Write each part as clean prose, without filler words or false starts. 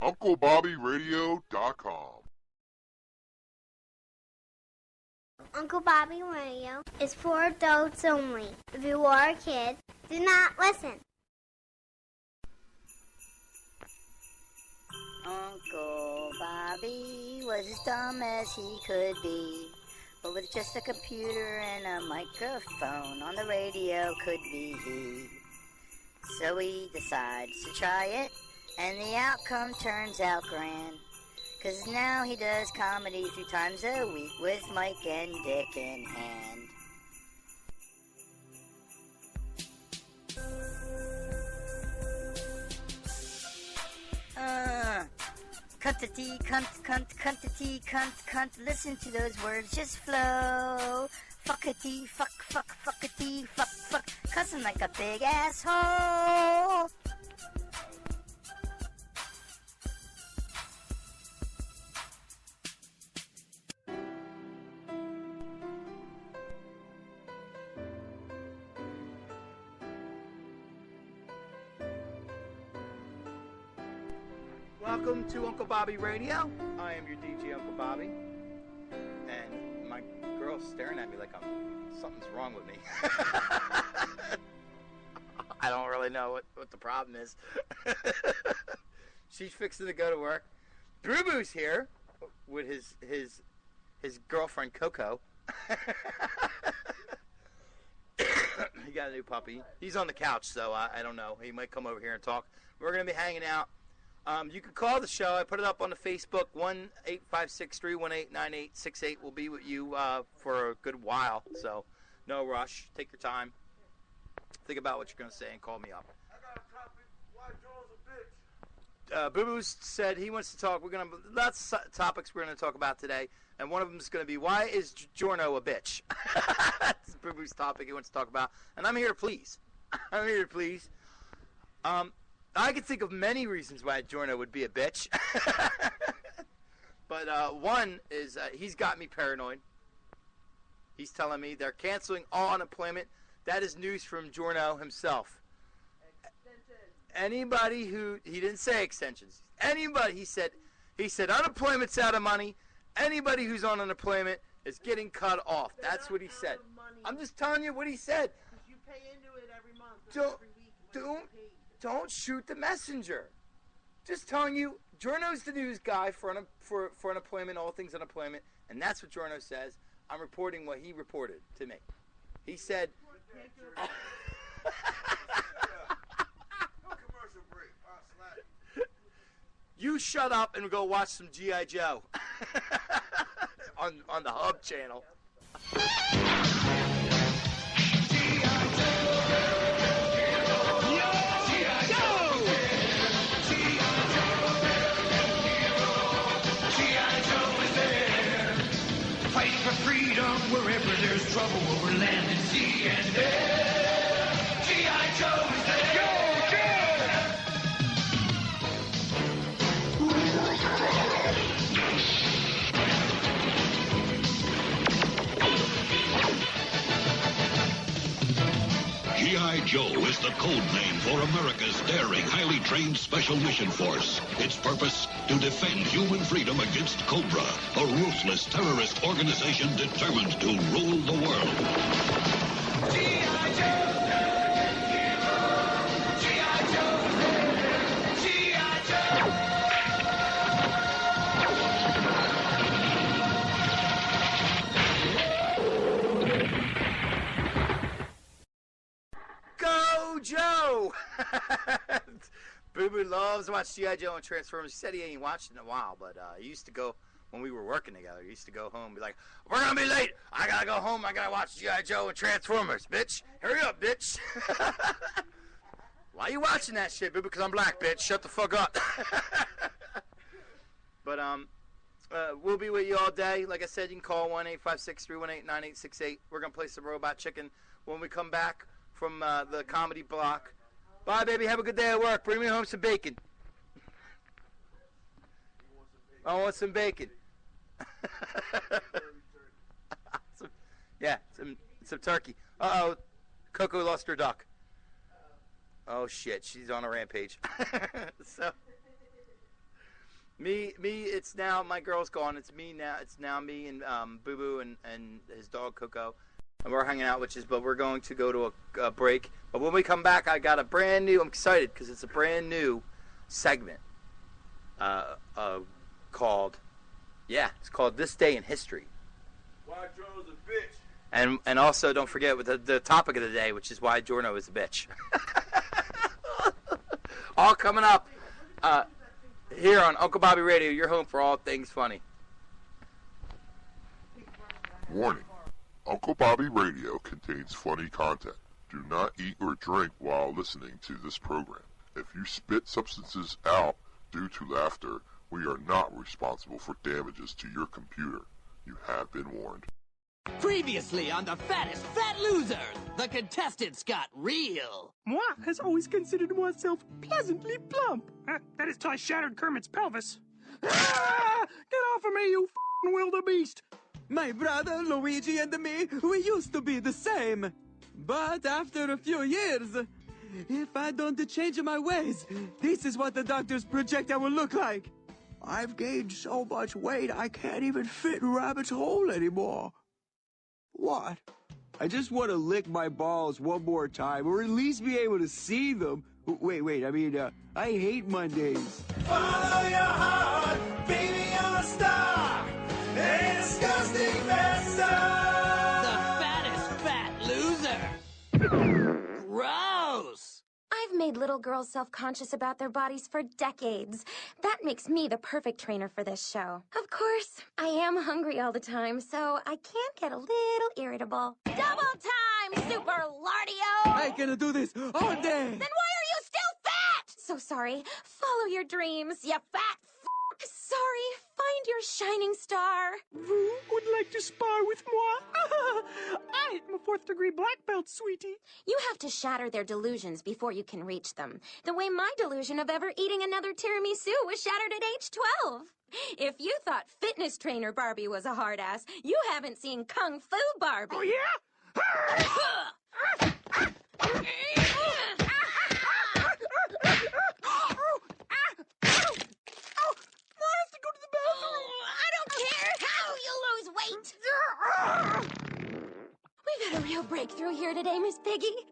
UncleBobbyRadio.com. Uncle Bobby Radio is for adults only. If you are a kid, do not listen. Uncle Bobby was as dumb as he could be, but with just a computer and a microphone on the radio could be he. So he decides to try it, and the outcome turns out grand. 'Cause now he does comedy 3 times a week with Mike and Dick in hand. Cunt-a-tee, cunt-a-tee, cunt. Listen to those words just flow. Fuck-a-tee, fuck-a-tee, fuck. Cussing like a big asshole. Welcome to Uncle Bobby Radio. I am your DJ, Uncle Bobby. And my girl's staring at me like something's wrong with me. I don't really know what the problem is. She's fixing to go to work. Boo Boo's here with his girlfriend Coco. He got a new puppy. He's on the couch, so I don't know. He might come over here and talk. We're going to be hanging out. You can call the show. I put it up on the Facebook. 1-856-318-9868 will be with you for a good while. So, no rush. Take your time. Think about what you're going to say and call me up. I got a topic. Why Joel's a bitch? Boo Boo said he wants to talk. Lots of topics we're going to talk about today. And one of them is going to be, why is Jorno a bitch? That's Boo Boo's topic he wants to talk about. And I'm here to please. I'm here to please. I could think of many reasons why Jorno would be a bitch. But one is he's got me paranoid. He's telling me they're canceling all unemployment. That is news from Jorno himself. Anybody who, he didn't say extensions. Anybody, he said unemployment's out of money. Anybody who's on unemployment is getting cut off. That's what he said. I'm just telling you what he said. You pay into it every month. Don't shoot the messenger. Just telling you, Jorno's the news guy for unemployment, all things unemployment, and that's what Jorno says. I'm reporting what he reported to me. He said... You shut up and go watch some G.I. Joe on the Hub channel. Freedom wherever there's trouble over land and sea and air. G.I. Joe is there. Go, G.I. Joe is the code name for America's daring, highly trained Special Mission Force. Its purpose, to defend human freedom against Cobra, a ruthless terrorist organization determined to rule the world. G.I. Joe! G.I. Joe! G.I. Joe! Go, Joe! Boo Boo loves to watch G.I. Joe and Transformers. He said he ain't watched it in a while, but he used to go, when we were working together, he used to go home and be like, we're going to be late. I got to go home. I got to watch G.I. Joe and Transformers, bitch. Hurry up, bitch. Why you watching that shit, Boo Boo? Because I'm black, bitch. Shut the fuck up. But we'll be with you all day. Like I said, you can call 1-856-318-9868. We're going to play some Robot Chicken when we come back from the comedy block. Bye, baby. Have a good day at work. Bring me home some bacon. I want some bacon. some turkey. Uh-oh. Coco lost her duck. Oh, shit. She's on a rampage. So, It's now my girl's gone. It's me now. It's now me and Boo Boo and his dog Coco, and we're hanging out. But we're going to go to a break. But when we come back, I got a brand new. I'm excited because it's a brand new segment. It's called This Day in History. Why Jorno's a bitch. And also don't forget with the topic of the day, which is why Jorno is a bitch. All coming up. Here on Uncle Bobby Radio, your home for all things funny. Warning. Uncle Bobby Radio contains funny content. Do not eat or drink while listening to this program. If you spit substances out due to laughter, we are not responsible for damages to your computer. You have been warned. Previously on The Fattest Fat Loser, the contestants got real. Moi has always considered myself pleasantly plump. That is till I shattered Kermit's pelvis. Ah! Get off of me, you f***ing wildebeest! My brother, Luigi, and me, we used to be the same. But after a few years, if I don't change my ways, this is what the doctors project I will look like. I've gained so much weight I can't even fit in Rabbit's hole anymore. What? I just want to lick my balls one more time, or at least be able to see them. Wait, I hate Mondays. Follow your heart, baby, you're a star. A disgusting bastard. The Fattest Fat Loser. Gross. I've made little girls self-conscious about their bodies for decades. That makes me the perfect trainer for this show. Of course, I am hungry all the time, so I can get a little irritable. Double time, Super Lardio! I can do this all day. Then why are you still fat? So sorry. Follow your dreams, you fat f***. Sorry. Find your shining star. Vous would like to spar with moi? I am a 4th degree black belt, sweetie. You have to shatter their delusions before you can reach them. The way my delusion of ever eating another tiramisu was shattered at age 12. If you thought fitness trainer Barbie was a hard ass, you haven't seen Kung Fu Barbie. Oh, yeah? We've had a real breakthrough here today, Miss Piggy.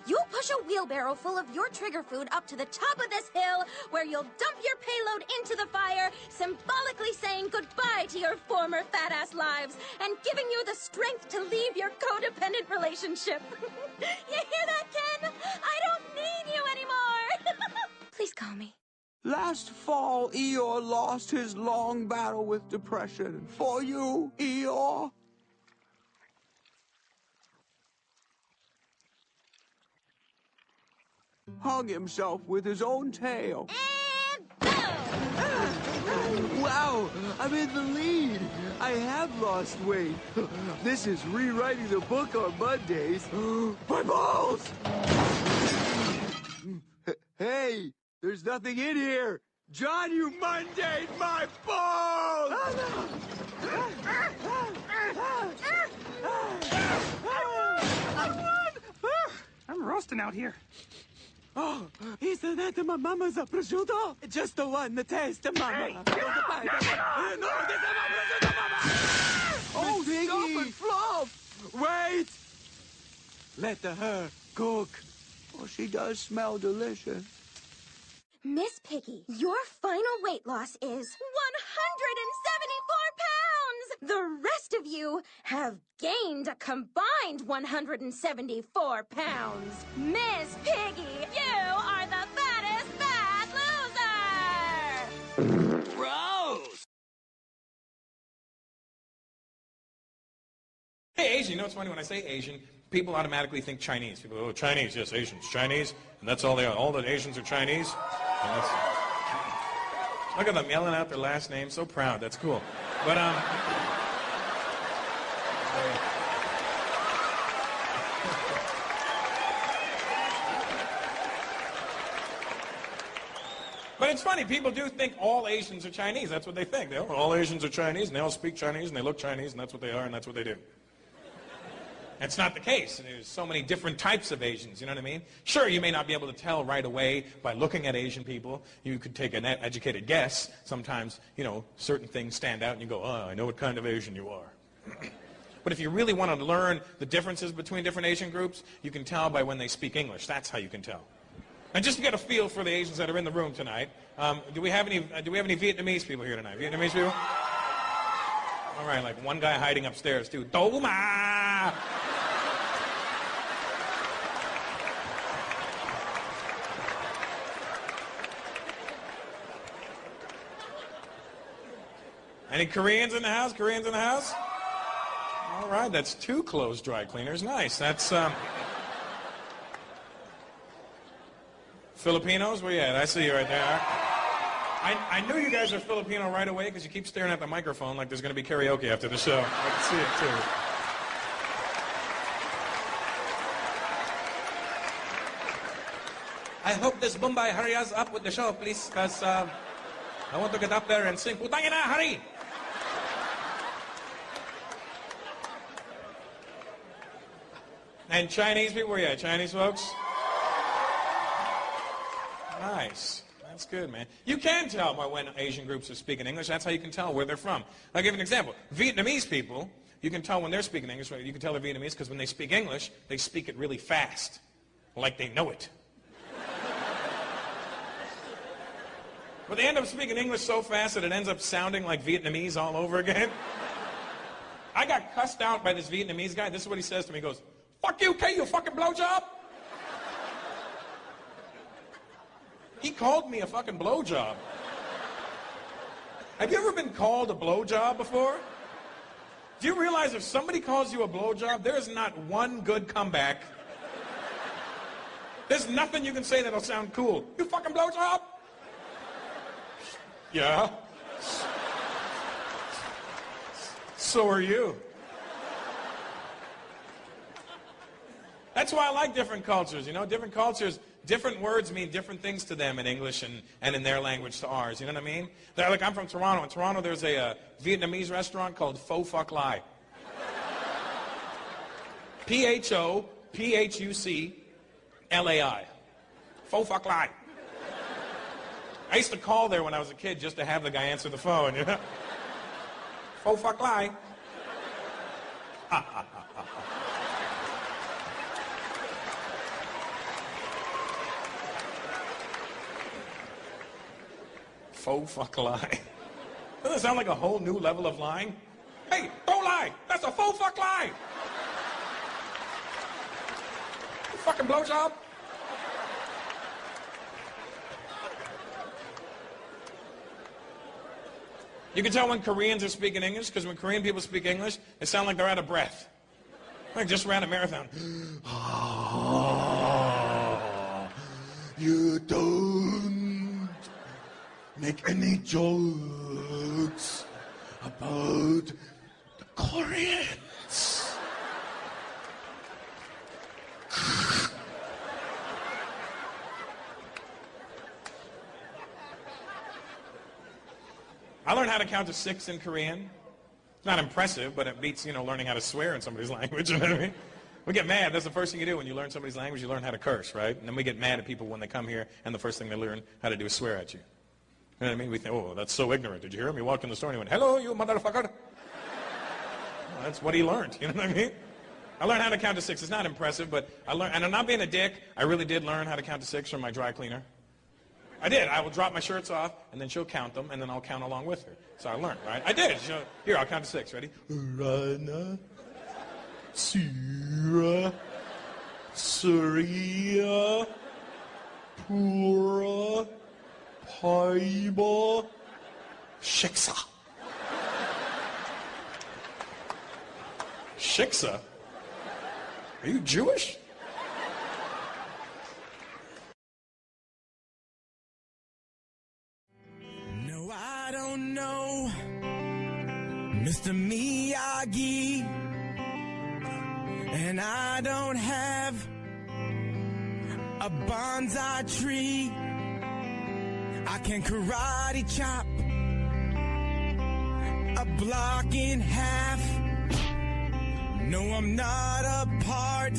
You push a wheelbarrow full of your trigger food up to the top of this hill, where you'll dump your payload into the fire, symbolically saying goodbye to your former fat-ass lives, and giving you the strength to leave your codependent relationship. You hear that, Ken? I don't need you anymore. Please call me. Last fall, Eeyore lost his long battle with depression. For you, Eeyore. Hung himself with his own tail. And go! Wow, I'm in the lead. I have lost weight. This is rewriting the book on Mondays. My balls! Hey, there's nothing in here. John, you Mondayed my balls! I'm roasting out here. Oh, isn't that my mama's prosciutto? Just the one, the taste, mama. Hey, No, this is my prosciutto, mama. Oh, stop and fluff. Wait. Let her cook. Oh, she does smell delicious. Miss Piggy, your final weight loss is 174 pounds! The rest of you have gained a combined 174 pounds. Miss Piggy, you are the fattest fat loser! Gross. Hey, Asian, you know what's funny? When I say Asian, people automatically think Chinese. People go, oh, Chinese, yes, Asians, Chinese, and that's all they are. All the Asians are Chinese. Look at them yelling out their last name, so proud. That's cool. But it's funny. People do think all Asians are Chinese. That's what they think. All Asians are Chinese, and they all speak Chinese, and they look Chinese, and that's what they are, and that's what they do. That's not the case. There's so many different types of Asians, you know what I mean? Sure, you may not be able to tell right away by looking at Asian people. You could take an educated guess. Sometimes, you know, certain things stand out and you go, oh, I know what kind of Asian you are. But if you really want to learn the differences between different Asian groups, you can tell by when they speak English. That's how you can tell. And just to get a feel for the Asians that are in the room tonight, do we have any Vietnamese people here tonight? Vietnamese people? All right, like one guy hiding upstairs too. Do ma! Any Koreans in the house? Koreans in the house? All right, that's 2 clothes dry cleaners. Nice. That's Filipinos? Where you at? I see you right there. I knew you guys are Filipino right away because you keep staring at the microphone like there's going to be karaoke after the show. I can see it too. I hope this Bombay hurries up with the show, please, because I want to get up there and sing. Putang ina, hurry! And Chinese people, where you at? Chinese folks? Nice. That's good, man. You can tell by when Asian groups are speaking English. That's how you can tell where they're from. I'll give you an example. Vietnamese people, you can tell when they're speaking English. You can tell they're Vietnamese because when they speak English, they speak it really fast, like they know it. But they end up speaking English so fast that it ends up sounding like Vietnamese all over again. I got cussed out by this Vietnamese guy. This is what he says to me. He goes, "Fuck you, K, you fucking blowjob." He called me a fucking blowjob. Have you ever been called a blowjob before? Do you realize if somebody calls you a blowjob, there is not one good comeback. There's nothing you can say that'll sound cool. You fucking blowjob? Yeah. So are you. That's why I like different cultures, you know? Different cultures, different words mean different things to them in English and in their language to ours, you know what I mean? Like, I'm from Toronto. In Toronto, there's a Vietnamese restaurant called Pho Phuc Lai. P-H-O-P-H-U-C-L-A-I. Pho Phuc Lai. I used to call there when I was a kid just to have the guy answer the phone, you know? Pho Phuc Lai. Pho Phuc Lai. Doesn't that sound like a whole new level of lying? Hey, don't lie. That's a Pho Phuc Lai. You fucking blowjob. You can tell when Koreans are speaking English, because when Korean people speak English, they sound like they're out of breath. Like just ran a marathon. You don't make any jokes about the Koreans. I learned how to count to 6 in Korean. It's not impressive, but it beats, you know, learning how to swear in somebody's language, you know what I mean? We get mad. That's the first thing you do when you learn somebody's language. You learn how to curse, right? And then we get mad at people when they come here, and the first thing they learn how to do is swear at you. You know what I mean? We think, oh, that's so ignorant. Did you hear him? He walked in the store and he went, "Hello, you motherfucker." Well, that's what he learned. You know what I mean? I learned how to count to 6. It's not impressive, but I learned, and I'm not being a dick. I really did learn how to count to 6 from my dry cleaner. I did. I will drop my shirts off, and then she'll count them, and then I'll count along with her. So I learned, right? I did. Here, I'll count to 6. Ready? Rana, Sira, Surya, Pura, Paiba, Shiksa. Shiksa? Are you Jewish? No, I don't know Mr. Miyagi, and I don't have a bonsai tree. I can karate chop a block in half. No, I'm not a part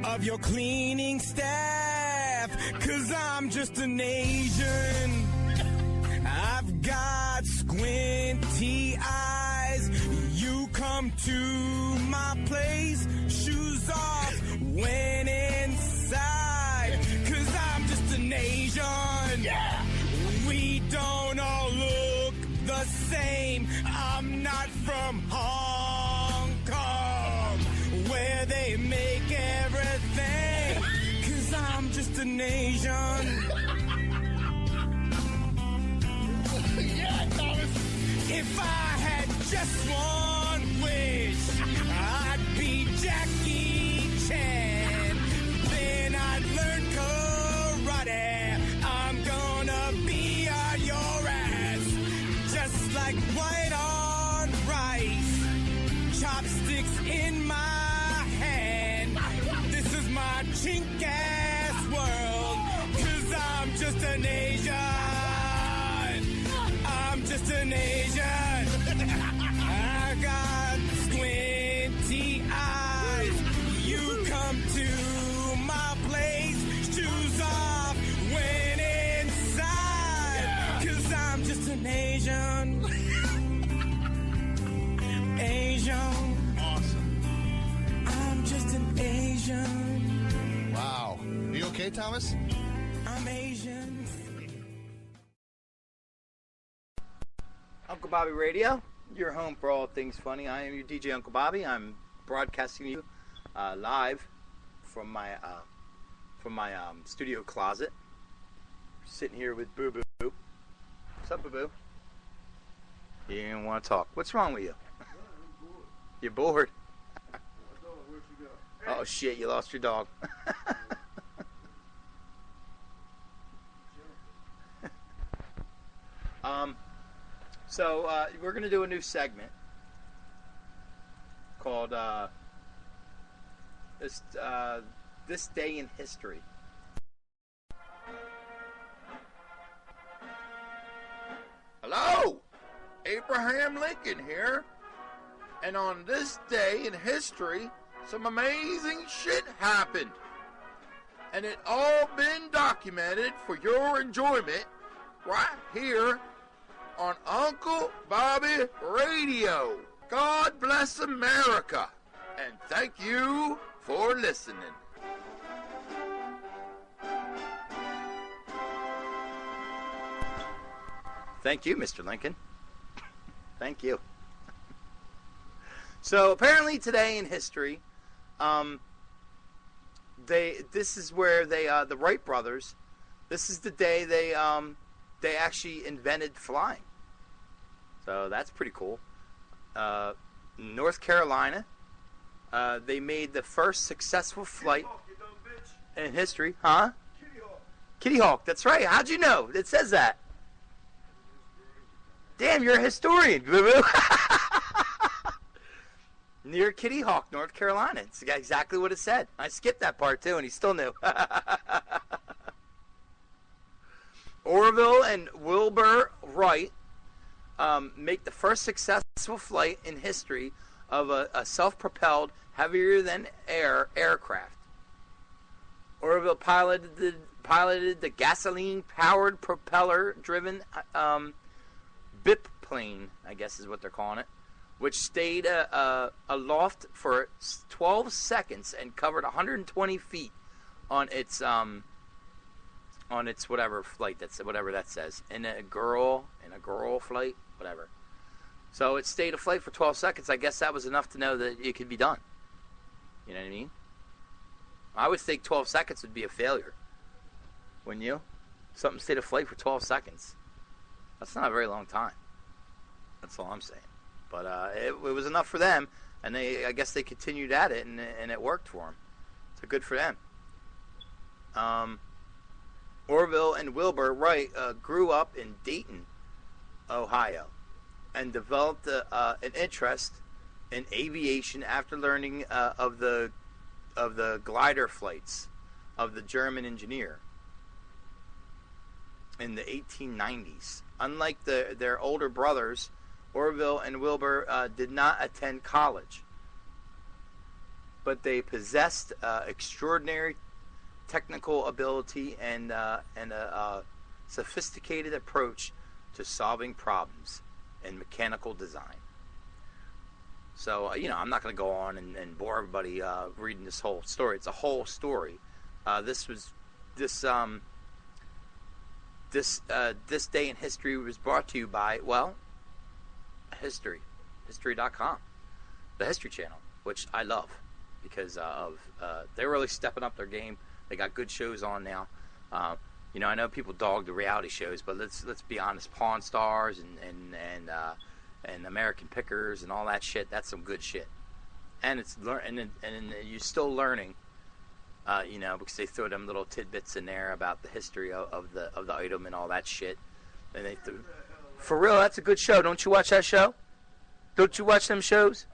of your cleaning staff, 'cause I'm just an Asian. I've got squinty eyes. You come to my place, shoes off when inside, 'cause I'm just an Asian. Yeah. We don't all look the same. I'm not from Hong Kong, where they make everything, 'cause I'm just an Asian. Yeah, Thomas. If I had just one wish, I'd be Jackie Chan. Then I'd learn karate. I'm gonna be on your ass, just like white on rice. Chopsticks in my hand. This is my chink-ass world, 'cause I'm just an Asian. I'm just an Asian. I got squinty eyes. You come to my place, shoes off when inside, 'cause I'm just an Asian. Asian. Awesome. I'm just an Asian. Wow. Are you okay, Thomas? I'm Asian. Uncle Bobby Radio, your home for all things funny. I am your DJ Uncle Bobby. I'm broadcasting you live from my studio closet. Sitting here with Boo Boo. What's up, Boo Boo? You didn't want to talk. What's wrong with you? You're bored. Oh shit! You lost your dog. So we're going to do a new segment called This Day in History. Hello, Abraham Lincoln here. And on this day in history, some amazing shit happened. And it all been documented for your enjoyment right here on Uncle Bobby Radio. God bless America, and thank you for listening. Thank you, Mr. Lincoln. Thank you. So apparently today in history, this is where the Wright brothers, this is the day they actually invented flying. So that's pretty cool. North Carolina, they made the first successful flight in history. Huh? Kitty Hawk, that's right. How'd you know? It says that. Damn, you're a historian, boo-boo. Near Kitty Hawk, North Carolina. It's exactly what it said. I skipped that part, too, and he still knew. Orville and Wilbur Wright make the first successful flight in history of a self-propelled, heavier-than-air aircraft. Orville piloted the gasoline-powered, propeller-driven biplane, I guess is what they're calling it, which stayed aloft for 12 seconds and covered 120 feet on its whatever flight, whatever that says, in a girl flight, whatever. So it stayed afloat for 12 seconds. I guess that was enough to know that it could be done. You know what I mean? I would think 12 seconds would be a failure. Wouldn't you? Something stayed afloat for 12 seconds. That's not a very long time. That's all I'm saying. But it was enough for them, and I guess they continued at it, and it worked for them. So good for them. Orville and Wilbur Wright grew up in Dayton, Ohio, and developed an interest in aviation after learning of the glider flights of the German engineer in the 1890s. Unlike their older brothers, Orville and Wilbur did not attend college, but they possessed extraordinary technical ability and a sophisticated approach to solving problems in mechanical design. So, I'm not going to go on and bore everybody reading this whole story. It's a whole story. This day in history was brought to you by, history.com, the History Channel, which I love because they're really stepping up their game. They got good shows on now. I know people dog the reality shows, but let's be honest. Pawn Stars and American Pickers and all that shit, that's some good shit. And it's and you're still learning, because they throw them little tidbits in there about the history of the item and all that shit. And for real, that's a good show. Don't you watch that show? Don't you watch them shows?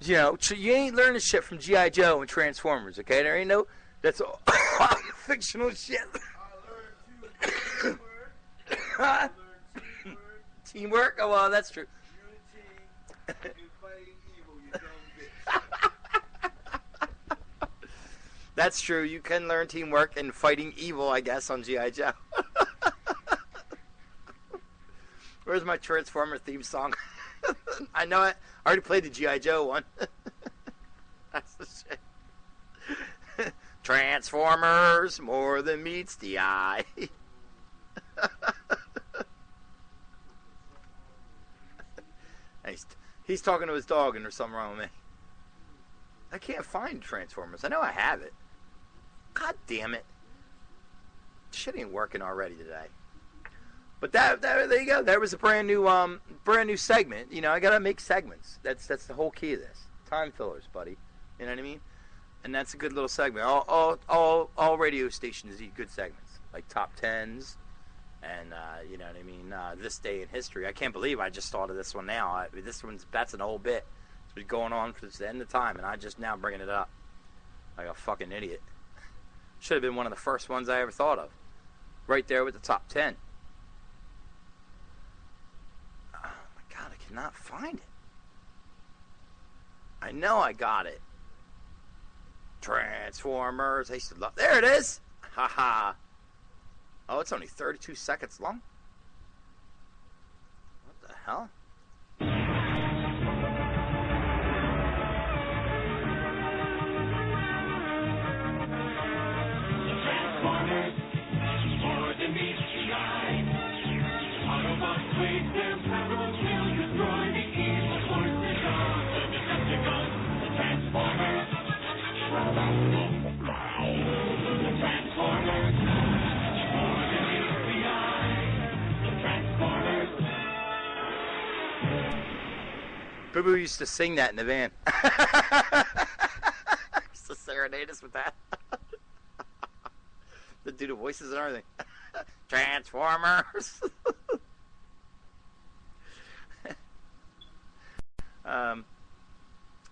You ain't learning shit from G.I. Joe and Transformers, okay? There ain't no... That's all fictional shit. Teamwork? Oh, well, that's true. That's true. You can learn teamwork and fighting evil, I guess, on G.I. Joe. Where's my Transformer theme song? I know it. I already played the G.I. Joe one. That's the shit. Transformers, more than meets the eye. He's talking to his dog and there's something wrong with me. I can't find Transformers. I know I have it. God damn it. Shit ain't working already today. But there you go. There was a brand new segment. I gotta make segments. That's the whole key of this. Time fillers, buddy. You know what I mean? And that's a good little segment. All radio stations need good segments, like top tens, and you know what I mean. This day in history. I can't believe I just thought of this one now. That's an old bit. It's been going on since the end of time, and I just now bringing it up like a fucking idiot. Should have been one of the first ones I ever thought of. Right there with the top 10. Oh my God, I cannot find it. I know I got it. Transformers. I used to love. There it is. Haha. Oh, it's only 32 seconds long. What the hell? Transformers, more than meets the eye. Autobots wage their power, will destroy the evil forces of the Decepticons. The Transformers, the Transformers, more than meets the eye. The Transformers. Boo Boo used to sing that in the van. Used to serenade us with that. To do the voices and everything. Transformers.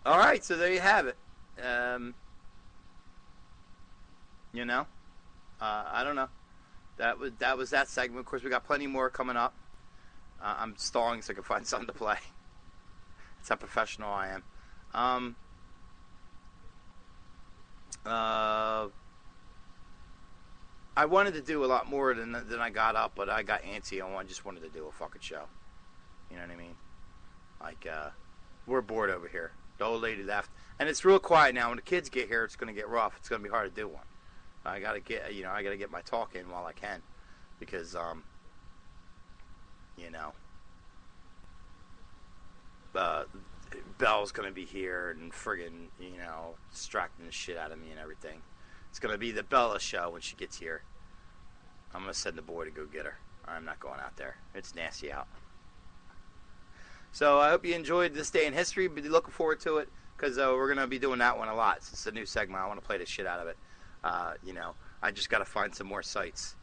All right, so there you have it. I don't know. That was that segment. Of course, we got plenty more coming up. I'm stalling so I can find something to play. That's how professional I am. I wanted to do a lot more than I got up, but I got antsy. I just wanted to do a fucking show. You know what I mean? Like, we're bored over here. The old lady left, and it's real quiet now. When the kids get here, it's going to get rough. It's going to be hard to do one. I got to get my talk in while I can, because Belle's going to be here and friggin', distracting the shit out of me and everything. It's going to be the Bella show when she gets here. I'm going to send the boy to go get her. I'm not going out there. It's nasty out. So I hope you enjoyed this day in history. Be looking forward to it, because we're going to be doing that one a lot. It's a new segment. I want to play the shit out of it. I just got to find some more sites.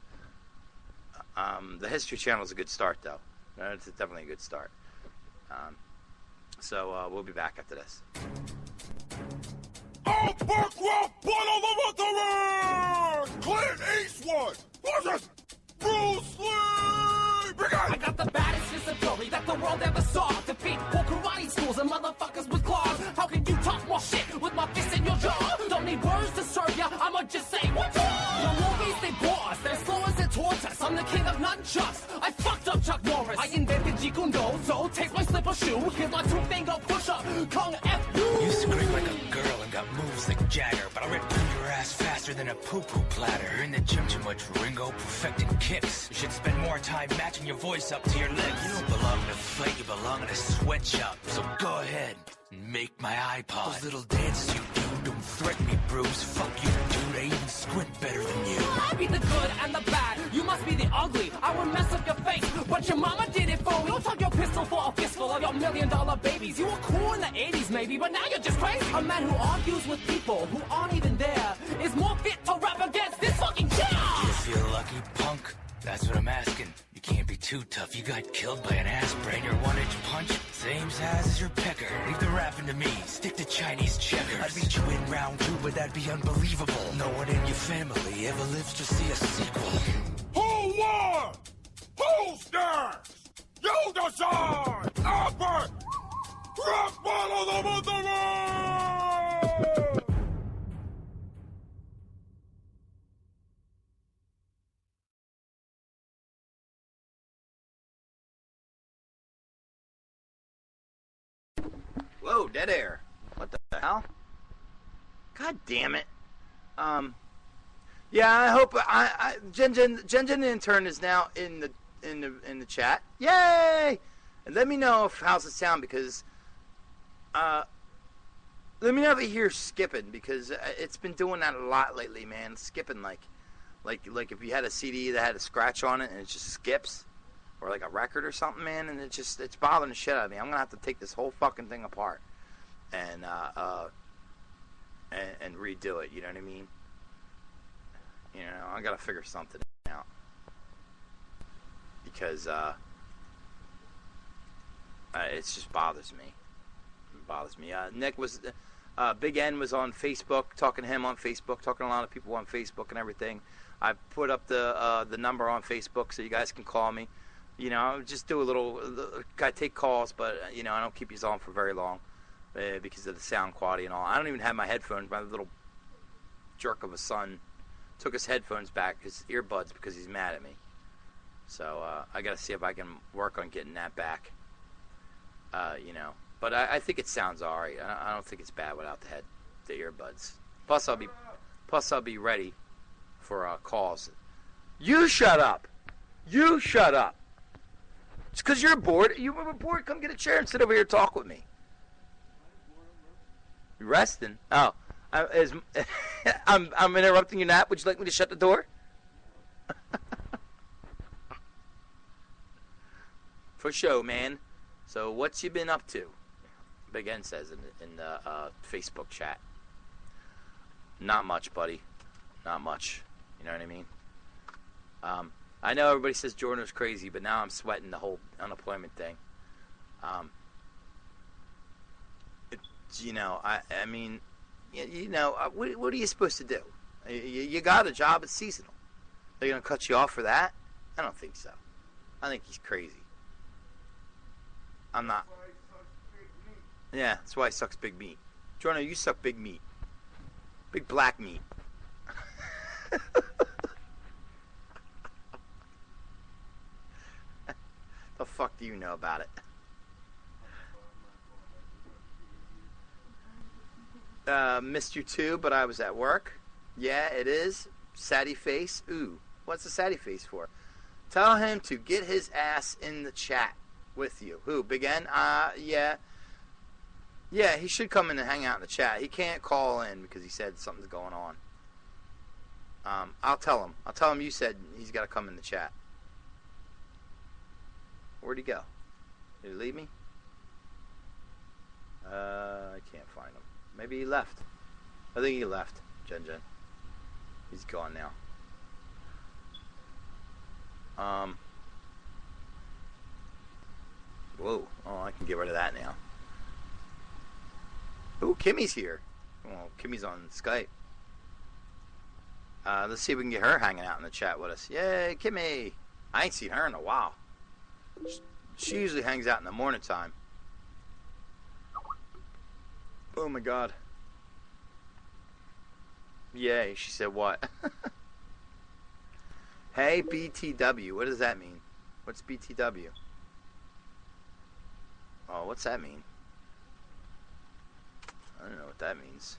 The History Channel is a good start, though. It's definitely a good start. So we'll be back after this. I'll bark rock blood all over the road! Clint Eastwood! What's this? Bruce Lee! Brigade! I got the baddest disability that the world ever saw. Defeat full karate schools and motherfuckers with claws. How can you Jeet Kune Do. So take my slipper shoe, here's my two-finger push-up, Kung F-U. You scream like a girl and got moves like Jagger, but I'll rip through your ass faster than a poo-poo platter. You're in the gym too much, Ringo, perfecting kicks. You should spend more time matching your voice up to your lips. You don't belong in a fight, you belong in a sweatshop. So go ahead and make my iPod. Those little dances you do don't threaten me, Bruce. Fuck you, dude, I even squint better than you. I be the good and the bad, you must be the ugly. I will mess up your face, but your mama did it for me. Don't talk your pistol for a fistful of your $1 million babies. You were cool in the 80s maybe, but now you're just crazy. A man who argues with people who aren't even there is more fit to rap against this fucking chair. Do you feel lucky, punk? That's what I'm asking. You can't be too tough. You got killed by an aspirin. Your one-inch punch, same size as your pecker. Leave the rapping to me. Stick to Chinese checkers. I'd beat you in round 2, but that'd be unbelievable. No one in your family ever lives to see a sequel. Who won? Who's next? You decide! Albert! Rock bottle of the world! Whoa, dead air. What the hell? God damn it. Yeah, I hope Jen the intern is now in the chat. Yay! And let me know if how's it sound, because let me know if you hear skipping, because it's been doing that a lot lately, man. Skipping like if you had a CD that had a scratch on it and it just skips, or like a record or something, man, and it's bothering the shit out of me. I'm gonna have to take this whole fucking thing apart and redo it. You know what I mean? You know, I gotta figure something out, because it just bothers me. It bothers me. Nick was Big N was on Facebook, talking to him on Facebook, talking to a lot of people on Facebook and everything. I put up the number on Facebook so you guys can call me. You know, I just do a little. I take calls, but you know, I don't keep these on for very long because of the sound quality and all. I don't even have my headphones. My little jerk of a son took his headphones back, his earbuds, because he's mad at me. So I got to see if I can work on getting that back. You know, but I think it sounds alright. I don't think it's bad without the earbuds. Plus I'll be ready for calls. You shut up. You shut up. It's because you're bored. You were bored. Come get a chair and sit over here and talk with me. You resting? Oh, I'm interrupting your nap. Would you like me to shut the door? For sure, man. So what's you been up to? Big N says in the Facebook chat. Not much, buddy. Not much. You know what I mean? I know everybody says Jordan's crazy, but now I'm sweating the whole unemployment thing. You know, I mean, you know, what are you supposed to do? You got a job, it's seasonal. They're going to cut you off for that? I don't think so. I think he's crazy. I'm not. Yeah, that's why he sucks big meat. Jordan, you suck big meat. Big black meat. The fuck do you know about it? Missed you too, but I was at work. Yeah, it is. Saddy face. Ooh, what's the saddy face for? Tell him to get his ass in the chat with you. Who? Big N? Yeah. Yeah, he should come in and hang out in the chat. He can't call in because he said something's going on. I'll tell him. I'll tell him you said he's got to come in the chat. Where'd he go? Did he leave me? I can't find him. Maybe he left. I think he left. Jen. He's gone now. Whoa. Oh, I can get rid of that now. Ooh, Kimmy's here. Well, Kimmy's on Skype. Let's see if we can get her hanging out in the chat with us. Yay, Kimmy! I ain't seen her in a while. She usually hangs out in the morning time. Oh my god. Yay, she said what? Hey, BTW. What does that mean? What's BTW? Oh, what's that mean? I don't know what that means.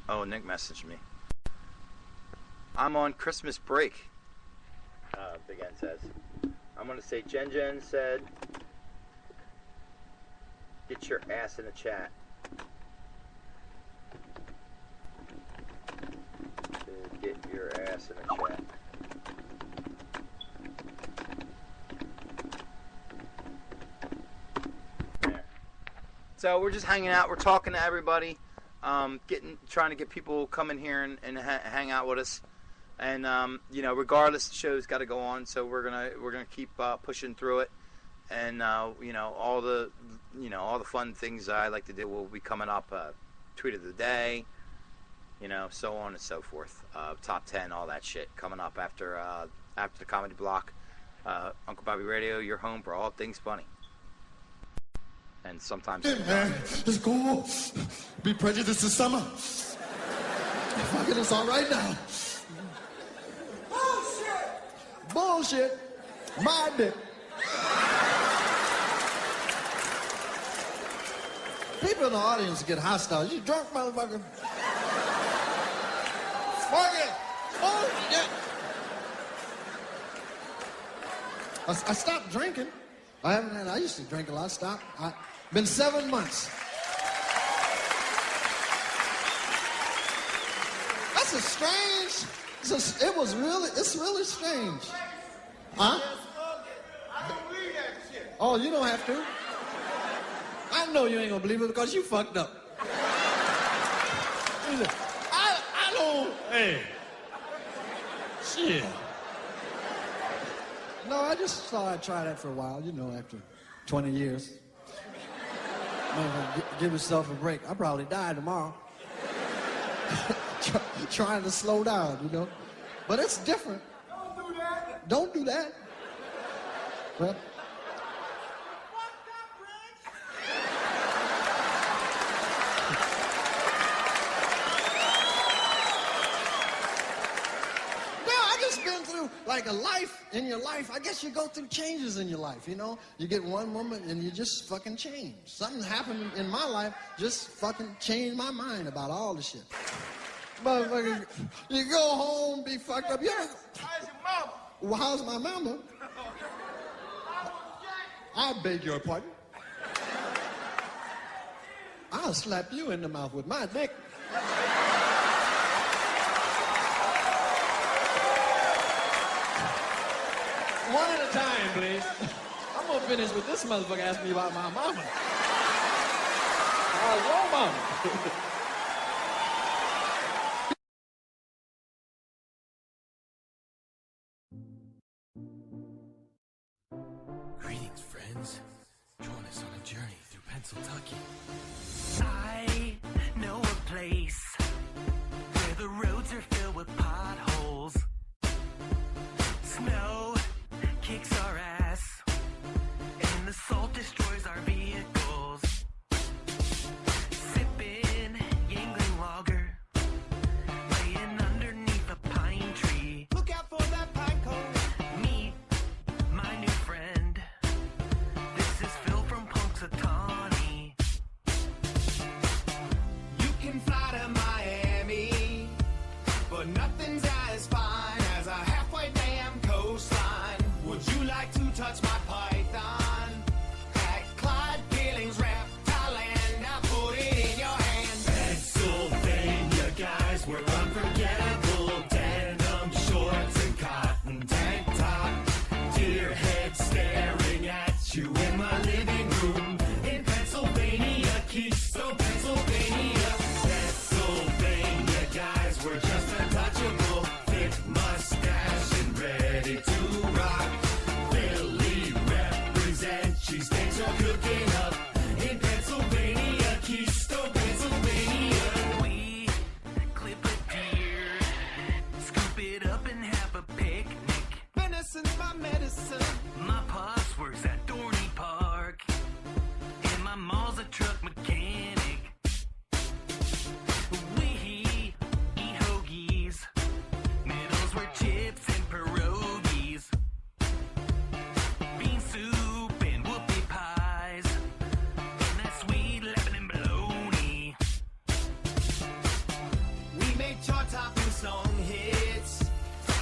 Oh, Nick messaged me. I'm on Christmas break. Big N says. I'm gonna say Jen said, get your ass in the chat. Get your ass in the chat. There. So we're just hanging out. We're talking to everybody. Trying to get people come in here and hang out with us. And regardless, the show's got to go on. So we're gonna keep pushing through it. And all the fun things I like to do will be coming up. Tweet of the day. So on and so forth. Top 10, all that shit coming up after the comedy block. Uncle Bobby Radio, your home for all things funny. And sometimes. Hey man, let's go. Be prejudiced this summer. Fucking, it's all right now. Bullshit. Bullshit. My dick. People in the audience get hostile. You drunk, motherfucker. Fucking bullshit. I stopped drinking. I used to drink a lot. Stopped. Been 7 months. That's a strange. It's really strange. Huh? Oh, you don't have to. I know you ain't gonna believe it because you fucked up. I don't. Hey. Shit. No, I just thought I'd try that for a while, after 20 years. Give yourself a break. I'll probably die tomorrow. Trying to slow down, But it's different. Don't do that. Don't do that. Well, like a life in your life, I guess you go through changes in your life, You get one moment and you just fucking change. Something happened in my life, just fucking changed my mind about all the shit. Motherfucker, you go home, be fucked up. How's your mama? Well, how's my mama? I beg your pardon. I'll slap you in the mouth with my dick. One at a time, please. I'm gonna finish with this motherfucker asking me about my mama. How's your mama? Greetings, friends. Join us on a journey through Pennsylvania. I know a place where the roads are filled with potholes. Snow kicks our ass, and the salt destroys our vehicles. Sipping Yingling lager, laying underneath a pine tree. Look out for that pine cone. Meet my new friend. This is Phil from Punxsutawney. song hits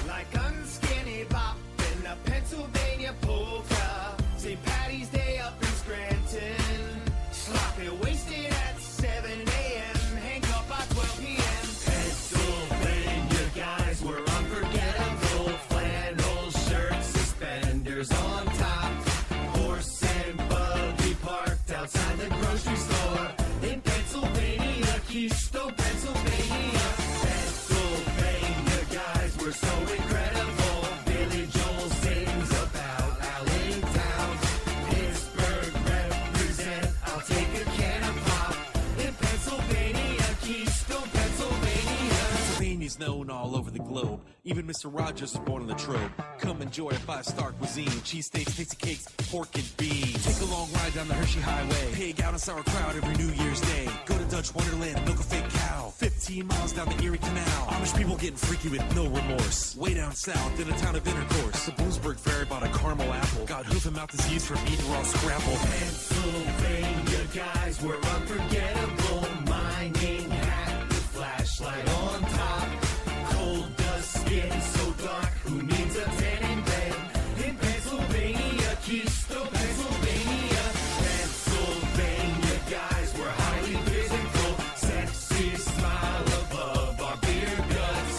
like unskinny bop in a Pennsylvania polka. St. Patty's Day up in Scranton, sloppy wasted at 7 a.m. Hang up by 12 p.m. Pennsylvania guys were unforgettable. Flannel shirts, suspenders on top, horse and buggy parked outside the grocery store in Pennsylvania, Keystone, Pennsylvania. Pennsylvania guys were so incredible. Billy Joel sings about Allentown. Pittsburgh represent. I'll take a can of pop in Pennsylvania, Keystone, Pennsylvania. Pennsylvania's known all over the globe. Even Mr. Rogers was born in Latrobe. Come enjoy a five-star cuisine. Cheesesteaks, tasty cakes, pork and beans. Take a long ride down the Hershey Highway. Pig out on sauerkraut every New Year's Day. Go to Dutch Wonderland, milk a fake cow. 15 miles down the Erie Canal. Amish people getting freaky with no remorse. Way down south in a town of intercourse. The Bloomsburg Ferry bought a caramel apple. Got hoof and mouth disease from eating raw scrapple. Pennsylvania guys were unforgettable. Mining hat with flashlight on top. Cold dust skin so dark. Who needs a tan in bed? In Pennsylvania, Keystone, Pennsylvania. Pennsylvania guys were highly physical. Sexy smile above our beer guts.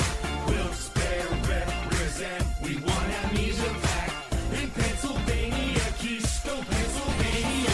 Wilkes-Barre represent. We want amnesia back. In Pennsylvania, Keystone, Pennsylvania.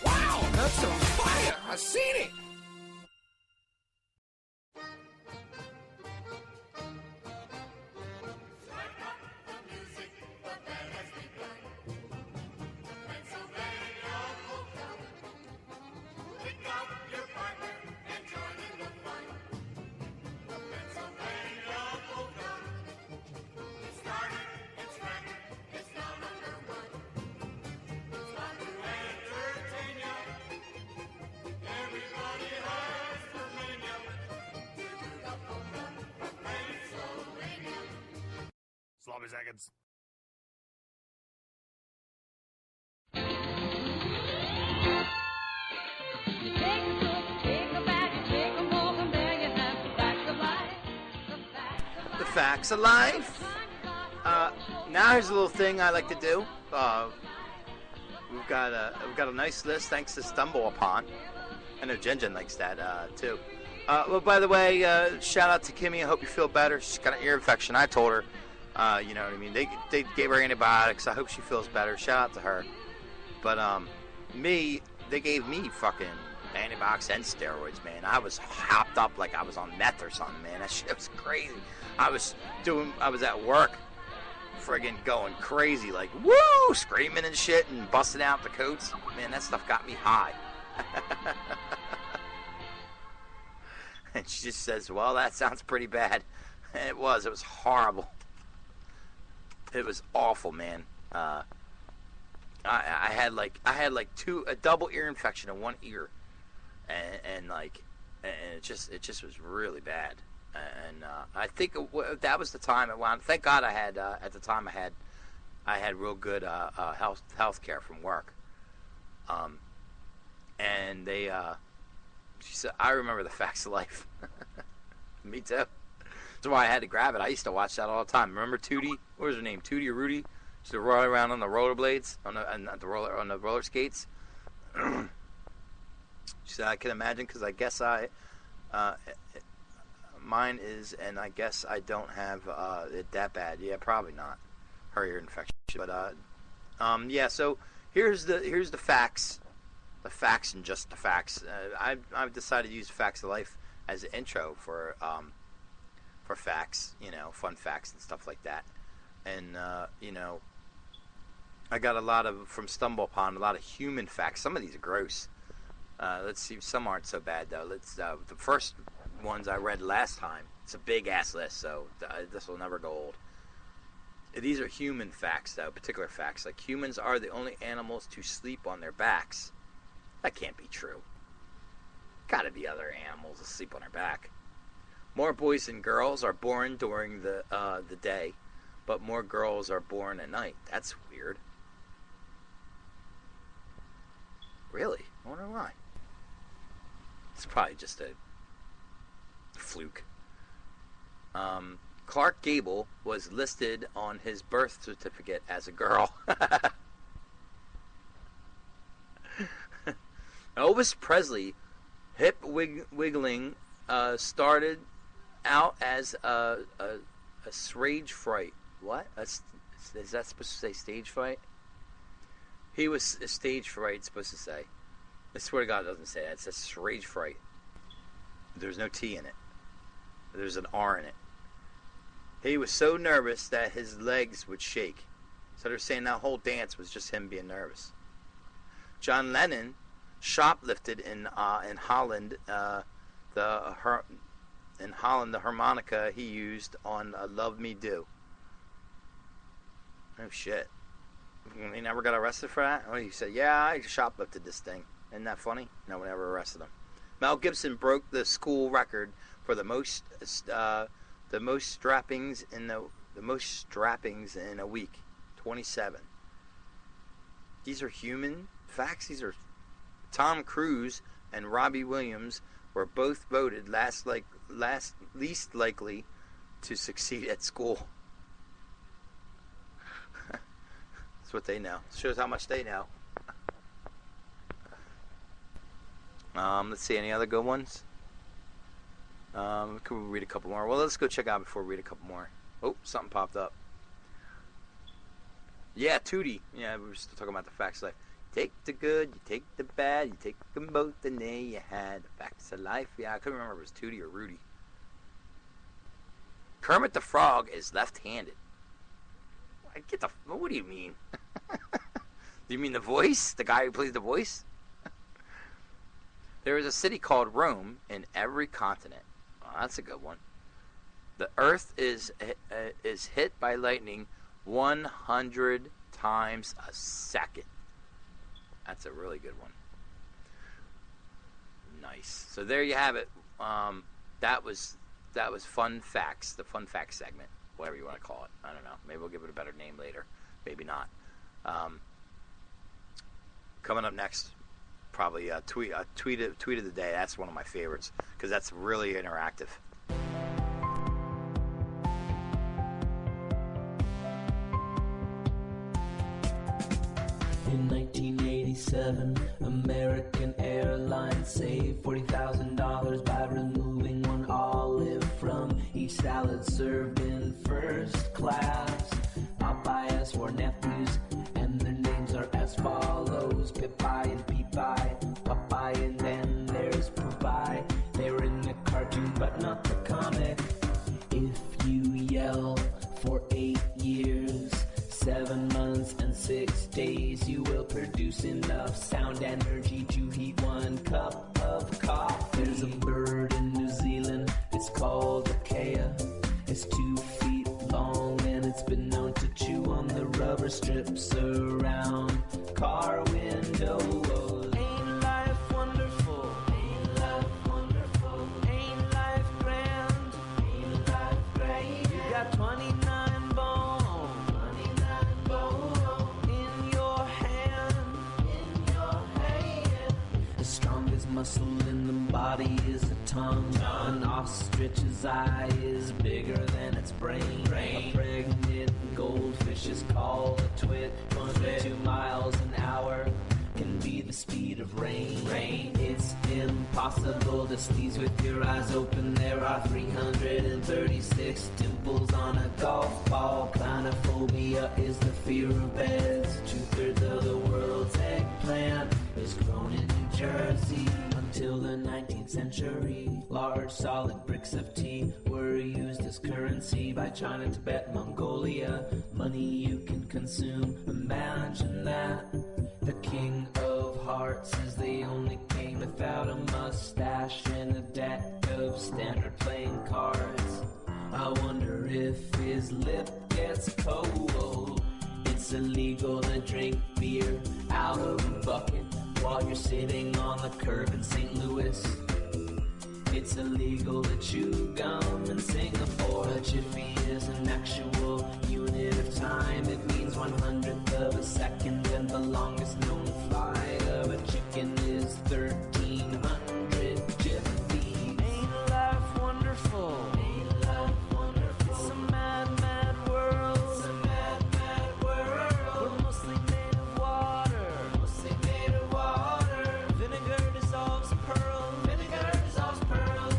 Wow, that's on fire! I seen it! Sloppy seconds. The facts of life. Now here's a little thing I like to do. We've got a nice list thanks to Stumble Upon. I know Jen likes that too. Well, by the way, shout out to Kimmy. I hope you feel better. She's got an ear infection. I told her. You know what I mean? They gave her antibiotics. I hope she feels better. Shout out to her. But they gave me fucking antibiotics and steroids, man. I was hopped up like I was on meth or something, man. That shit was crazy. I was at work, friggin' going crazy, like woo, screaming and shit and busting out the coats. Man, that stuff got me high. And she just says, "Well, that sounds pretty bad." And it was horrible. It was awful, man. I had like a double ear infection in one ear, and it just was really bad. And I think that was the time it wound. Thank God I had at the time I had real good health care from work. And they she said, I remember the Facts of Life. Me too. That's why I had to grab it. I used to watch that all the time. Remember Tootie? What was her name? Tootie or Rudy? She used to roll around on the rollerblades, on the roller skates. She said, I can imagine because I guess mine is, and I guess I don't have it that bad. Yeah, probably not. Her ear infection. But yeah. So here's the facts. The facts and just the facts. I've decided to use Facts of Life as an intro for facts, fun facts and stuff like that. And I got a lot of from Stumble Upon, a lot of human facts. Some of these are gross. Let's see, some aren't so bad though. Let's the first ones I read last time. It's a big-ass list, so this will never go old. These are human facts, though, particular facts. Like, humans are the only animals to sleep on their backs. That can't be true. Gotta be other animals that sleep on their back. More boys than girls are born during the day, but more girls are born at night. That's weird. Really? I wonder why. It's probably just a fluke. Clark Gable was listed on his birth certificate as a girl. Elvis Presley, hip wiggling, started out as a stage fright. What? Is that supposed to say stage fright? He was a stage fright, supposed to say. I swear to God it doesn't say that. It says stage fright. There's no T in it. There's an R in it. He was so nervous that his legs would shake. So they're saying that whole dance was just him being nervous. John Lennon shoplifted in Holland the harmonica he used on "Love Me Do." Oh shit! He never got arrested for that. Oh, he said, "Yeah, I shoplifted this thing." Isn't that funny? No one ever arrested him. Mel Gibson broke the school record for the most strappings in a week, 27. These are human facts. These are. Tom Cruise and Robbie Williams were both voted least likely to succeed at school. That's what they know. Shows how much they know. Let's see, any other good ones? Could we read a couple more? Well, let's go check out before we read a couple more. Oh, something popped up. Yeah, Tootie. Yeah, we were still talking about the facts. Like, take the good, you take the bad, you take them both, and there you had the facts of life. Yeah, I couldn't remember if it was Tootie or Rudy. Kermit the Frog is left-handed. What do you mean? Do you mean the voice? The guy who plays the voice? There is a city called Rome in every continent. Oh, that's a good one. The Earth is hit by lightning 100 times a second. That's a really good one. Nice. So there you have it. That was fun facts. The fun facts segment, whatever you want to call it. I don't know. Maybe we'll give it a better name later. Maybe not. Coming up next, probably tweet of the day. That's one of my favorites because that's really interactive. In 1987, American Airlines saved $40,000 by removing one olive from each salad served in first class. Popeyes were nephews, and their names are as follows: Pippi and Peepie, Popeye, and then there's Popeye. They were in the cartoon, but not the comic. If you yell for 8 years, 7 months and 6 days, you will produce enough sound energy to heat 1 cup of coffee. There's a bird in New Zealand, it's called a kea. It's 2 feet long and it's been known to chew on the rubber strips around car windows. Ain't life wonderful? Ain't life wonderful? Ain't life grand? Ain't life great? You got 29 bones. The strongest muscle in the body is the tongue. An ostrich's eye is bigger than its brain. A pregnant goldfish is called a twit. 22 miles an hour can be the speed of rain. It's impossible to sneeze with your eyes open. There are 336 dimples on a golf ball. Clonophobia is the fear of beds. 2/3 of the world's eggplant is grown in New Jersey. Until the 19th century, large solid bricks of tea were used as currency by China, Tibet, Mongolia. Money you can consume, imagine that. The king of hearts as they only came without a mustache and a deck of standard playing cards. I wonder if his lip gets cold. It's illegal to drink beer out of a bucket while you're sitting on the curb in St. Louis. It's illegal to chew gum in Singapore. A jiffy is an actual unit of time. It means 1/100th of a second, and the longest known flight of a chicken is 1,300 jiffy. Ain't life wonderful? Ain't life wonderful? It's a mad, mad world. It's a mad, mad world. We're mostly made of water. Mostly made of water. Vinegar dissolves pearl. Vinegar dissolves pearl.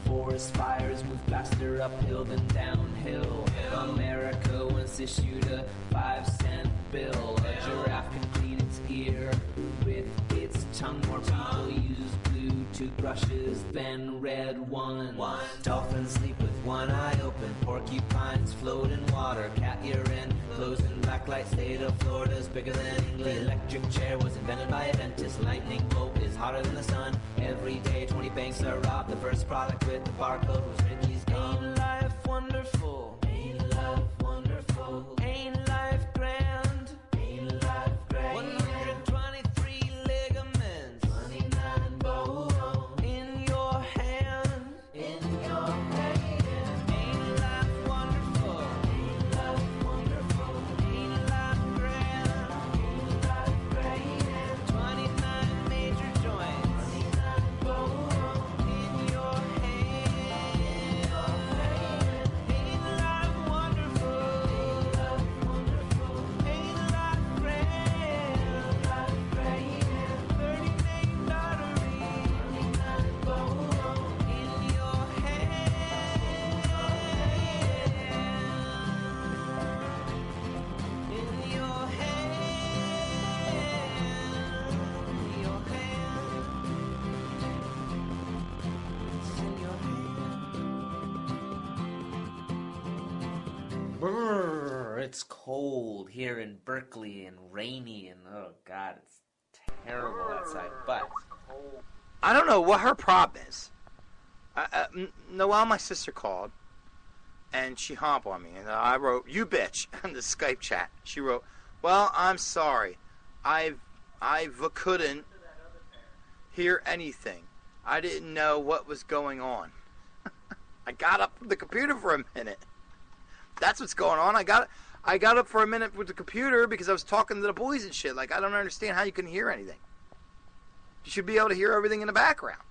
Forest fires move faster uphill than downhill. America once issued a 5-cent bill. A giraffe can clean its ear with its tongue. More people use blue toothbrushes than red ones. Dolphins sleep with one eye open. Porcupines float in water. Cat urine flows in blacklight. State of Florida's bigger than England. The electric chair was invented by a dentist. Lightning bolt is hotter than the sun. Every day 20 banks are robbed. The first product with the barcode was Ricky's gum. Ain't life wonderful? Ain't life wonderful? Ain't life grand? Ain't life grand? 123 ligaments, 29 bones in your hand. In your hand. Ain't life wonderful? Ain't life wonderful? Ain't life grand? Ain't life grand? 29 major joints, 29 bones in your hand. Ain't life wonderful? Ain't life wonderful? Ain't life grand? Life grand? 30 main lottery, 29 bones in your hand. In your hand. In your hand. It's in your hand. Brrr, it's cold here in Berkeley and rainy and oh god, it's terrible outside. But I don't know what her problem is. Noelle, my sister, called, and she hopped on me, and I wrote, "You bitch," in the Skype chat. She wrote, "Well, I'm sorry. I couldn't hear anything. I didn't know what was going on." I got up from the computer for a minute. That's what's going on. I got up for a minute with the computer because I was talking to the boys and shit. Like, I don't understand how you can hear anything. You should be able to hear everything in the background.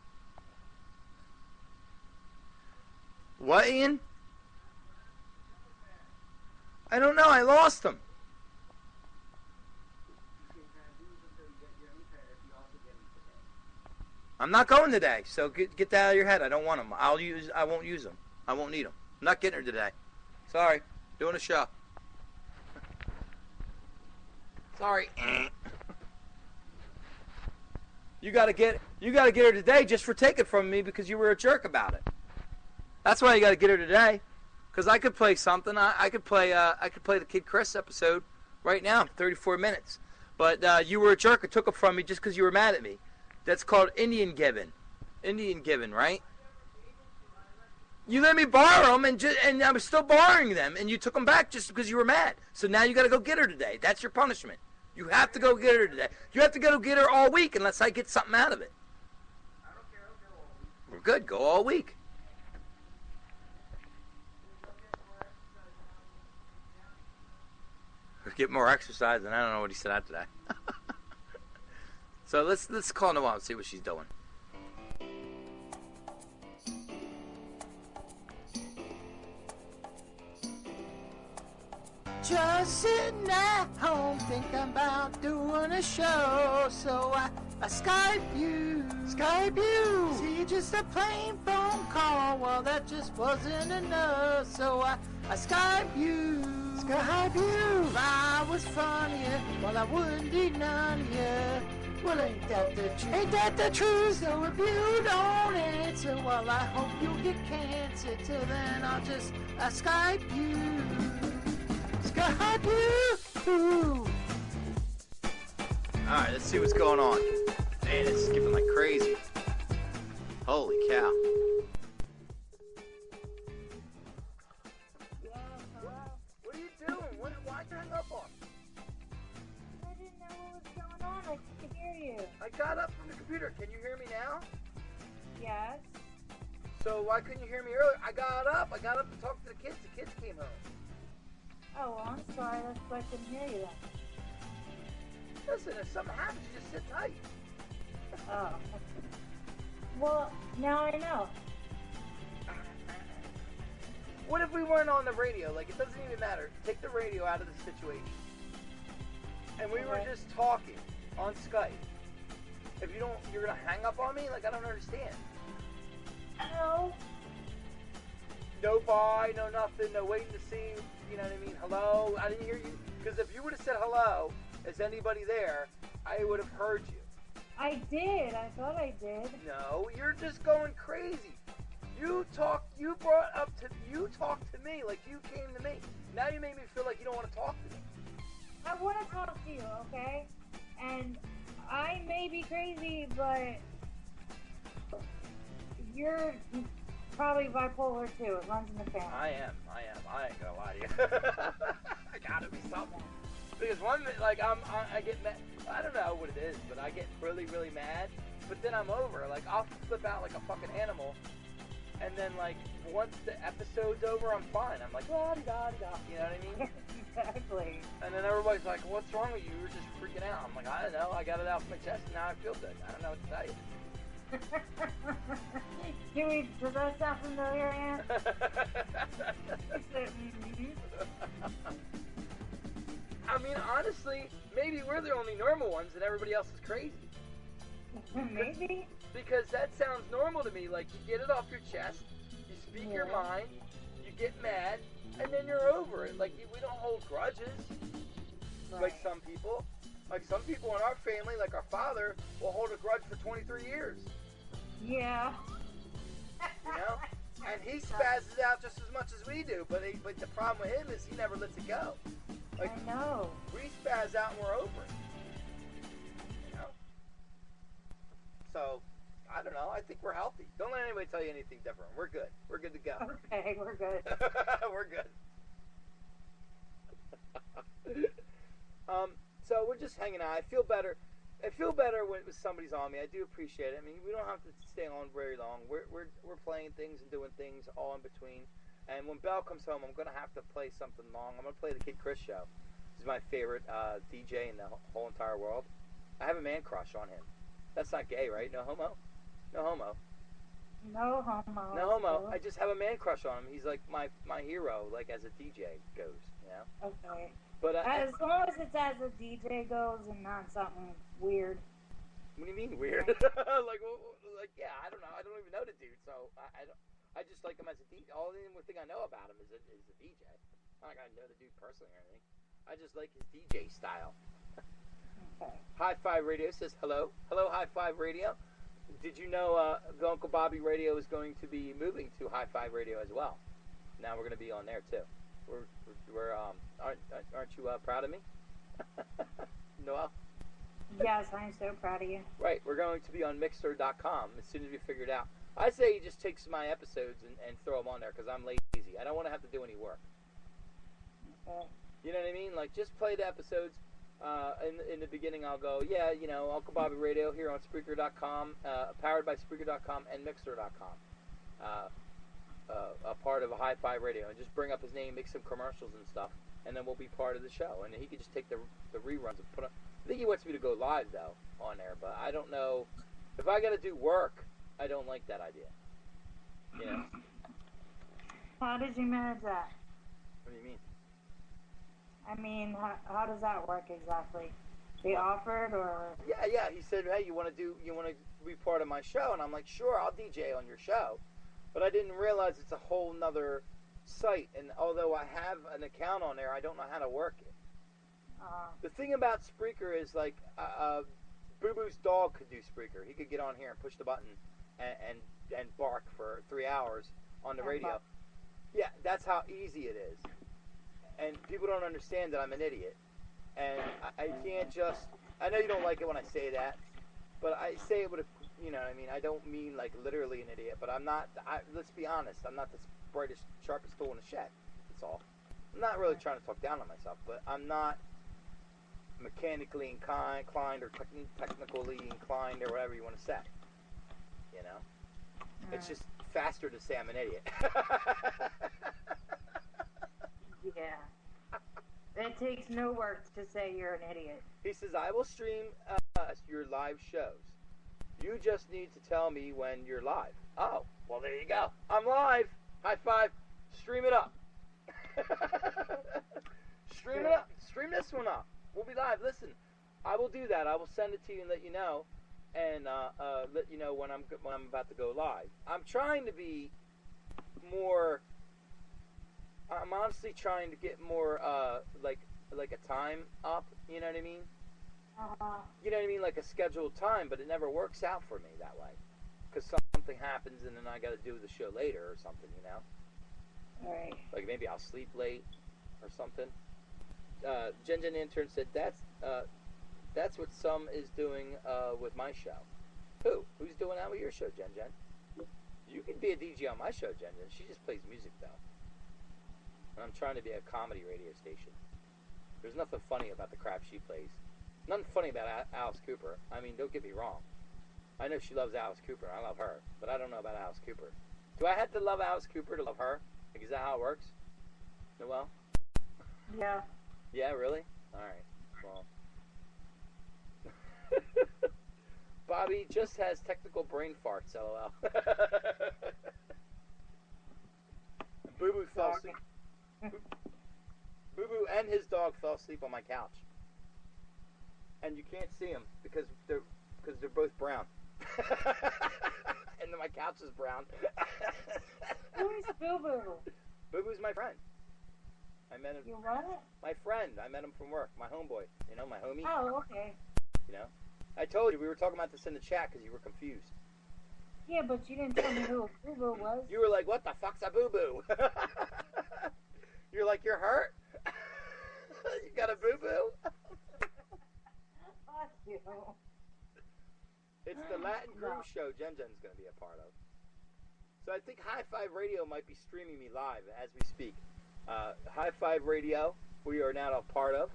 What, Ian? I don't know. I lost them. I'm not going today, so get that out of your head. I don't want them. I won't use them. I won't need them. I'm not getting her today. Sorry, doing a show. Sorry. You gotta get her today just for taking from me because you were a jerk about it. That's why you gotta get her today. Because I could play something. I could play the Kid Chris episode right now, 34 minutes. But you were a jerk and took it from me just because you were mad at me. That's called Indian giving. Indian giving, right? You let me borrow them, and I was still borrowing them, and you took them back just because you were mad. So now you got to go get her today. That's your punishment. You have to go get her today. You have to go get her all week unless I get something out of it. We're good. Go all week. Get more exercise, and I don't know what he said after that. So let's call Noelle and see what she's doing. Just sitting at home thinking about doing a show, so I Skype you. See, just a plain phone call, well that just wasn't enough, so I Skype you. If I was funny, well I wouldn't need none of you. Well, ain't that the truth? Ain't that the truth? So if you don't answer, well I hope you'll get cancer. Till then I'll just Skype you. Skype you. Alright, let's see what's going on. Man, it's skipping like crazy. Holy cow. What are you doing? Why'd you hang up on me? I didn't know what was going on. I couldn't hear you. I got up from the computer. Can you hear me now? Yes. So why couldn't you hear me earlier? I got up to talk to the kids. The kids came home. Oh, well, I'm sorry. That's why I couldn't hear you then. Listen, if something happens, you just sit tight. Oh. Well, now I know. What if we weren't on the radio? Like, it doesn't even matter. Take the radio out of the situation. And we were just talking on Skype. If you don't, you're gonna hang up on me? Like, I don't understand. No. No bye, no nothing, no waiting to see, you know what I mean? Hello? I didn't hear you. Because if you would have said hello, is anybody there, I would have heard you. I did. I thought I did. No, you're just going crazy. You talked to me like you came to me. Now you make me feel like you don't want to talk to me. I want to talk to you, okay? And I may be crazy, but you're probably bipolar too. It runs in the family. I am. I ain't gonna lie to you. I gotta be something. Because I get mad. I don't know what it is, but I get really, really mad. But then I'm over. Like, I'll flip out like a fucking animal. And then, like, once the episode's over, I'm fine. I'm like, la-di-da-di-da. You know what I mean? Exactly. And then everybody's like, what's wrong with you? You were just freaking out. I'm like, I don't know. I got it out from my chest, and now I feel good. I don't know what to tell you. Does that sound familiar, Ann? I mean, honestly, maybe we're the only normal ones and everybody else is crazy. Maybe. Because that sounds normal to me. Like, you get it off your chest, you speak your mind, you get mad, and then you're over it. Like, we don't hold grudges. Right. Like some people. Like some people in our family, like our father, will hold a grudge for 23 years. Yeah. You know? And he spazzes out just as much as we do, but the problem with him is he never lets it go. Like, I know. We spazz out and we're over it. You know? So, I don't know. I think we're healthy. Don't let anybody tell you anything different. We're good. We're good to go. Okay, we're good. We're good. So we're just hanging out. I feel better. I feel better when somebody's on me. I do appreciate it. I mean, we don't have to stay on very long. We're playing things and doing things all in between. And when Belle comes home, I'm gonna have to play something long. I'm gonna play the Kid Chris show. He's my favorite DJ in the whole entire world. I have a man crush on him. That's not gay, right? No homo. No homo. No homo. No homo. I just have a man crush on him. He's like my hero, like as a DJ goes. You know. Okay. But as long as it's as a DJ goes and not something weird. What do you mean weird? like yeah, I don't know. I don't even know the dude, so I just like him as a DJ. All the thing I know about him is a DJ. I'm not gonna know the dude personally or anything. I just like his DJ style. Okay. High Five Radio says hello. Hello, High Five Radio. Did you know the Uncle Bobby Radio is going to be moving to High Five Radio as well? Now we're going to be on there too. We're aren't you proud of me, Noel? Yes, I'm so proud of you. Right, we're going to be on Mixer.com as soon as we figure it out. I say you just take my episodes and throw them on there because I'm lazy. I don't want to have to do any work. Okay. You know what I mean? Like, just play the episodes. In the beginning, I'll go, yeah, you know, Uncle Bobby Radio here on Spreaker.com, powered by Spreaker.com and Mixer.com. A part of a High Five Radio, and just bring up his name, make some commercials and stuff, and then we'll be part of the show. And he could just take the reruns and put up. I think he wants me to go live though on there, but I don't know if I got to do work. I don't like that idea. You know? How did you manage that? What do you mean? I mean, how does that work exactly? They offered, or? Yeah. He said, hey, you want to be part of my show? And I'm like, sure, I'll DJ on your show. But I didn't realize it's a whole nother site. And although I have an account on there, I don't know how to work it. The thing about Spreaker is, like, Boo Boo's dog could do Spreaker. He could get on here and push the button and bark for 3 hours on the radio. Yeah, that's how easy it is. And people don't understand that I'm an idiot. And I can't just... I know you don't like it when I say that. But I say it with a, you know what I mean? I don't mean like literally an idiot, but I'm not, let's be honest, I'm not the brightest, sharpest tool in the shed. That's all. I'm not really trying to talk down on myself, but I'm not mechanically inclined or technically inclined or whatever you want to say. You know? It's just faster to say I'm an idiot. Yeah. It takes no work to say you're an idiot. He says, I will stream your live shows. You just need to tell me when you're live. Oh, well, there you go. I'm live. High five. Stream it up. Stream it up. Stream this one up. We'll be live. Listen, I will do that. I will send it to you and let you know, and let you know when I'm about to go live. I'm trying to be more. I'm honestly trying to get more like a time up. You know what I mean? You know what I mean? Like a scheduled time, but it never works out for me that way, because something happens and then I got to do the show later or something. You know? Right. Like maybe I'll sleep late or something. Jen Intern said that's what some is doing with my show. Who's doing that with your show, Jen? You can be a DJ on my show, Jen. She just plays music though. And I'm trying to be a comedy radio station. There's nothing funny about the crap she plays. Nothing funny about Alice Cooper. I mean, don't get me wrong. I know she loves Alice Cooper. I love her. But I don't know about Alice Cooper. Do I have to love Alice Cooper to love her? Like, is that how it works? Noel? Yeah. Yeah, really? Alright. Well. Bobby just has technical brain farts, LOL. Boo Boo fell asleep. Boo Boo and his dog fell asleep on my couch. And you can't see them because they're both brown. And then my couch is brown. Who's Boo Boo? Boo Boo's my friend. I met him. You what? My friend. I met him from work. My homeboy. You know, my homie. Oh, okay. You know? I told you, we were talking about this in the chat because you were confused. Yeah, but you didn't tell me who a Boo Boo was. You were like, what the fuck's a Boo Boo? You're like, you're hurt? You got a Boo Boo? Fuck you. It's the Latin Groove show Jen's going to be a part of. So I think High Five Radio might be streaming me live as we speak. High Five Radio, we are now a part of.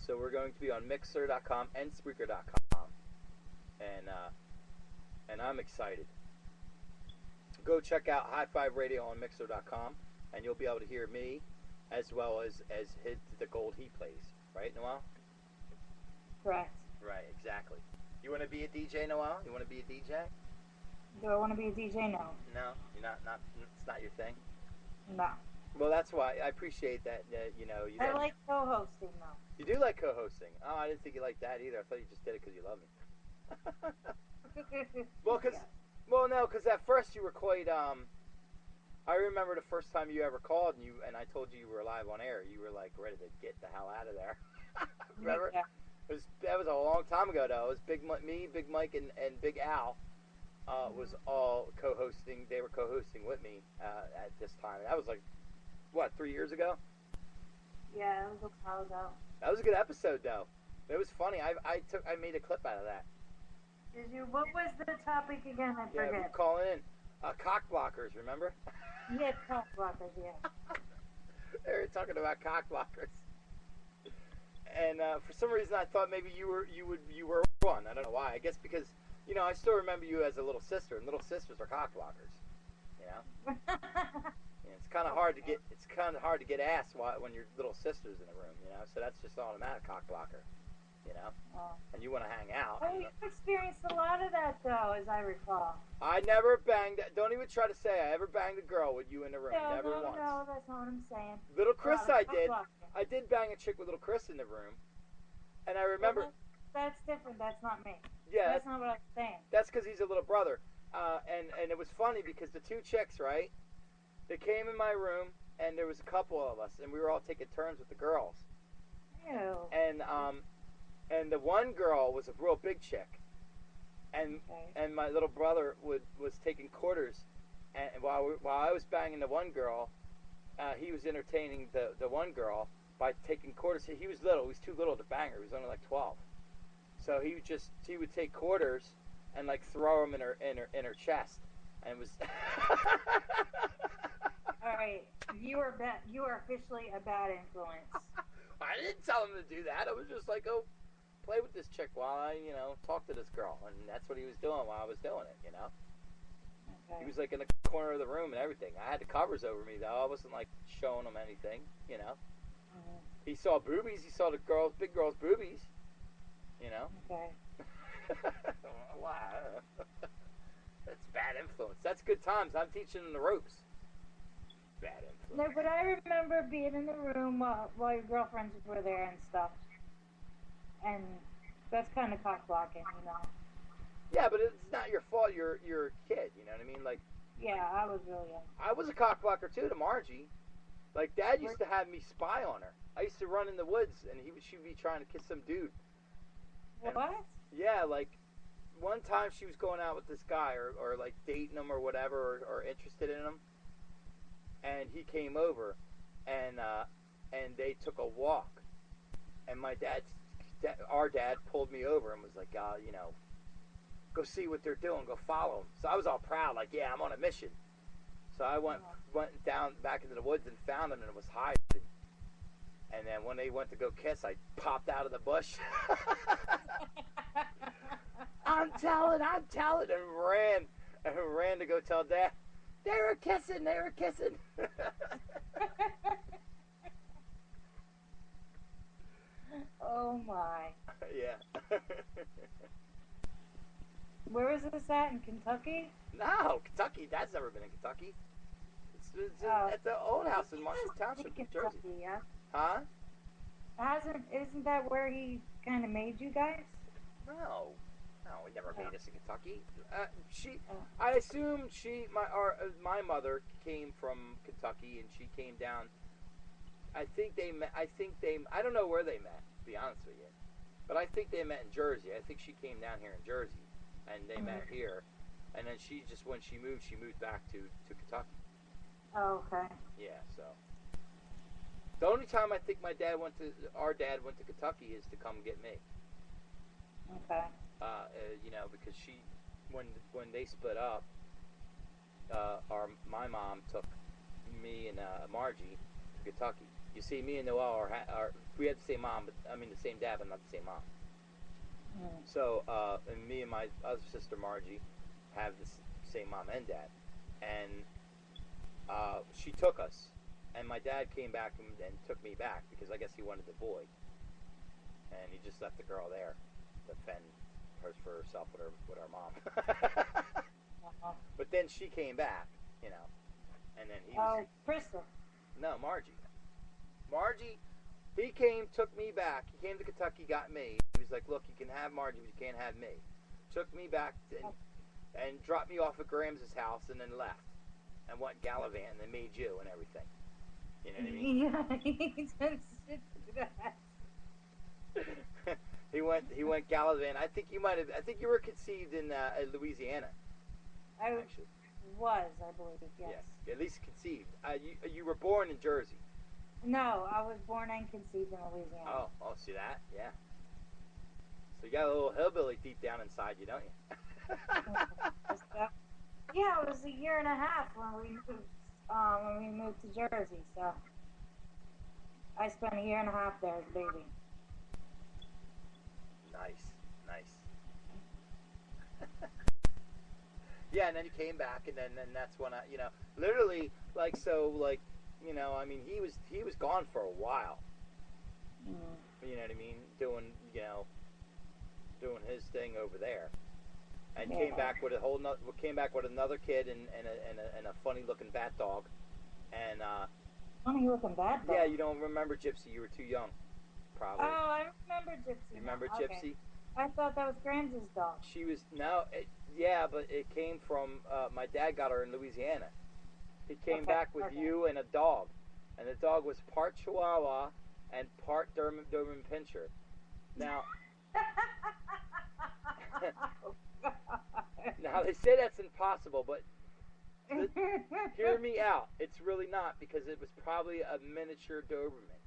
So we're going to be on Mixer.com and Spreaker.com. And I'm excited. Go check out High Five Radio on Mixer.com, and you'll be able to hear me as well as hit the gold he plays. Right, Noel? Correct. Right, exactly. You want to be a DJ, Noel? You want to be a DJ? Do I want to be a DJ? No. No, you're not. It's not your thing. No. Well, that's why I appreciate that. You know, I like co-hosting though. You do like co-hosting. Oh, I didn't think you liked that either. I thought you just did it because you love me. Because at first you were quite. I remember the first time you ever called and I told you were live on air. You were like ready to get the hell out of there. Remember? Yeah. That was a long time ago though. It was Big Mike, and Big Al was all co-hosting. They were co-hosting with me at this time. That was like, what, 3 years ago? Yeah, it was a while ago. That was a good episode though. It was funny. I made a clip out of that. Did you? What was the topic again? I forget. Yeah, we were calling in cock blockers. Remember? Yeah, cock blockers. Yeah. They were talking about cock blockers. And for some reason, I thought maybe you were one. I don't know why. I guess because I still remember you as a little sister, and little sisters are cock blockers. You know. And it's kind of hard to get. It's kind of hard to get ass when your little sister's in the room. You know. So that's just automatic cock blocker. You know. And you want to hang out. Oh, you've experienced a lot of that though, as I recall. I never banged. Don't even try to say I ever banged a girl with you in the room. Never once. No, that's not what I'm saying. Little Chris, I did. I did bang a chick with little Chris in the room, and I remember. Well, that's different. That's not me. Yeah, that's not what I'm saying. That's because he's a little brother, and it was funny because the two chicks, right? They came in my room, and there was a couple of us, and we were all taking turns with the girls. Ew. And the one girl was a real big chick, and my little brother was taking quarters, and while I was banging the one girl, he was entertaining the one girl by taking quarters. He was little. He was too little to bang her. He was only like 12. So he would take quarters and like throw them in her chest, and was. All right, you are officially a bad influence. I didn't tell him to do that. I was just like, go play with this chick while I, talk to this girl, and that's what he was doing while I was doing it. Okay. He was like in the corner of the room and everything. I had the covers over me though. I wasn't like showing him anything. Mm-hmm. He saw boobies. He saw the big girl's boobies. Okay. Wow. That's bad influence. That's good times. I'm teaching them the ropes. Bad influence. No, but I remember being in the room while your girlfriends were there and stuff. And that's kind of cock blocking, Yeah, but it's not your fault. You're a kid. You know what I mean? Like. Yeah, I was really young. I was a cock blocker too to Margie. Like Dad used to have me spy on her. I used to run in the woods and she'd be trying to kiss some dude. What? Yeah, like one time she was going out with this guy or like dating him or whatever or interested in him, and he came over and they took a walk, and our dad pulled me over and was like, go see what they're doing, go follow them. So I was all proud, like, yeah, I'm on a mission. So I went down back into the woods and found them, and it was hiding. And then when they went to go kiss, I popped out of the bush. I'm telling, and ran to go tell Dad. They were kissing. Oh my. Yeah. Where was this at, in Kentucky? No, Kentucky. Dad's never been in Kentucky. It's at the old house in Marshall Township, New Jersey. Yeah. Huh? Isn't that where he kind of made you guys? No, he never made us in Kentucky. I assume my mother came from Kentucky, and she came down. I think they met. I don't know where they met, to be honest with you, but I think they met in Jersey. I think she came down here in Jersey, and they met here, and then when she moved back to Kentucky. Oh, okay. Yeah, so. The only time I think our dad went to Kentucky is to come get me. Okay. Because when they split up, my mom took me and Margie to Kentucky. You see, me and Noelle we have the same mom, but the same dad, but not the same mom. Mm. So, and me and my other sister Margie have the same mom and dad, and she took us. And my dad came back and took me back because I guess he wanted the boy. And he just left the girl there to fend for herself with her mom. But then she came back, and then he was... Oh, Crystal. No, Margie. He came, took me back. He came to Kentucky, got me. He was like, look, you can have Margie, but you can't have me. Took me back and dropped me off at Graham's house and then left. And went gallivant and then made you and everything. You know what I mean? Yeah, he does that. He went gallivant. I think you were conceived in Louisiana. I was, I believe, yes. Yes, at least conceived. You were born in Jersey. No, I was born and conceived in Louisiana. Oh, see that? Yeah. So you got a little hillbilly deep down inside you, don't you? Yeah, it was a year and a half when we moved to Jersey, so I spent a year and a half there as a baby. Nice. Yeah, and then he came back, and then that's when I, literally, he was gone for a while. Mm. You know what I mean? Doing his thing over there. And Yeah. came back with another kid and a funny looking bat dog, and Funny looking bat dog. yeah, you don't remember Gypsy? You were too young, probably. Oh, I remember Gypsy. You remember now. Gypsy? Okay. I thought that was Grams' dog. She was but it came from my dad got her in Louisiana. He came back with you and a dog, and the dog was part Chihuahua and part Doberman Pinscher. Now. Now they say that's impossible, but hear me out. It's really not, because it was probably a miniature Doberman.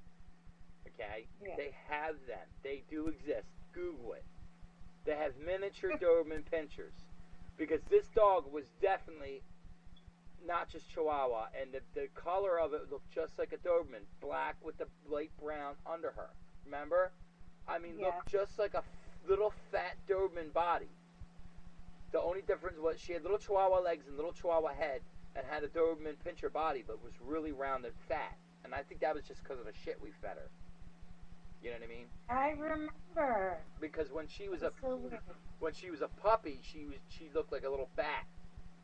Okay, Yeah. They have them. They do exist. Google it. They have miniature Doberman pinchers. Because this dog was definitely not just Chihuahua, and the color of it looked just like a Doberman, black with the light brown under her. Remember? I mean, looked just like a little fat Doberman body. The only difference was she had little Chihuahua legs and little Chihuahua head, and had a Doberman pinscher body, but was really round and fat. And I think that was just because of the shit we fed her. You know what I mean? I remember. Because when she was so weird. when she was a puppy, she looked like a little bat,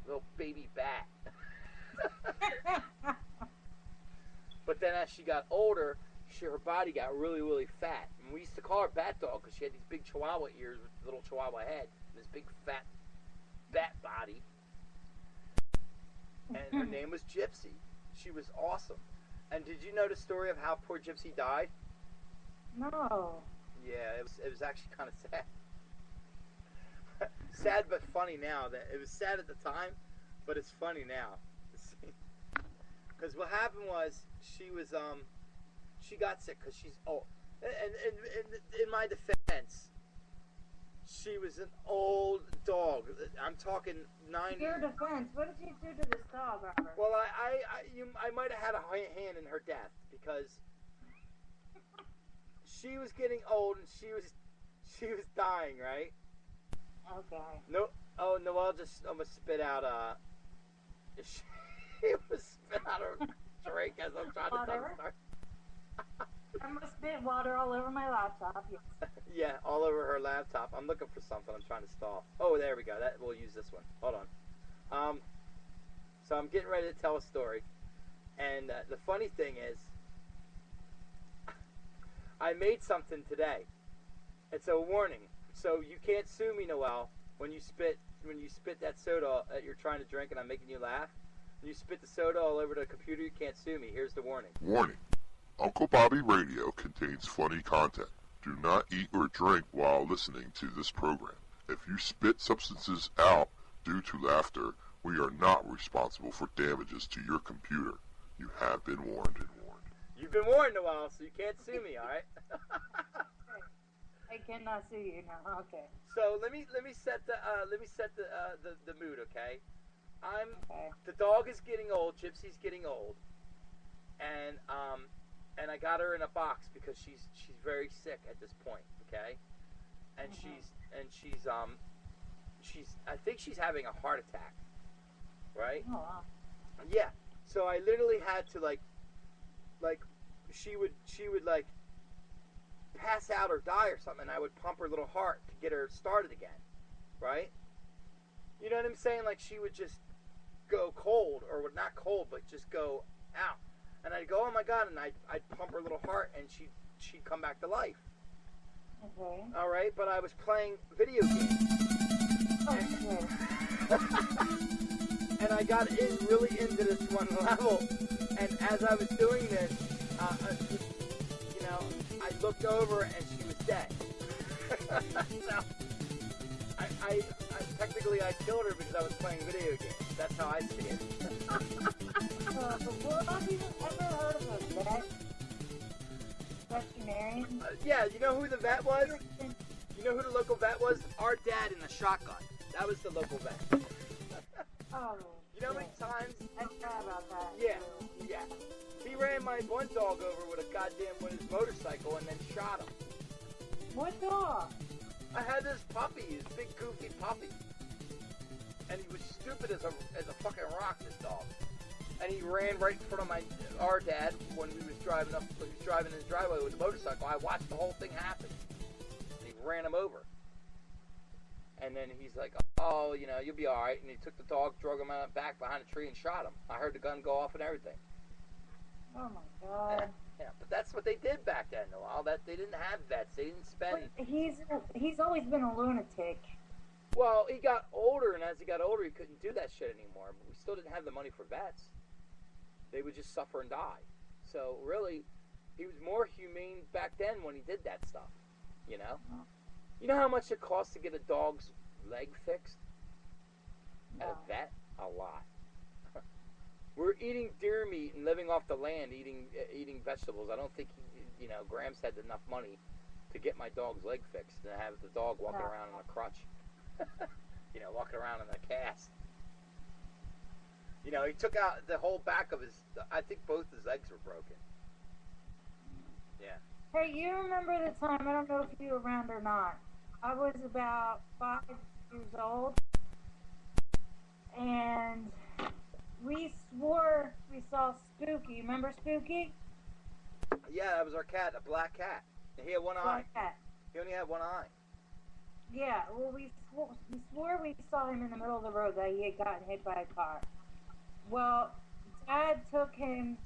little baby bat. But then as she got older, her body got really, really fat. And we used to call her Bat Dog because she had these big Chihuahua ears with a little Chihuahua head, this big fat bat body. And her name was Gypsy. She was awesome. And did you know the story of how poor Gypsy died? No. Yeah, it was actually kind of sad. Sad but funny now. That it was sad at the time, but it's funny now. Because what happened was she got sick because she's old. And in my defense, she was an old dog. I'm talking 90. Your defense. What did you do to this dog, Robert? Well, I might have had a hand in her death because she was getting old and she was dying, right? Okay. No. Oh no! I'm gonna spit out. She was spit out her drink as I'm trying to tell the story. I must spit water all over my laptop. Yes. Yeah, all over her laptop. I'm looking for something. I'm trying to stall. Oh, there we go. We'll use this one. Hold on. So I'm getting ready to tell a story, and the funny thing is, I made something today. It's a warning. So you can't sue me, Noel, when you spit that soda that you're trying to drink, and I'm making you laugh. When you spit the soda all over the computer, you can't sue me. Here's the warning. Warning. Uncle Bobby Radio contains funny content. Do not eat or drink while listening to this program. If you spit substances out due to laughter, we are not responsible for damages to your computer. You have been warned. You've been warned, Noel, so you can't sue me, all right? I cannot sue you now. Okay. So let me set the mood, okay? The dog is getting old. Gypsy's getting old, and I got her in a box because she's very sick at this point, okay? And she's I think she's having a heart attack, right? Oh, wow. Yeah. So I literally had to like she would like pass out or die or something, and I would pump her little heart to get her started again, right? You know what I'm saying? Like she would just go cold, or not cold, but just go out. And I'd go, oh my God, and I'd pump her little heart, and she'd come back to life. Okay. All right, but I was playing video games. Okay. And I got really into this one level, and as I was doing this, you know, I looked over and she was dead. So I technically I killed her because I was playing video games. That's how I see it. Well, have you ever heard of a vet? Veterinarian? Yeah, you know who the vet was? You know who the local vet was? Our dad in the shotgun. That was the local vet. Oh. You know how many times? I forgot about that. Yeah. He ran my one dog over with his motorcycle and then shot him. What dog? I had this puppy, this big goofy puppy, and he was stupid as a fucking rock. This dog, and he ran right in front of our dad when he was driving in his driveway with the motorcycle. I watched the whole thing happen, and he ran him over. And then he's like, oh, you know, you'll be all right. And he took the dog, drug him out back behind a tree, and shot him. I heard the gun go off and everything. Oh my God. Yeah, but that's what they did back then, Noel. That they didn't have vets. They didn't spend. But he's always been a lunatic. Well, he got older, and as he got older, he couldn't do that shit anymore. But we still didn't have the money for vets. They would just suffer and die. So really, he was more humane back then when he did that stuff. You know. You know how much it costs to get a dog's leg fixed at a vet? A lot. We're eating deer meat and living off the land, eating vegetables. I don't think Grams had enough money to get my dog's leg fixed, to have the dog walking around in a crutch. You know, walking around in a cast. You know, he took out the whole back of his, I think both his legs were broken. Yeah. Hey, you remember the time, I don't know if you were around or not, I was about 5 years old, and we swore we saw Spooky. Remember Spooky? Yeah, that was our cat, a black cat. He had one eye. Cat. He only had one eye. Yeah, well, we swore we saw him in the middle of the road, that he had gotten hit by a car. Well, Dad took him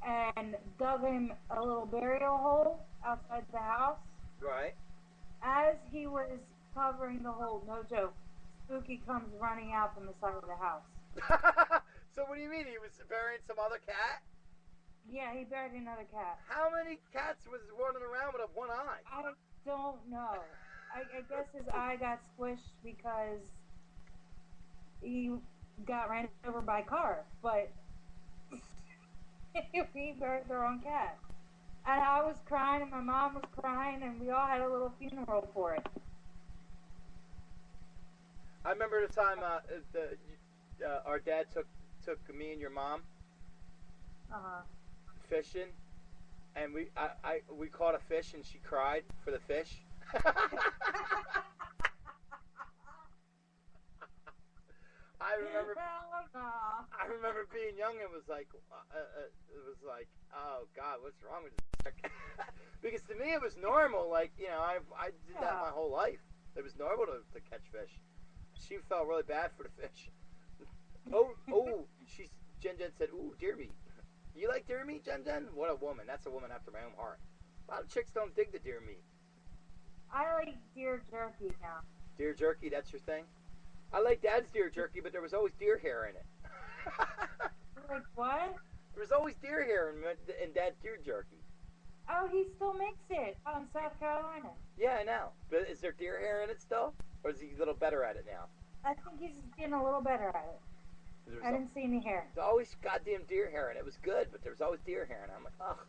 and dug him a little burial hole outside the house. Right. As he was covering the hole, no joke, Spooky comes running out from the side of the house. So what do you mean? He was burying some other cat? Yeah, he buried another cat. How many cats was running around with a one eye? I don't know. I guess his eye got squished because he got ran over by a car, but he buried the wrong cat. And I was crying, and my mom was crying, and we all had a little funeral for it. I remember the time our dad took me and your mom fishing, and we caught a fish, and she cried for the fish. I remember being young and was like, oh God, what's wrong with this? Because to me it was normal. Like, you know, I did that my whole life. It was normal to catch fish. She felt really bad for the fish. Jen said, ooh, deer meat. You like deer meat, Jen? What a woman. That's a woman after my own heart. A lot of chicks don't dig the deer meat. I like deer jerky now. Deer jerky, that's your thing? I like Dad's deer jerky, but there was always deer hair in it. Like what? There was always deer hair in Dad's deer jerky. Oh, he still makes it in South Carolina. Yeah, I know. But is there deer hair in it still? Or is he a little better at it now? I think he's getting a little better at it. I didn't see any hair. There's always goddamn deer hair in it. It was good, but there was always deer hair in it. I'm like, ugh.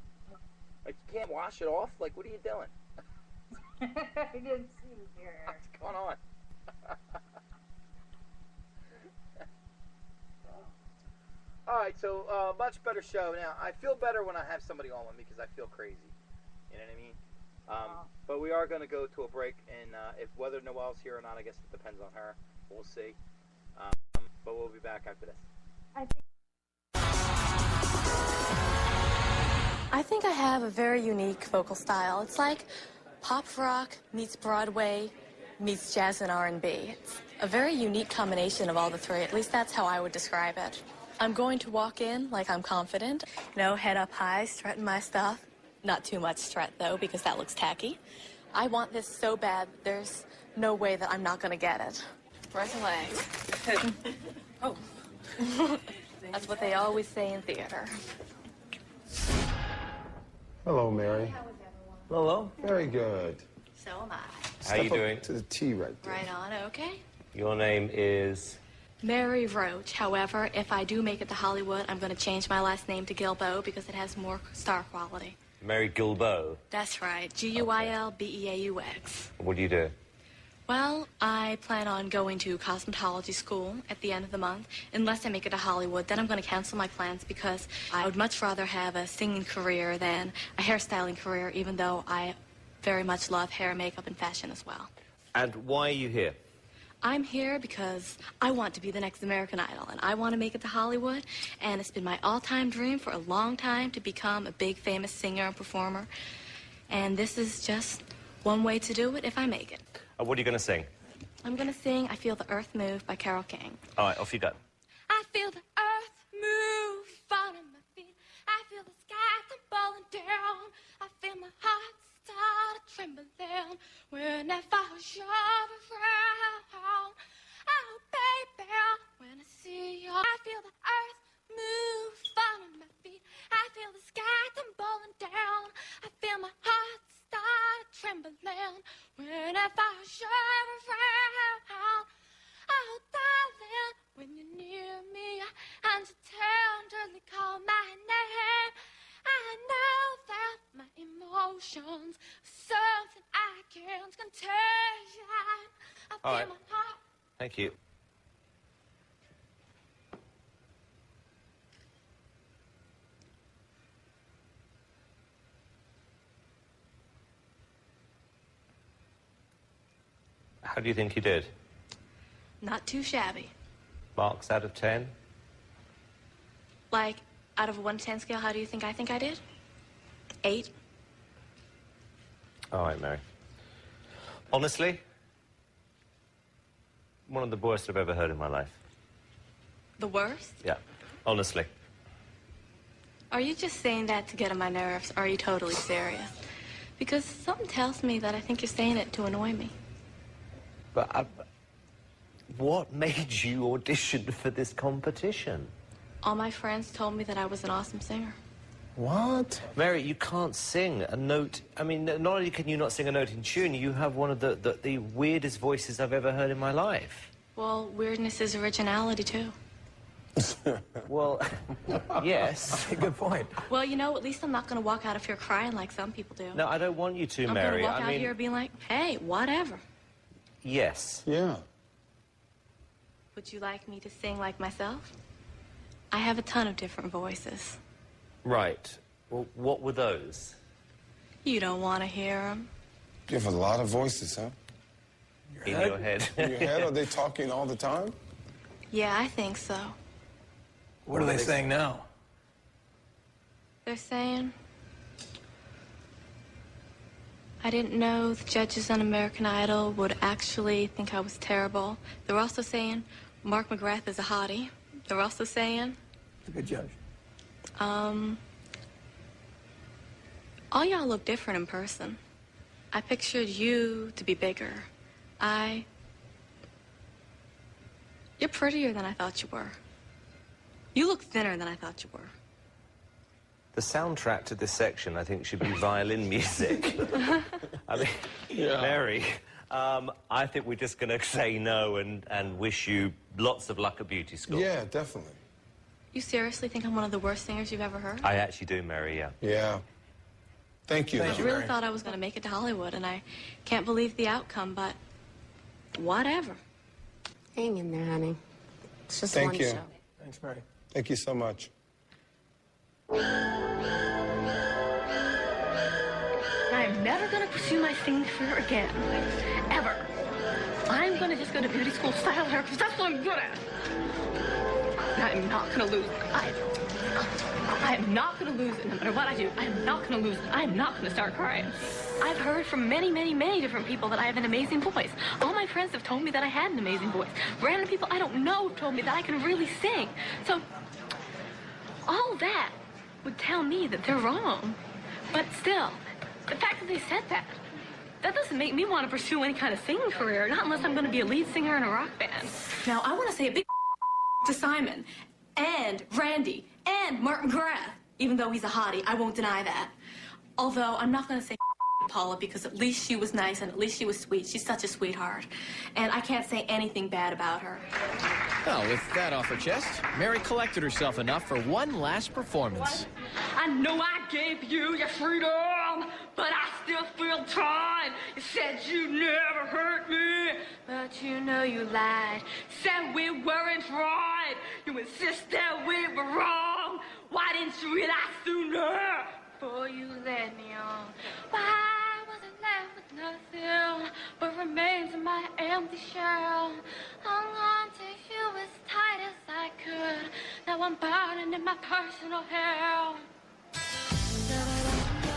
Like, you can't wash it off? Like, what are you doing? I didn't see the deer hair. What's going on? Alright, so much better show. Now, I feel better when I have somebody on with me because I feel crazy. You know what I mean? But we are going to go to a break, and if whether Noelle's here or not, I guess it depends on her. We'll see. But we'll be back after this. I think I have a very unique vocal style. It's like pop rock meets Broadway meets jazz and R&B. It's a very unique combination of all the three. At least that's how I would describe it. I'm going to walk in like I'm confident, you know, head up high, strutting my stuff. Not too much strut, though, because that looks tacky. I want this so bad, there's no way that I'm not going to get it. Where's the leg? Oh. That's what they always say in theater. Hello, Mary. Hello. Very good. So am I. How you doing? To the T right there. Right on, okay. Your name is? Mary Roach. However, if I do make it to Hollywood, I'm going to change my last name to Gilbo because it has more star quality. Mary Gilbo. That's right. Guilbeaux. What do you do? Well, I plan on going to cosmetology school at the end of the month. Unless I make it to Hollywood, then I'm going to cancel my plans because I would much rather have a singing career than a hairstyling career, even though I very much love hair, makeup, and fashion as well. And why are you here? I'm here because I want to be the next American Idol, and I want to make it to Hollywood, and it's been my all-time dream for a long time to become a big, famous singer and performer, and this is just one way to do it if I make it. What are you going to sing? I'm going to sing I Feel the Earth Move by Carole King. All right, off you go. I feel the earth move, falling my feet. I feel the sky tumbling down. I feel my heart start trembling whenever I shove around. Oh, baby, when I see you, I feel the earth move, falling my feet. I feel the sky tumbling down. I feel my heart start trembling whenever I shove around. Oh, darling, when you're near me and you tenderly call my name, I know that my emotions emotions, something I can't contain. I feel All right. my heart. Thank you. How do you think you did? Not too shabby. Marks out of 10? Like, out of a 1 to 10 scale, how do you think I did? 8. All right, Mary. Honestly, one of the worst I've ever heard in my life. The worst? Yeah, honestly. Are you just saying that to get on my nerves, or are you totally serious? Because something tells me that I think you're saying it to annoy me. But what made you audition for this competition? All my friends told me that I was an awesome singer. What? Mary, you can't sing a note. I mean, not only can you not sing a note in tune, you have one of the weirdest voices I've ever heard in my life. Well, weirdness is originality, too. Well, yes. Good point. Well, you know, at least I'm not going to walk out of here crying like some people do. No, I don't want you to, I'm Mary. going to walk out here being like, hey, whatever. Yes. Yeah. Would you like me to sing like myself? I have a ton of different voices. Right. Well, what were those? You don't want to hear them. You have a lot of voices, huh? In your head. In your head? Are they talking all the time? Yeah, I think so. What are they saying now? They're saying, I didn't know the judges on American Idol would actually think I was terrible. They're also saying Mark McGrath is a hottie. They're also saying... He's a good judge. All y'all look different in person. I pictured you to be bigger. You're prettier than I thought you were. You look thinner than I thought you were. The soundtrack to this section, I think, should be violin music. I mean, Mary, I think we're just going to say no and wish you lots of luck at beauty school. Yeah, definitely. You seriously think I'm one of the worst singers you've ever heard? I actually do, Mary, yeah. Yeah. Thank you. I really thought I was going to make it to Hollywood, and I can't believe the outcome, but whatever. Hang in there, honey. It's just Thank one you. show. Thanks, Mary. Thank you so much. I'm never going to pursue my singing career again. Ever. I'm going to just go to beauty school style hair because that's what I'm good at. And I'm not going to lose. I am not going to lose it no matter what I do. I am not going to lose it. I am not going to start crying. I've heard from many, many, many different people that I have an amazing voice. All my friends have told me that I had an amazing voice. Random people I don't know have told me that I can really sing. So, all that would tell me that they're wrong. But still, the fact that they said that, that doesn't make me want to pursue any kind of singing career, not unless I'm going to be a lead singer in a rock band. Now, I want to say a big to Simon and Randy and Martin McGrath. Even though he's a hottie, I won't deny that. Although, I'm not going to say Paula because at least she was nice and at least she was sweet. She's such a sweetheart. And I can't say anything bad about her. Well, with that off her chest, Mary collected herself enough for one last performance. I know I gave you your freedom, but I still feel tied. You said you never hurt me, But you know you lied. said we weren't right. You insist that we were wrong. Why didn't you realize sooner? Before you led me on. Why was I left with nothing but remains in my empty shell? Hung on to you as tight as I could. Now I'm burning in my personal hell.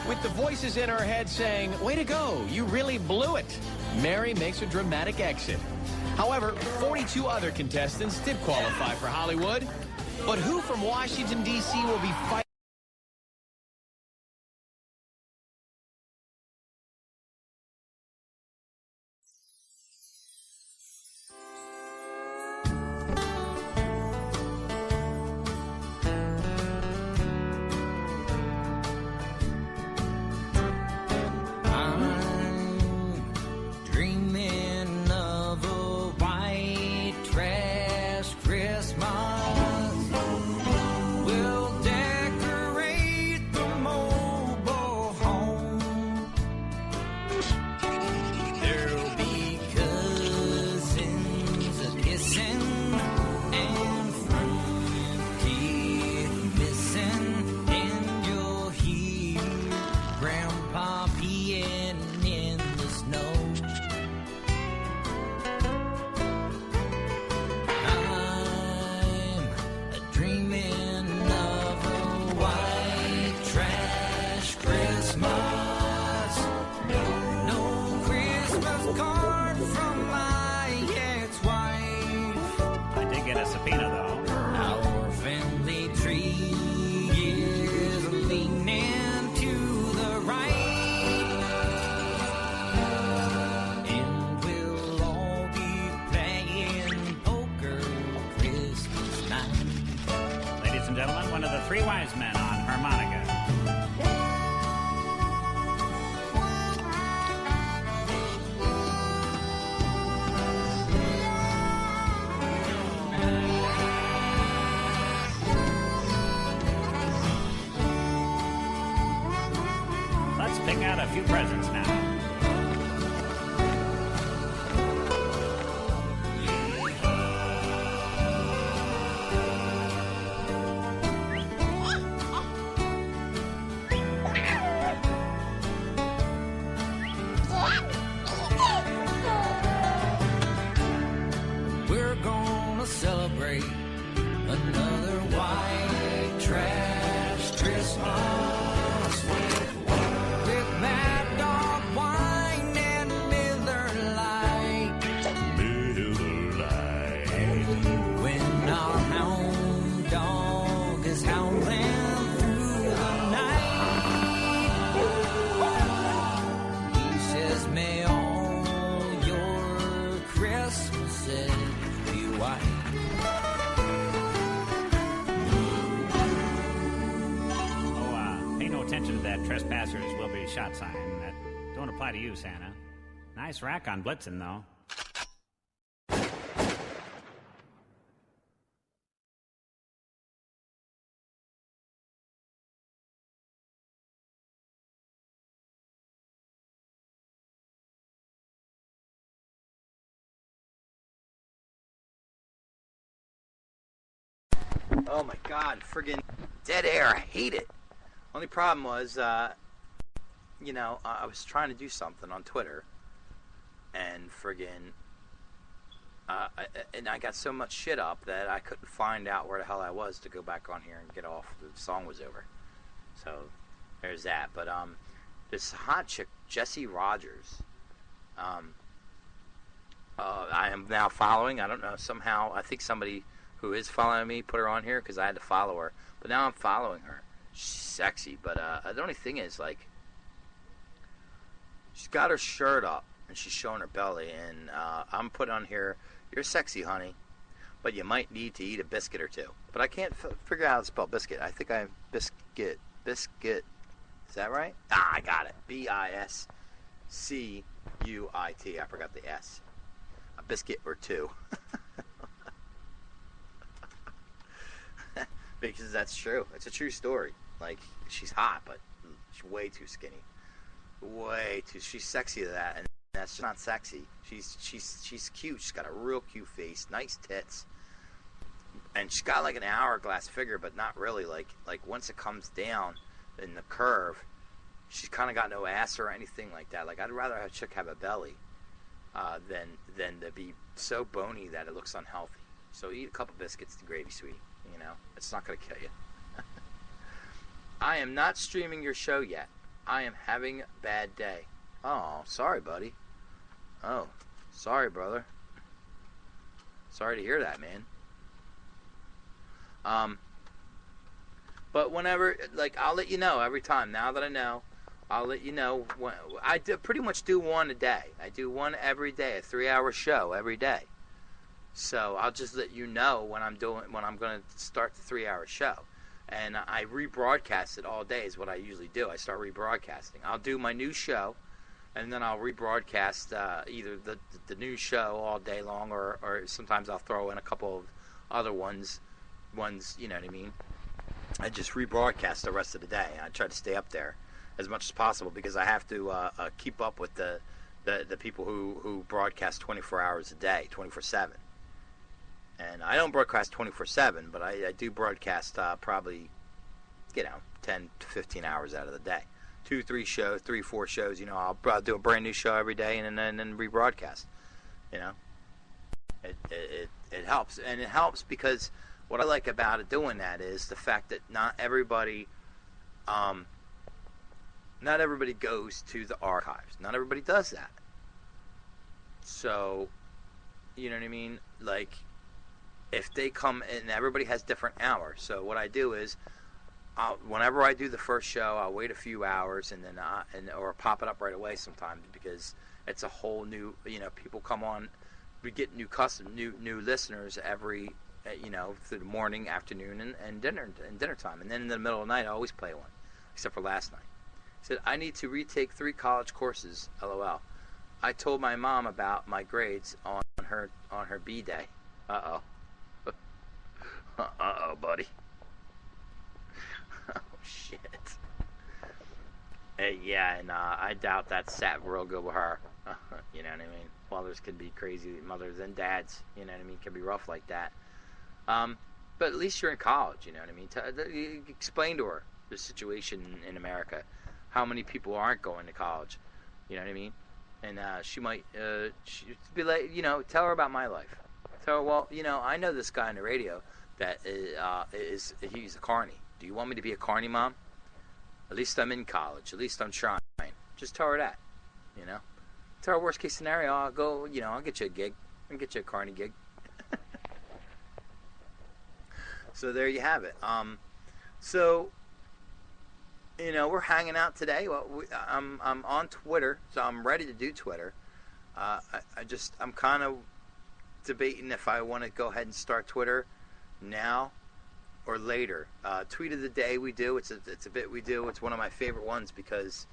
With the voices in her head saying, way to go, you really blew it, Mary makes a dramatic exit. However, 42 other contestants did qualify for Hollywood, but who from Washington, D.C. will be fighting? Dreaming of a white trash Christmas. We'll deck pick out a few presents now. We're gonna celebrate another white trash Christmas with Mad Dog wine and Miller Lite. Miller Lite. When our hound dog is howling through the night, he says, "May all your Christmases be white." Pay no attention to that trespassers will be shot sign. That don't apply to you, Santa. Nice rack on Blitzen, though. Oh my God, friggin' dead air. I hate it. Only problem was, you know, I was trying to do something on Twitter, and friggin', and I got so much shit up that I couldn't find out where the hell I was to go back on here and get off. The song was over. So, there's that. But, this hot chick, Jessie Rogers, I am now following. I don't know, somehow, I think somebody who is following me put her on here because I had to follow her. But now I'm following her. She's sexy, but the only thing is, like, she's got her shirt up and she's showing her belly, and I'm putting on here, "You're sexy, honey, but you might need to eat a biscuit or two." But I can't figure out how to spell biscuit. I think I biscuit. Is that right? Ah, I got it. B-I-S-C-U-I-T. I forgot the S. A biscuit or two. Because that's true. It's a true story. Like, she's hot, but she's way too skinny. Way too. She's sexy to that, and that's not sexy. She's cute. She's got a real cute face, nice tits, and she's got like an hourglass figure, but not really. Like once it comes down in the curve, she's kind of got no ass or anything like that. Like, I'd rather a chick have a belly than to be so bony that it looks unhealthy. So eat a couple biscuits to gravy, sweetie. You know, it's not going to kill you. I am not streaming your show yet. I am having a bad day. Oh, sorry, buddy. Oh, sorry, brother. Sorry to hear that, man. But whenever, like, I'll let you know every time. Now that I know, I'll let you know. Pretty much do one a day. I do one every day, a 3-hour show every day. So I'll just let you know when I'm going to start the 3-hour show. And I rebroadcast it all day is what I usually do. I start rebroadcasting. I'll do my new show, and then I'll rebroadcast either the new show all day long, or sometimes I'll throw in a couple of other ones, you know what I mean? I just rebroadcast the rest of the day. I try to stay up there as much as possible because I have to keep up with the people who broadcast 24 hours a day, 24/7. And I don't broadcast 24/7, but I do broadcast probably, 10 to 15 hours out of the day. 2, 3 shows, 3, 4 shows. You know, I'll do a brand new show every day and then rebroadcast. You know, it helps, and it helps because what I like about it doing that is the fact that not everybody goes to the archives. Not everybody does that. So, you know what I mean? Like, if they come, and everybody has different hours. So what I do is, whenever I do the first show, I'll wait a few hours and then or pop it up right away sometimes because it's a whole new, people come on. We get new listeners every, through the morning, afternoon, and dinner time. And then in the middle of the night, I always play one, except for last night. He said, "I need to retake 3 college courses, LOL. I told my mom about my grades on her B-day." Uh-oh. Uh-oh, buddy. Oh, shit. Yeah, and I doubt that sat real good with her. You know what I mean? Mothers can be crazy. Mothers and dads, you know what I mean, can be rough like that. But at least you're in college, you know what I mean? Explain to her the situation in America. How many people aren't going to college? You know what I mean? And she might she'd be like, you know, tell her about my life. Tell her, well, you know, I know this guy on the radio that he's a carny. Do you want me to be a carny, Mom? At least I'm in college. At least I'm trying. Just tell her that, you know? Tell her worst case scenario, I'll go, you know, I'll get you a gig. I'll get you a carny gig. So there you have it. So, you know, we're hanging out today. Well, I'm on Twitter, so I'm ready to do Twitter. I'm kind of debating if I want to go ahead and start Twitter now or later. Tweet of the day we do. It's a bit we do. It's one of my favorite ones because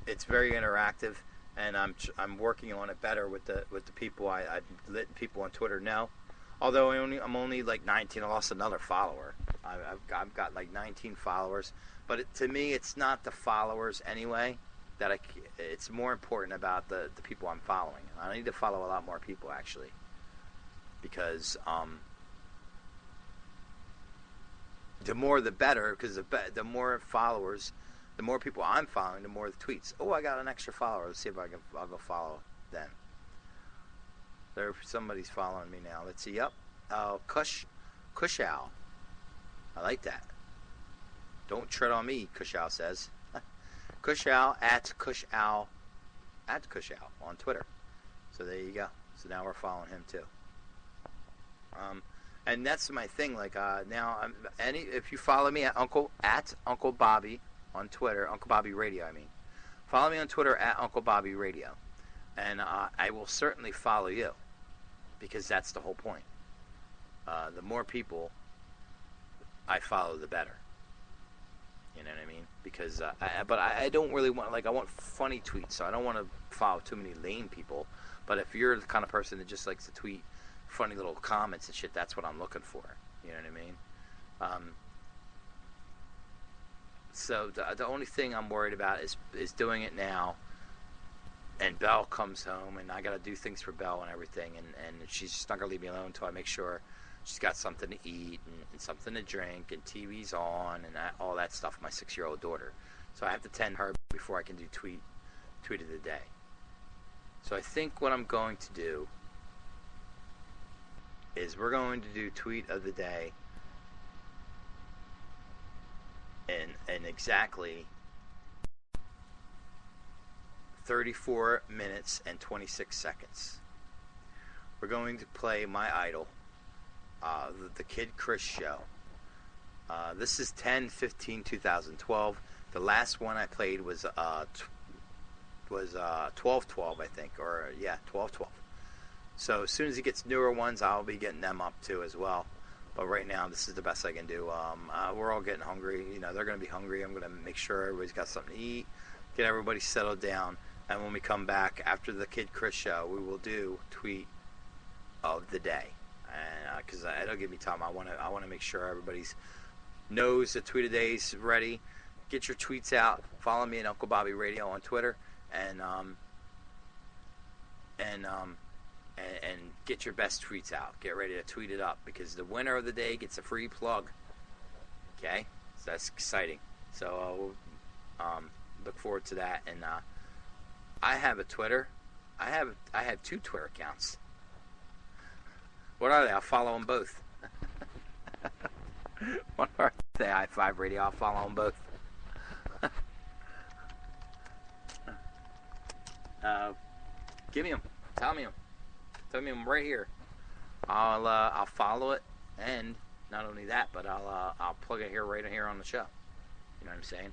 it's very interactive, and I'm working on it better with the people I let people on Twitter know. Although I'm only like 19, I lost another follower. I've got like 19 followers, but to me, it's not the followers anyway. It's more important about the people I'm following. I need to follow a lot more people actually, because the more the better. Because the more followers, the more people I'm following, the more the tweets. Oh, I got an extra follower. Let's see if I'll go follow them. Somebody's following me now. Let's see. Yep. Oh, Cushal. I like that. Don't tread on me, Cushal says. Cushal at Cushal on Twitter. So there you go. So now we're following him too. And that's my thing. Like now, if you follow me at Uncle Bobby on Twitter, Uncle Bobby Radio. I mean, follow me on Twitter at Uncle Bobby Radio, and I will certainly follow you. Because that's the whole point. The more people I follow, the better. You know what I mean? Because, but I don't really want, like, I want funny tweets, so I don't want to follow too many lame people. But if you're the kind of person that just likes to tweet funny little comments and shit, that's what I'm looking for. You know what I mean? So the only thing I'm worried about is doing it now. And Belle comes home, and I got to do things for Belle and everything, and she's just not going to leave me alone until I make sure she's got something to eat and something to drink and TV's on and all that stuff, my 6-year-old daughter. So I have to tend her before I can do tweet of the day. So I think what I'm going to do is we're going to do tweet of the day in exactly 34 minutes and 26 seconds. We're going to play my idol, the Kid Chris Show. This is 10/15/2012. The last one I played was 12/12, I think, or yeah, 12/12. So as soon as he gets newer ones, I'll be getting them up too as well. But right now, this is the best I can do. We're all getting hungry. You know, they're going to be hungry. I'm going to make sure everybody's got something to eat, get everybody settled down. And when we come back after the Kid Chris Show, we will do tweet of the day, and because it'll give me time. I want to make sure everybody knows the tweet of the day's ready. Get your tweets out. Follow me at Uncle Bobby Radio on Twitter, and get your best tweets out. Get ready to tweet it up because the winner of the day gets a free plug. Okay, so that's exciting. So look forward to that. And I have a Twitter. I have 2 Twitter accounts. What are they? I'll follow them both. What are they? I5 Radio. I'll follow them both. Give me them. Tell me them. Tell me them right here. I'll follow it, and not only that, but I'll plug it right here on the show. You know what I'm saying?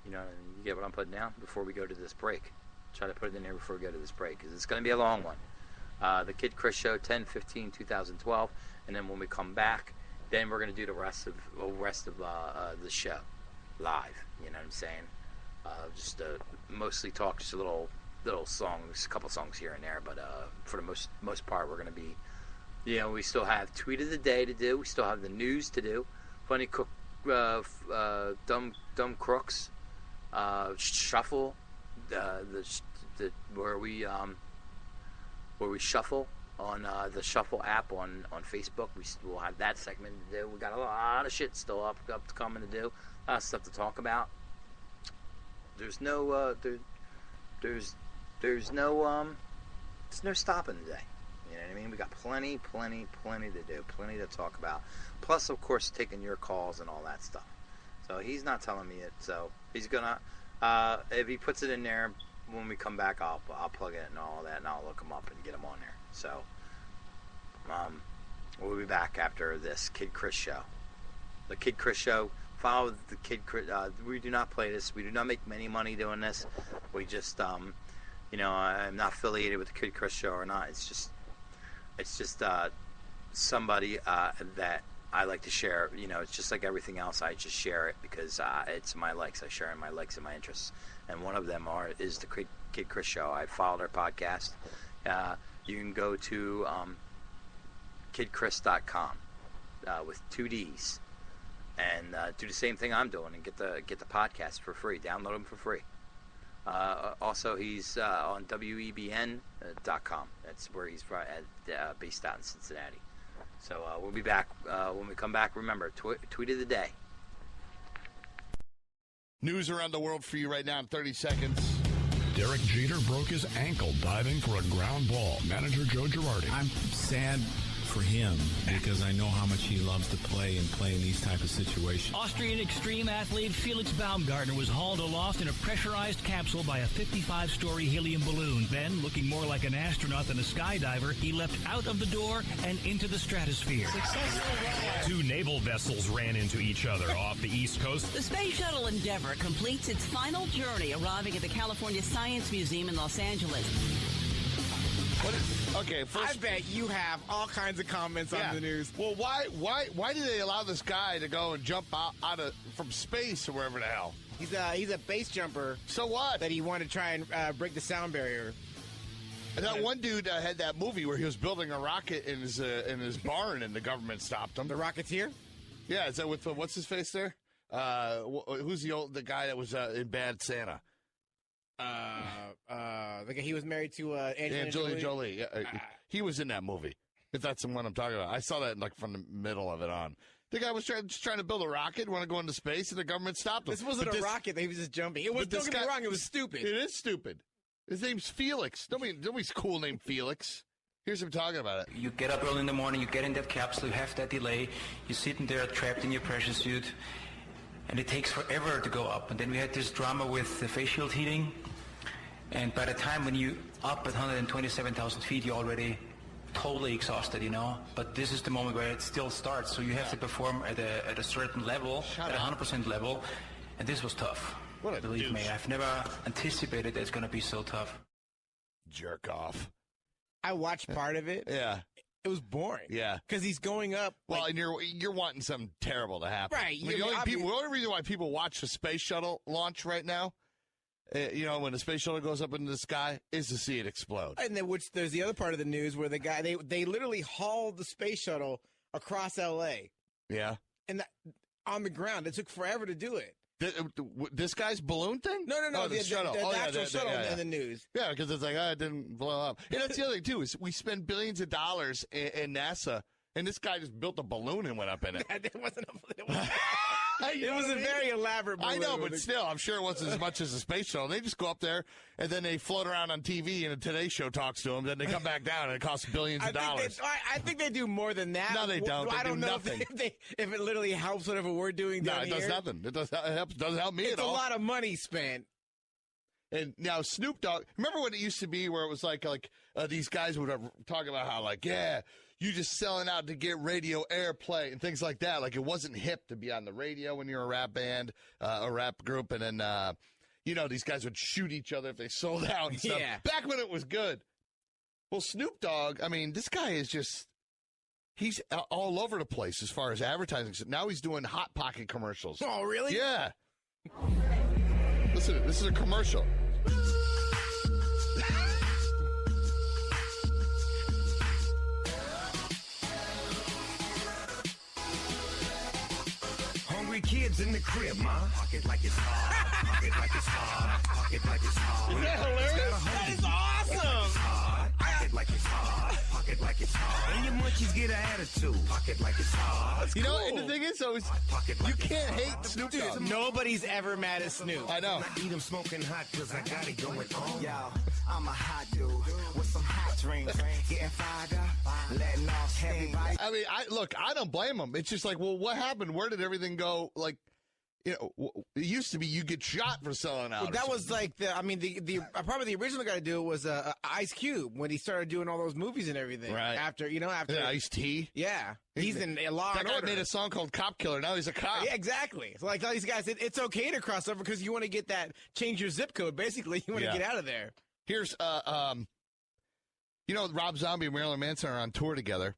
You know, you get what I'm putting down before we go to this break. Try to put it in there before we go to this break because it's going to be a long one. The Kid Chris Show, 10/15/2012, and then when we come back, then we're going to do the rest of the show live. You know what I'm saying? Just mostly talk, just a little songs, a couple songs here and there, but for the most part, we're going to be, you know, we still have tweet of the day to do. We still have the news to do. Funny cook, dumb crooks. Shuffle, where we shuffle on the Shuffle app on Facebook. We'll have that segment to do. We got a lot of shit still up coming to do. A lot of stuff to talk about. There's no there's no stopping today. You know what I mean? We got plenty to do, plenty to talk about. Plus, of course, taking your calls and all that stuff. So he's not telling me it. So he's gonna, if he puts it in there, when we come back, I'll plug it and all that, and I'll look him up and get him on there. So, we'll be back after this Kid Chris show. The Kid Chris show. Follow the Kid Chris. We do not play this. We do not make any money doing this. We just, I'm not affiliated with the Kid Chris show or not. It's just somebody that I like to share. It's just like everything else. I just share it because it's my likes. I share in my likes and my interests, and one of them is the Kid Chris show. I followed our podcast. You can go to kidchris.com with 2 D's and do the same thing I'm doing and get the podcast for free. Download them for free. Also, he's on WEBN.com. That's where he's based out in Cincinnati. So we'll be back. When we come back, remember, tweet of the day. News around the world for you right now in 30 seconds. Derek Jeter broke his ankle diving for a ground ball. Manager Joe Girardi. I'm sad for him because I know how much he loves to play in these type of situations. Austrian extreme athlete Felix Baumgartner was hauled aloft in a pressurized capsule by a 55-story helium balloon. Then, looking more like an astronaut than a skydiver, he leapt out of the door and into the stratosphere. Two naval vessels ran into each other off the East Coast. The Space Shuttle Endeavour completes its final journey, arriving at the California Science Museum in Los Angeles. Okay, first, I bet you have all kinds of comments on the news. Well, why did they allow this guy to go and jump out from space or wherever the hell? He's a base jumper. So what? That he wanted to try and break the sound barrier. And that one dude had that movie where he was building a rocket in his barn and the government stopped him. The Rocketeer? Yeah, is that with what's his face there? Who's the guy that was in Bad Santa? The guy he was married to Angelina Jolie. Yeah, he was in that movie. If that's the one I'm talking about, I saw that from the middle of it on. The guy was just trying to build a rocket, want to go into space, and the government stopped him. This wasn't a rocket; he was just jumping. It was. Don't get me wrong; it was stupid. It is stupid. His name's Felix. Nobody's cool named Felix. Here's him talking about it. You get up early in the morning, you get in that capsule, you have that delay, you're sitting there trapped in your pressure suit, and it takes forever to go up. And then we had this drama with the face shield heating. And by the time when you up at 127,000 feet, you're already totally exhausted, But this is the moment where it still starts. So you have to perform at a certain level, at 100% level. And this was tough. Believe me, I've never anticipated that it's going to be so tough. Jerk off. I watched part of it. Yeah. It was boring. Yeah. Because he's going up. Well, and you're wanting something terrible to happen. Right. The only reason why people watch the space shuttle launch right now, when the space shuttle goes up into the sky, is to see it explode. And then there's the other part of the news where the guy they literally hauled the space shuttle across L.A. Yeah. And on the ground, it took forever to do it. This guy's balloon thing? No. The shuttle. The actual shuttle in the news. Yeah, because it's like, it didn't blow up. And that's the other thing, too, is we spend billions of dollars in NASA, and this guy just built a balloon and went up in it. It wasn't it was a very elaborate balloon. I know, but still, I'm sure it wasn't as much as a space shuttle. They just go up there, and then they float around on TV, and a Today Show talks to them, then they come back down, and it costs billions of dollars. I think they do more than that. No, they don't. I don't know nothing. if it literally helps whatever we're doing down here. No, it does nothing. It doesn't help me at all. It's a lot of money spent. And now Snoop Dogg, remember when it used to be where it was like these guys would talk about how you just selling out to get radio airplay and things like that. Like it wasn't hip to be on the radio when you're a rap band, a rap group, and then these guys would shoot each other if they sold out and stuff. Yeah. Back when it was good. Well, Snoop Dogg, I mean, this guy is he's all over the place as far as advertising. Now he's doing Hot Pocket commercials. Oh, really? Yeah. Listen, this is a commercial. Hungry kids in the crib, ma. Pocket like it's hard. Pocket like it's hard. Pocket like it's hard. Is that hilarious? That is awesome. Pocket like it's hard. Pocket like it's hard. And your munchies get an attitude. Pocket like it's hard. You know, and the thing is, though, you can't hate Snoop Dogg. Nobody's ever mad at Snoop. I know. I eat them smoking hot because I got it going on. Yo, I'm a hot dude with some hot drinks. Getting fired up, letting off heavy. I mean, I don't blame him. It's just like, well, what happened? Where did everything go? Like, you know, it used to be you get shot for selling out. Well, that was like probably the original guy to do it was Ice Cube when he started doing all those movies and everything. Right. After Ice-T. Yeah. He's in Law and That Order. guy made a song called Cop Killer. Now he's a cop. Yeah, exactly. So like all these guys, it's okay to cross over because you want to get that, change your zip code. Basically, you want to get out of there. Here's, Rob Zombie and Marilyn Manson are on tour together.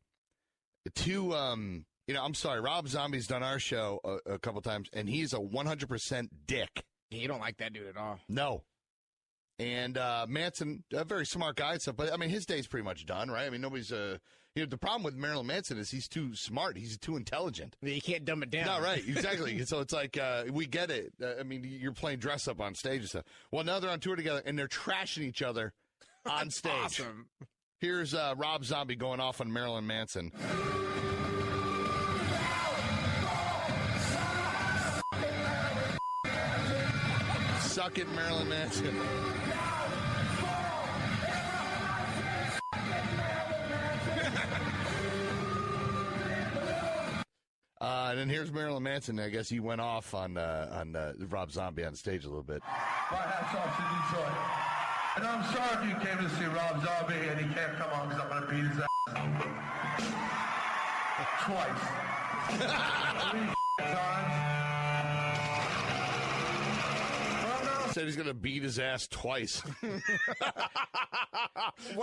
I'm sorry, Rob Zombie's done our show a couple times, and he's a 100% dick. Yeah, you don't like that dude at all. No. And Manson, a very smart guy and stuff, but, I mean, his day's pretty much done, right? I mean, nobody's, the problem with Marilyn Manson is he's too smart. He's too intelligent. You can't dumb it down. No, right, exactly. So it's like, we get it. I mean, you're playing dress up on stage and stuff. Well, now they're on tour together, and they're trashing each other on stage. Awesome. Here's Rob Zombie going off on Marilyn Manson. Suck it, Marilyn Manson. And then here's Marilyn Manson. I guess he went off on Rob Zombie on stage a little bit. My hat's off to Detroit. And I'm sorry if you came to see Rob Zombie and he can't come on because I'm going to beat his ass. Twice. 3 times. Said he's going to beat his ass twice.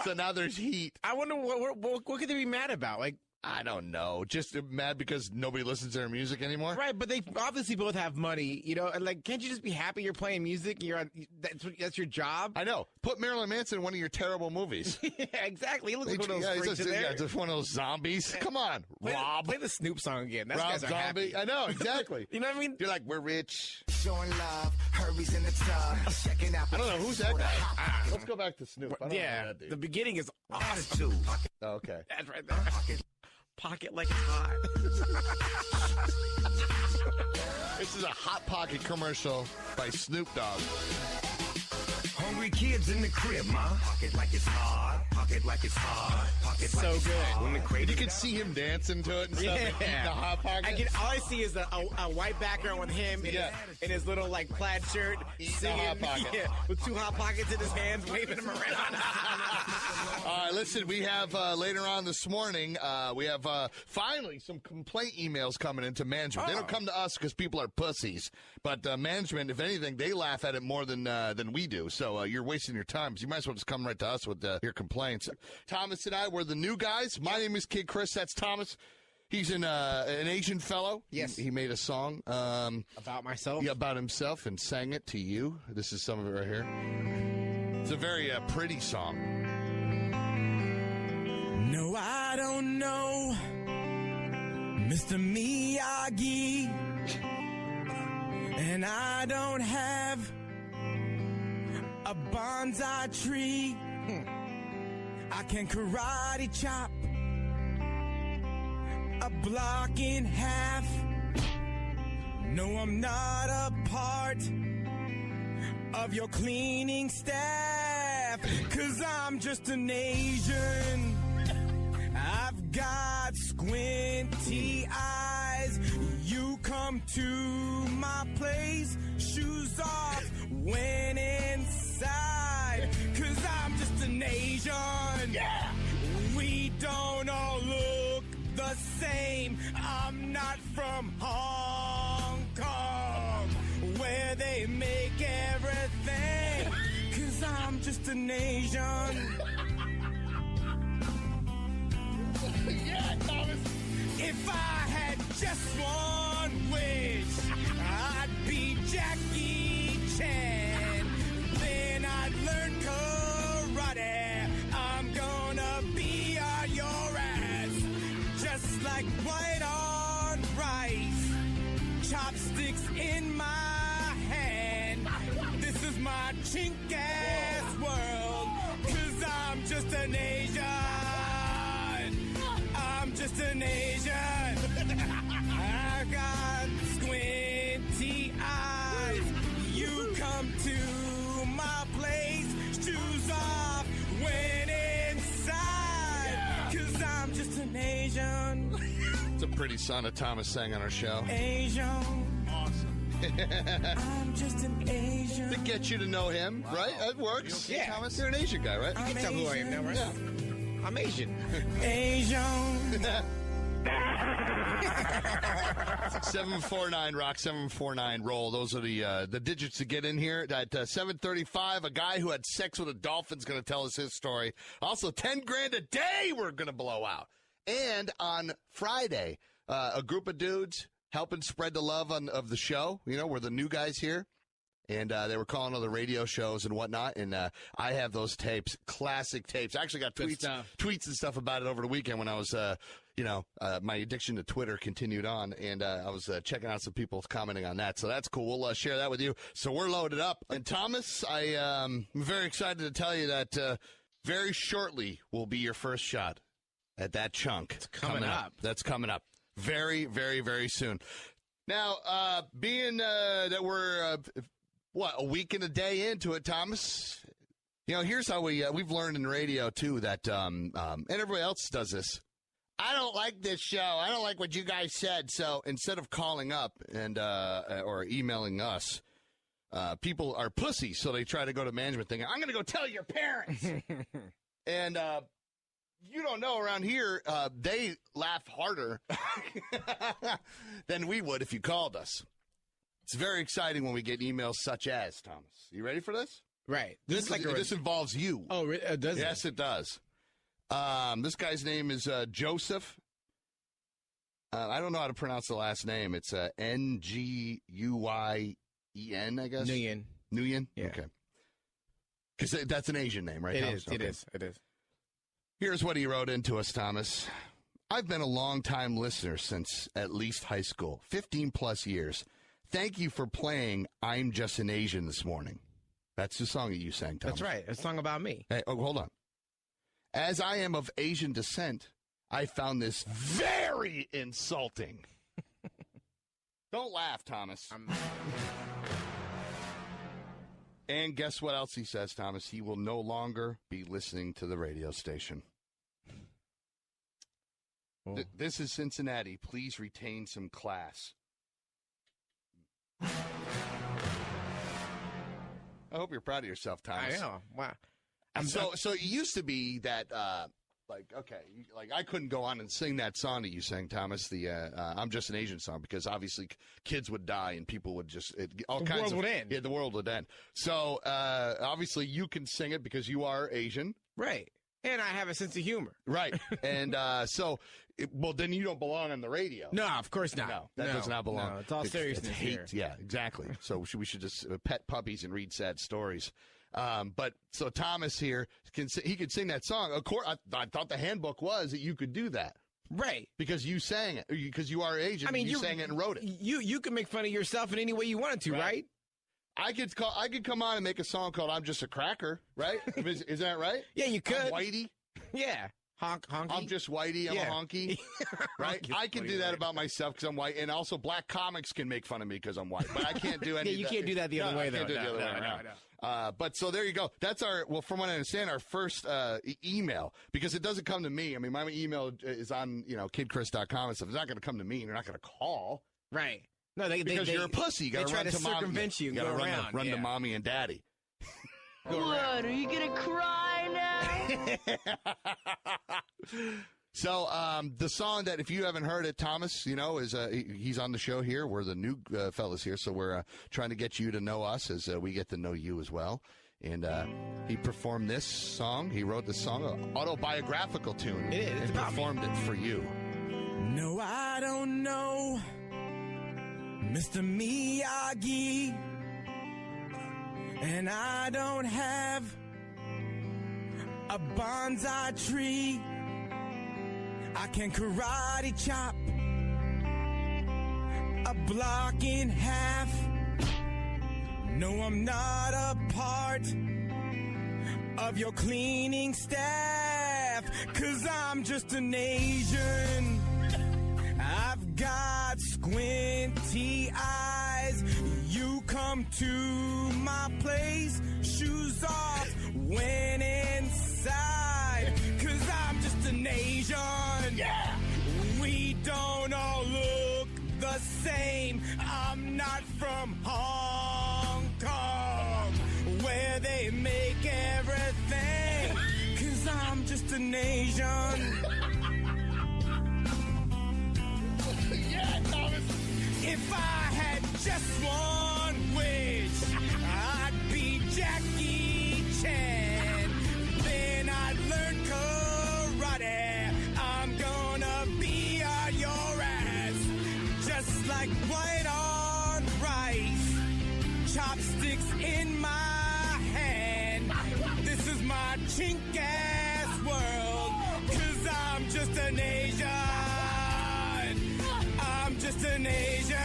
So now there's heat. I wonder what could they be mad about? Like, I don't know. Just mad because nobody listens to their music anymore? Right, but they obviously both have money, and like, can't you just be happy you're playing music? That's your job? I know. Put Marilyn Manson in one of your terrible movies. Yeah, exactly. He looks like one of those freaks in there. Just one of those zombies. Come on, Rob. Play the Snoop song again. Those Rob guys are Zombie. happy. I know, exactly. You know what I mean? You're like, we're rich. Showing love, Herbie's in the tub, checking out. I don't know, who's that guy? Let's go back to Snoop. I don't know that dude. The beginning is Attitude. Oh, okay. That's right there. Pocket like it's hot. This is a Hot Pocket commercial by Snoop Dogg. Hungry kids in the crib, ma. Pocket like it's hard. Pocket like it's hard. Pocket like it's hard. When the And you can see him dancing to it and stuff. And eating the Hot Pocket. All I see is a white background with him in his little like plaid shirt, singing, Hot Pocket. with 2 Hot Pockets in his hands, waving them around. All right, listen, we have later on this morning, we have finally some complaint emails coming into management. They don't come to us because people are pussies, but management, if anything, they laugh at it more than we do. So you're wasting your time. So you might as well just come right to us with your complaints. Thomas and I, we're the new guys. My name is Kid Chris. That's Thomas. He's an Asian fellow. Yes. He made a song. About myself? Yeah, about himself and sang it to you. This is some of it right here. It's a very pretty song. No, I don't know Mr. Miyagi, and I don't have a bonsai tree. I can karate chop a block in half. No, I'm not a part of your cleaning staff, 'cause I'm just an Asian. I've got squinty eyes. You come to my place, shoes off when inside, 'cause I'm just an Asian. Yeah. We don't all look the same. I'm not from Hong Kong, where they make everything, 'cause I'm just an Asian. Yeah, Thomas. If I had just one wish, I'd be Jackie Chan. Then I'd learn karate. I'm gonna be on your ass, just like white on rice. Chopsticks chink-ass world. 'Cause I'm just an Asian. I'm just an Asian. I got squinty eyes. You come to my place, shoes off, went inside. 'Cause I'm just an Asian. It's a pretty song that Thomas sang on our show. Asian. Awesome. I'm just an Asian. To get you to know him, right? That works. Yeah. Thomas, you're an Asian guy, right? You can tell who I am now, right? Yeah. I'm Asian. Asian. 749 rock 749 roll. Those are the digits to get in here. At 7:35, a guy who had sex with a dolphin's going to tell us his story. Also, 10 grand a day we're going to blow out. And on Friday, a group of dudes helping spread the love of the show. You know, we're the new guys here. And they were calling other radio shows and whatnot. And I have those tapes, classic tapes. I actually got tweets and stuff about it over the weekend when I was, my addiction to Twitter continued on. And I was checking out some people commenting on that. So that's cool. We'll share that with you. So we're loaded up. And Thomas, I'm very excited to tell you that very shortly will be your first shot at that chunk. It's coming up. That's coming up very, very, very soon. Now, being that we're... a week and a day into it, Thomas? You know, here's how we've learned in radio, too, that, and everybody else does this. I don't like this show. I don't like what you guys said. So instead of calling up and or emailing us, people are pussies, so they try to go to management thinking, I'm going to go tell your parents. And you don't know, around here, they laugh harder than we would if you called us. It's very exciting when we get emails such as, Thomas. You ready for this? Right. This involves you. Oh, does it? Yes, it does. This guy's name is Joseph. I don't know how to pronounce the last name. It's Nguyen, I guess. Nguyen? Yeah. Okay. Because that's an Asian name, right, Thomas? It is. Here's what he wrote into us, Thomas. I've been a long-time listener since at least high school, 15-plus years. Thank you for playing I'm Just an Asian this morning. That's the song that you sang, Thomas. That's right. It's a song about me. Hey, hold on. As I am of Asian descent, I found this very insulting. Don't laugh, Thomas. And guess what else he says, Thomas? He will no longer be listening to the radio station. This is Cincinnati. Please retain some class. I hope you're proud of yourself, Thomas. I know. Wow. So it used to be that, I couldn't go on and sing that song that you sang, Thomas, the I'm Just an Asian song, because obviously kids would die and people would just, the world would end. Yeah, the world would end. So obviously you can sing it because you are Asian. Right. And I have a sense of humor. Right. And then you don't belong on the radio. No, of course not. No, that does not belong. No, it's all seriousness it's hate. here. Yeah, exactly. So we should just pet puppies and read sad stories. But so Thomas here, he could sing that song. Of course, I thought the handbook was that you could do that. Right. Because you sang it. Because you are Asian. I mean, you sang it and wrote it. You can make fun of yourself in any way you wanted to, right? I could come on and make a song called "I'm Just a Cracker," right? Is that right? Yeah, you could. I'm Whitey. Yeah, honky. I'm just Whitey. I'm a honky, right? I can do that about myself because I'm white, and also black comics can make fun of me because I'm white, but I can't do any. Yeah, you can't do that the other way, though. I can't do it the other way around. But so there you go. That's from what I understand, our first email, because it doesn't come to me. I mean, my email is on kidchris.com and stuff. It's not going to come to me, and you're not going to call, right? No, because you're a pussy. You got to run to circumvent you. You got to run to mommy and daddy. What? Are you gonna cry now? So the song that, if you haven't heard it, Thomas, is he's on the show here. We're the new fellas here, so we're trying to get you to know us as we get to know you as well. And he performed this song. He wrote this song, an autobiographical tune. It is. And performed it for you. No, I don't know, Mr. Miyagi, and I don't have a bonsai tree. I can karate chop a block in half. No, I'm not a part of your cleaning staff, 'cause I'm just an Asian. I've got squinty eyes. You come to my place, shoes off when inside, 'cause I'm just an Asian. Yeah! We don't all look the same. I'm not from Hong Kong, where they make everything, 'cause I'm just an Asian. Yeah, Thomas. If I had just one wish, I'd be Jackie Chan. Then I'd learn karate. I'm gonna be on your ass, just like white on rice. Chopsticks in my hand. This is my chink-ass world, 'cause I'm just an Asian. I'm just an Asian.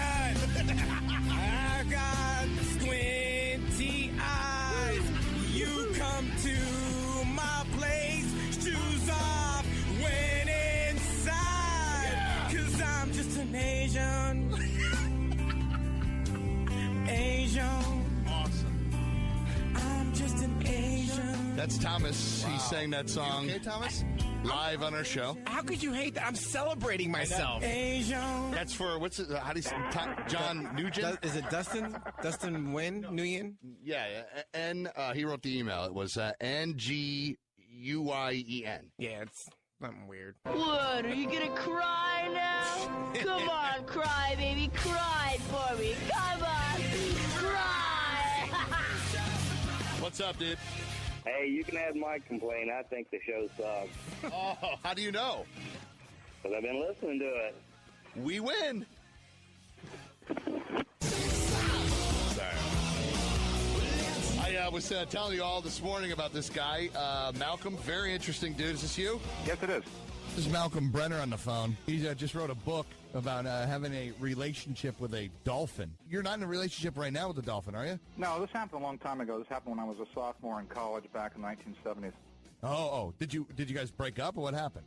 I got squinty eyes. You come to my place, shoes off when inside, 'cause I'm just an Asian. Asian. Awesome. I'm just an Asian. That's Thomas. Wow. He sang that song. You okay, Thomas? Live on our show. How could you hate that? I'm celebrating myself. Asian. That's for, what's it, how do you say, John Nugent? Is it Dustin? Dustin Nguyen? Yeah, he wrote the email. It was Nguyen. Yeah, it's something weird. What, are you gonna cry now? Come on, cry, baby, cry for me. Come on, cry. What's up, dude? Hey, you can have my complaint. I think the show sucks. Oh, how do you know? Because I've been listening to it. We win. I was telling you all this morning about this guy, Malcolm. Very interesting dude. Is this you? Yes, it is. This is Malcolm Brenner on the phone. He just wrote a book about having a relationship with a dolphin. You're not in a relationship right now with a dolphin, are you? No, this happened a long time ago. This happened when I was a sophomore in college back in the 1970s. Oh. Did you guys break up, or what happened?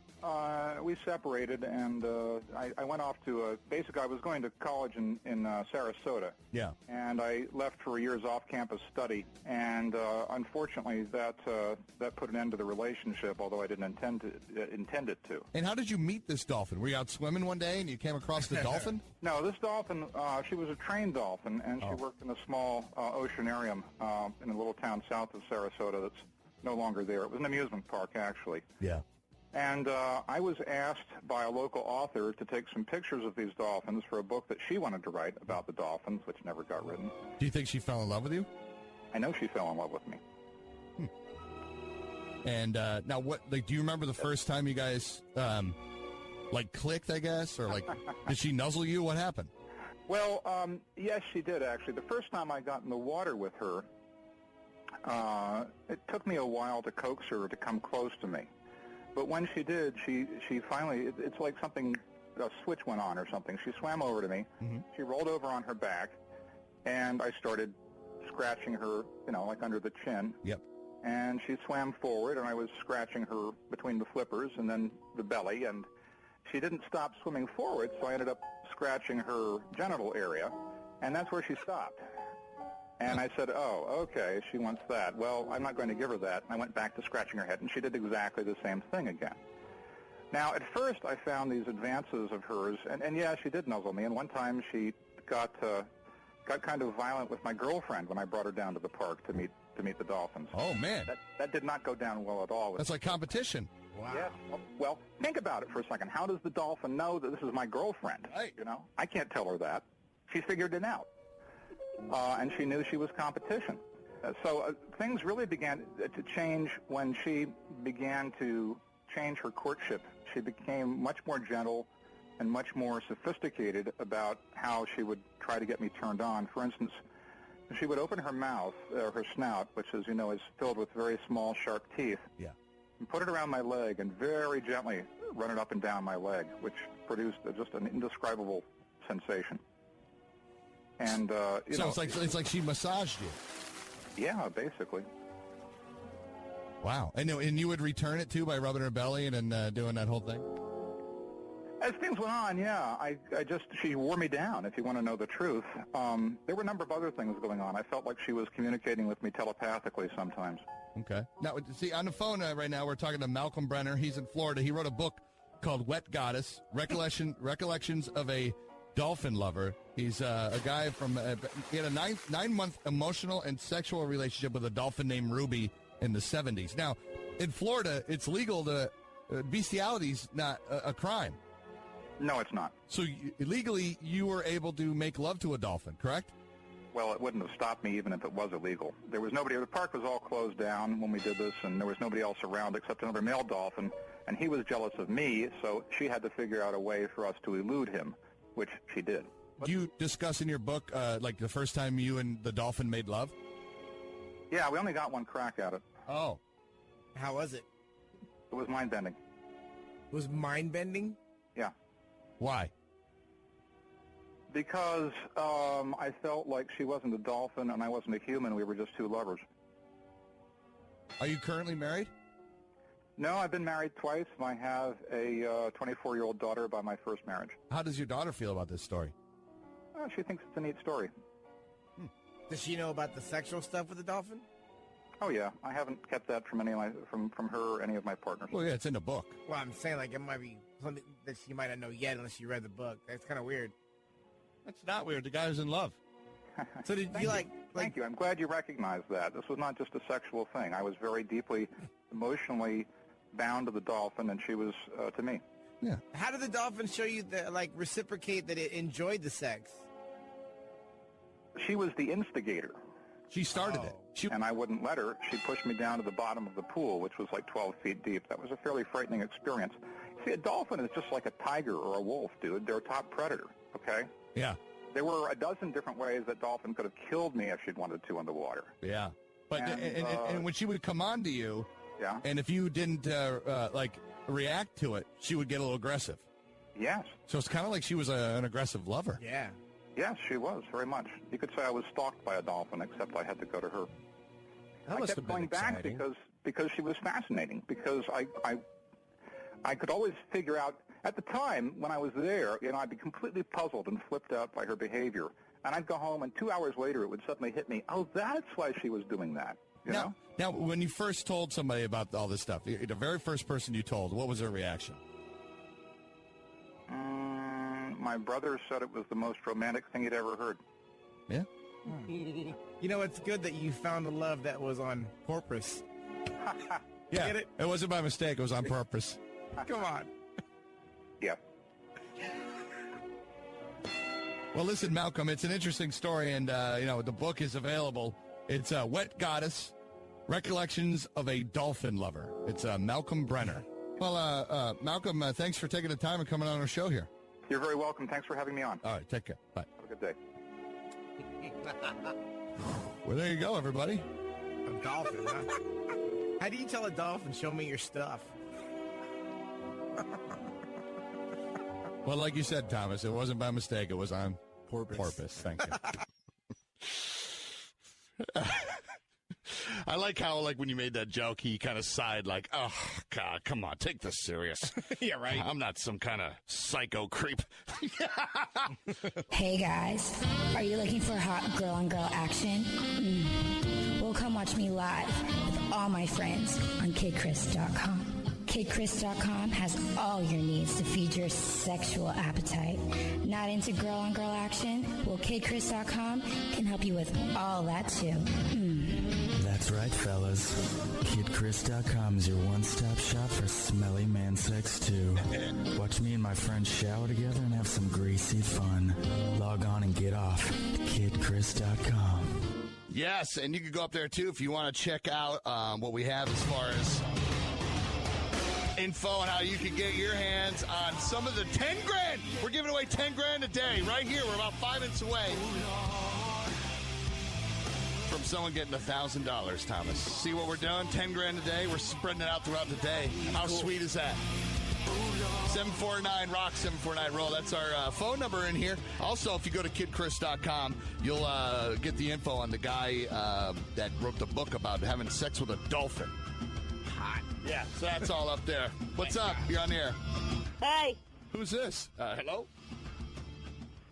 We separated, and I went off to basically I was going to college in Sarasota. Yeah. And I left for a year's off-campus study, and unfortunately that put an end to the relationship, although I didn't intend it to. And how did you meet this dolphin? Were you out swimming one day and you came across the dolphin? No, this dolphin, she was a trained dolphin, and she worked in a small oceanarium in a little town south of Sarasota that's no longer there. It was an amusement park, actually. Yeah. And I was asked by a local author to take some pictures of these dolphins for a book that she wanted to write about the dolphins, which never got written. Do you think she fell in love with you? I know she fell in love with me. And now, what? Like, do you remember the first time you guys clicked? I guess, or did she nuzzle you? What happened? Well, yes, she did actually. The first time I got in the water with her, it took me a while to coax her to come close to me. But when she did, she finally, it's like something, a switch went on or something. She swam over to me. Mm-hmm. She rolled over on her back, and I started scratching her, like under the chin. Yep. And she swam forward, and I was scratching her between the flippers and then the belly, and she didn't stop swimming forward, so I ended up scratching her genital area, and that's where she stopped. And I said, oh, okay, she wants that. Well, I'm not going to give her that. And I went back to scratching her head, and she did exactly the same thing again. Now, at first, I found these advances of hers, and yeah, she did nuzzle me. And one time, she got kind of violent with my girlfriend when I brought her down to the park to meet the dolphins. Oh, man. That did not go down well at all. That's like competition. Wow. Yeah. Well, think about it for a second. How does the dolphin know that this is my girlfriend? Right. I can't tell her that. She figured it out. And she knew she was competition. So things really began to change when she began to change her courtship. She became much more gentle and much more sophisticated about how she would try to get me turned on. For instance, she would open her mouth, her snout, which, as you know, is filled with very small, sharp teeth, and put it around my leg and very gently run it up and down my leg, which produced just an indescribable sensation. And you know, it's like she massaged you. Yeah, basically. Wow. And you would return it too by rubbing her belly and then doing that whole thing? As things went on, yeah, she wore me down, if you want to know the truth. There were a number of other things going on. I felt like she was communicating with me telepathically sometimes. Okay. Now, see, on the phone right now, we're talking to Malcolm Brenner. He's in Florida. He wrote a book called Wet Goddess, Recollections of a Dolphin Lover. He's a guy he had a nine-month emotional and sexual relationship with a dolphin named Ruby in the 70s. Now, in Florida, it's legal to, bestiality's not a crime. No, it's not. So legally, you were able to make love to a dolphin, correct? Well, it wouldn't have stopped me even if it was illegal. There was nobody. The park was all closed down when we did this, and there was nobody else around except another male dolphin, and he was jealous of me, so she had to figure out a way for us to elude him, which she did. Do you discuss in your book, like the first time you and the dolphin made love? Yeah, we only got one crack at it. Oh. How was it? It was mind-bending. It was mind-bending? Yeah. Why? Because I felt like she wasn't a dolphin and I wasn't a human. We were just two lovers. Are you currently married? No, I've been married twice. I have a 24-year-old daughter by my first marriage. How does your daughter feel about this story? She thinks it's a neat story. Does she know about the sexual stuff with the dolphin? Oh, yeah. I haven't kept that from from her or any of my partners. Well, yeah, it's in the book. Well, I'm saying, like, it might be something that she might not know yet unless she read the book. That's kind of weird. That's not weird. The guy was in love. So did you, Thank you. I'm glad you recognized that. This was not just a sexual thing. I was very deeply emotionally bound to the dolphin, and she was to me. Yeah. How did the dolphin show you, reciprocate that it enjoyed the sex? She was the instigator. She started it. And I wouldn't let her. She pushed me down to the bottom of the pool, which was like 12 feet deep. That was a fairly frightening experience. See, a dolphin is just like a tiger or a wolf, dude. They're a top predator, okay? Yeah. There were a dozen different ways that dolphin could have killed me if she'd wanted to underwater. Yeah. But and when she would come on to you, yeah, and if you didn't react to it, she would get a little aggressive. Yes. So it's kind of like she was an aggressive lover. Yeah. Yes, she was, very much. You could say I was stalked by a dolphin, except I had to go to her. That must have been going back exciting. because she was fascinating, because I could always figure out, at the time when I was there, I'd be completely puzzled and flipped out by her behavior. And I'd go home, and 2 hours later, it would suddenly hit me, oh, that's why she was doing that, you know? Now, when you first told somebody about all this stuff, the very first person you told, what was their reaction? My brother said it was the most romantic thing he'd ever heard. Yeah? You know, it's good that you found a love that was on purpose. Yeah, Get it? It wasn't by mistake. It was on purpose. Come on. Yeah. Well, listen, Malcolm, it's an interesting story, and, the book is available. It's Wet Goddess, Recollections of a Dolphin Lover. It's Malcolm Brenner. Well, Malcolm, thanks for taking the time and coming on our show here. You're very welcome. Thanks for having me on. All right, take care. Bye. Have a good day. Well, there you go, everybody. A dolphin, huh? How do you tell a dolphin, show me your stuff? Well, like you said, Thomas, it wasn't by mistake. It was on purpose. Thank you. I like how, when you made that joke, he kind of sighed like, oh, God, come on, take this serious. Yeah, right. I'm not some kind of psycho creep. Hey, guys. Are you looking for hot girl-on-girl action? Well, come watch me live with all my friends on KidChris.com. KidChris.com has all your needs to feed your sexual appetite. Not into girl-on-girl action? Well, KidChris.com can help you with all that, too. That's right, fellas. KidChris.com is your one-stop shop for smelly man sex, too. Watch me and my friends shower together and have some greasy fun. Log on and get off KidChris.com. Yes, and you can go up there, too, if you want to check out what we have as far as info on how you can get your hands on some of the 10 grand. We're giving away 10 grand a day right here. We're about 5 minutes away from someone getting $1,000, Thomas. See what we're doing? 10 grand a day. We're spreading it out throughout the day. How sweet is that? 749-ROCK, 749-ROLL. That's our phone number in here. Also, if you go to kidchris.com, you'll get the info on the guy that wrote the book about having sex with a dolphin. Hot. Yeah, so that's all up there. What's up? You're on the air. Hey. Who's this? Hello?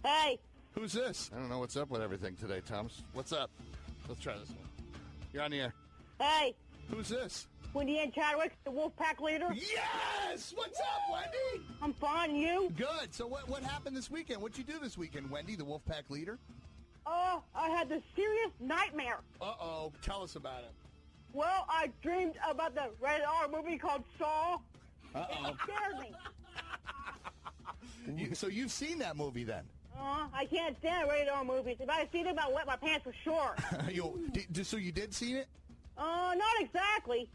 Hey. Who's this? I don't know what's up with everything today, Thomas. What's up? Let's try this one. You're on the air. Hey. Who's this? Wendy Ann Chadwick, the Wolfpack leader. Yes! What's up, Wendy? I'm fine, you? Good. So what happened this weekend? What'd you do this weekend, Wendy, the Wolfpack leader? I had this serious nightmare. Uh-oh. Tell us about it. Well, I dreamed about the rated R movie called Saw. Uh-oh. It scared me. So you've seen that movie then? I can't stand rated R movies. If I had seen them, I'd wet my pants for sure. So you did see it? Not exactly.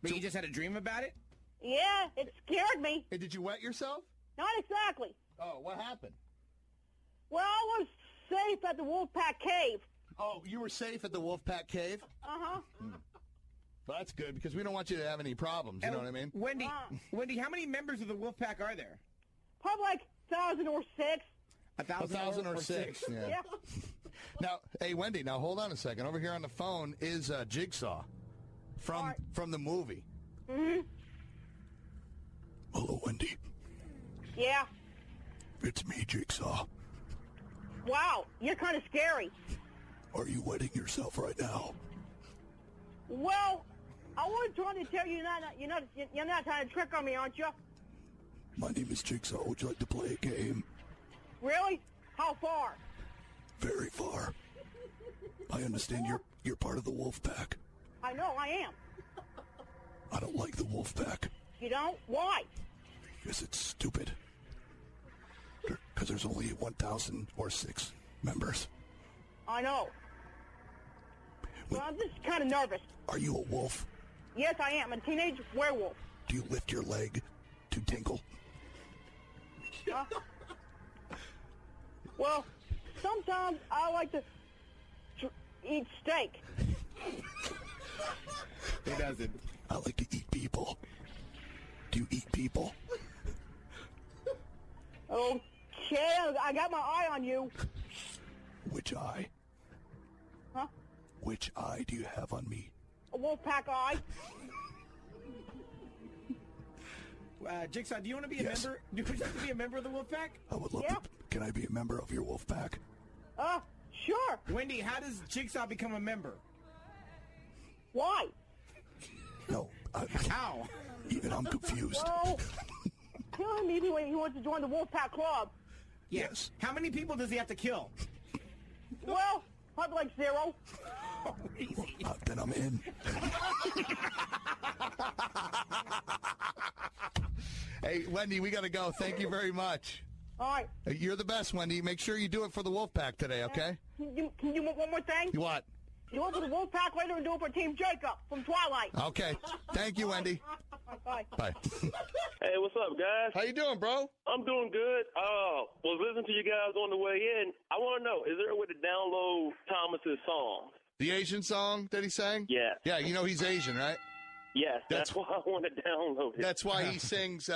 But you just had a dream about it? Yeah, it scared me. Hey, did you wet yourself? Not exactly. Oh, what happened? Well, I was safe at the Wolfpack Cave. Oh, you were safe at the Wolfpack Cave? Uh-huh. Well, that's good, because we don't want you to have any problems, you know what I mean? Wendy, how many members of the Wolfpack are there? Probably like 1,000 or 6. 1,000 or 6. Yeah. Yeah. Now, hey, Wendy, now hold on a second. Over here on the phone is Jigsaw from the movie. Mm-hmm. Hello, Wendy. Yeah. It's me, Jigsaw. Wow, you're kind of scary. Are you wetting yourself right now? Well, I was trying to tell you you're not trying to trick on me, aren't you? My name is Jigsaw. Would you like to play a game? Really? How far? Very far. I understand you're part of the Wolfpack. I know, I am. I don't like the Wolfpack. You don't? Why? Because it's stupid. Because there's only 1,000 or 6 members. I know. Well, I'm just kind of nervous. Are you a wolf? Yes, I am. I'm a teenage werewolf. Do you lift your leg to tinkle? Well, sometimes I like to eat steak. Who doesn't? I like to eat people. Do you eat people? Okay, I got my eye on you. Which eye? Huh? Which eye do you have on me? A Wolfpack eye. Jigsaw, do you want to be a Yes. member? Do you want to be a member of the Wolfpack? I would love to. Can I be a member of your Wolfpack? Sure. Wendy, how does Jigsaw become a member? Why? No. How? Even I'm confused. Well, tell him maybe when he wants to join the Wolfpack Club. Yes. How many people does he have to kill? Well, probably like 0. Then I'm in. Hey, Wendy, we got to go. Thank you very much. All right. You're the best, Wendy. Make sure you do it for the Wolfpack today, okay? Can you do one more thing? You what? Do it for the Wolfpack later and do it for Team Jacob from Twilight. Okay. Thank you, Wendy. Bye. Bye. Hey, what's up, guys? How you doing, bro? I'm doing good. Was listening to you guys on the way in. I want to know, is there a way to download Thomas's song? The Asian song that he sang? Yeah. Yeah, you know he's Asian, right? Yes, that's why I want to download it. That's why he sings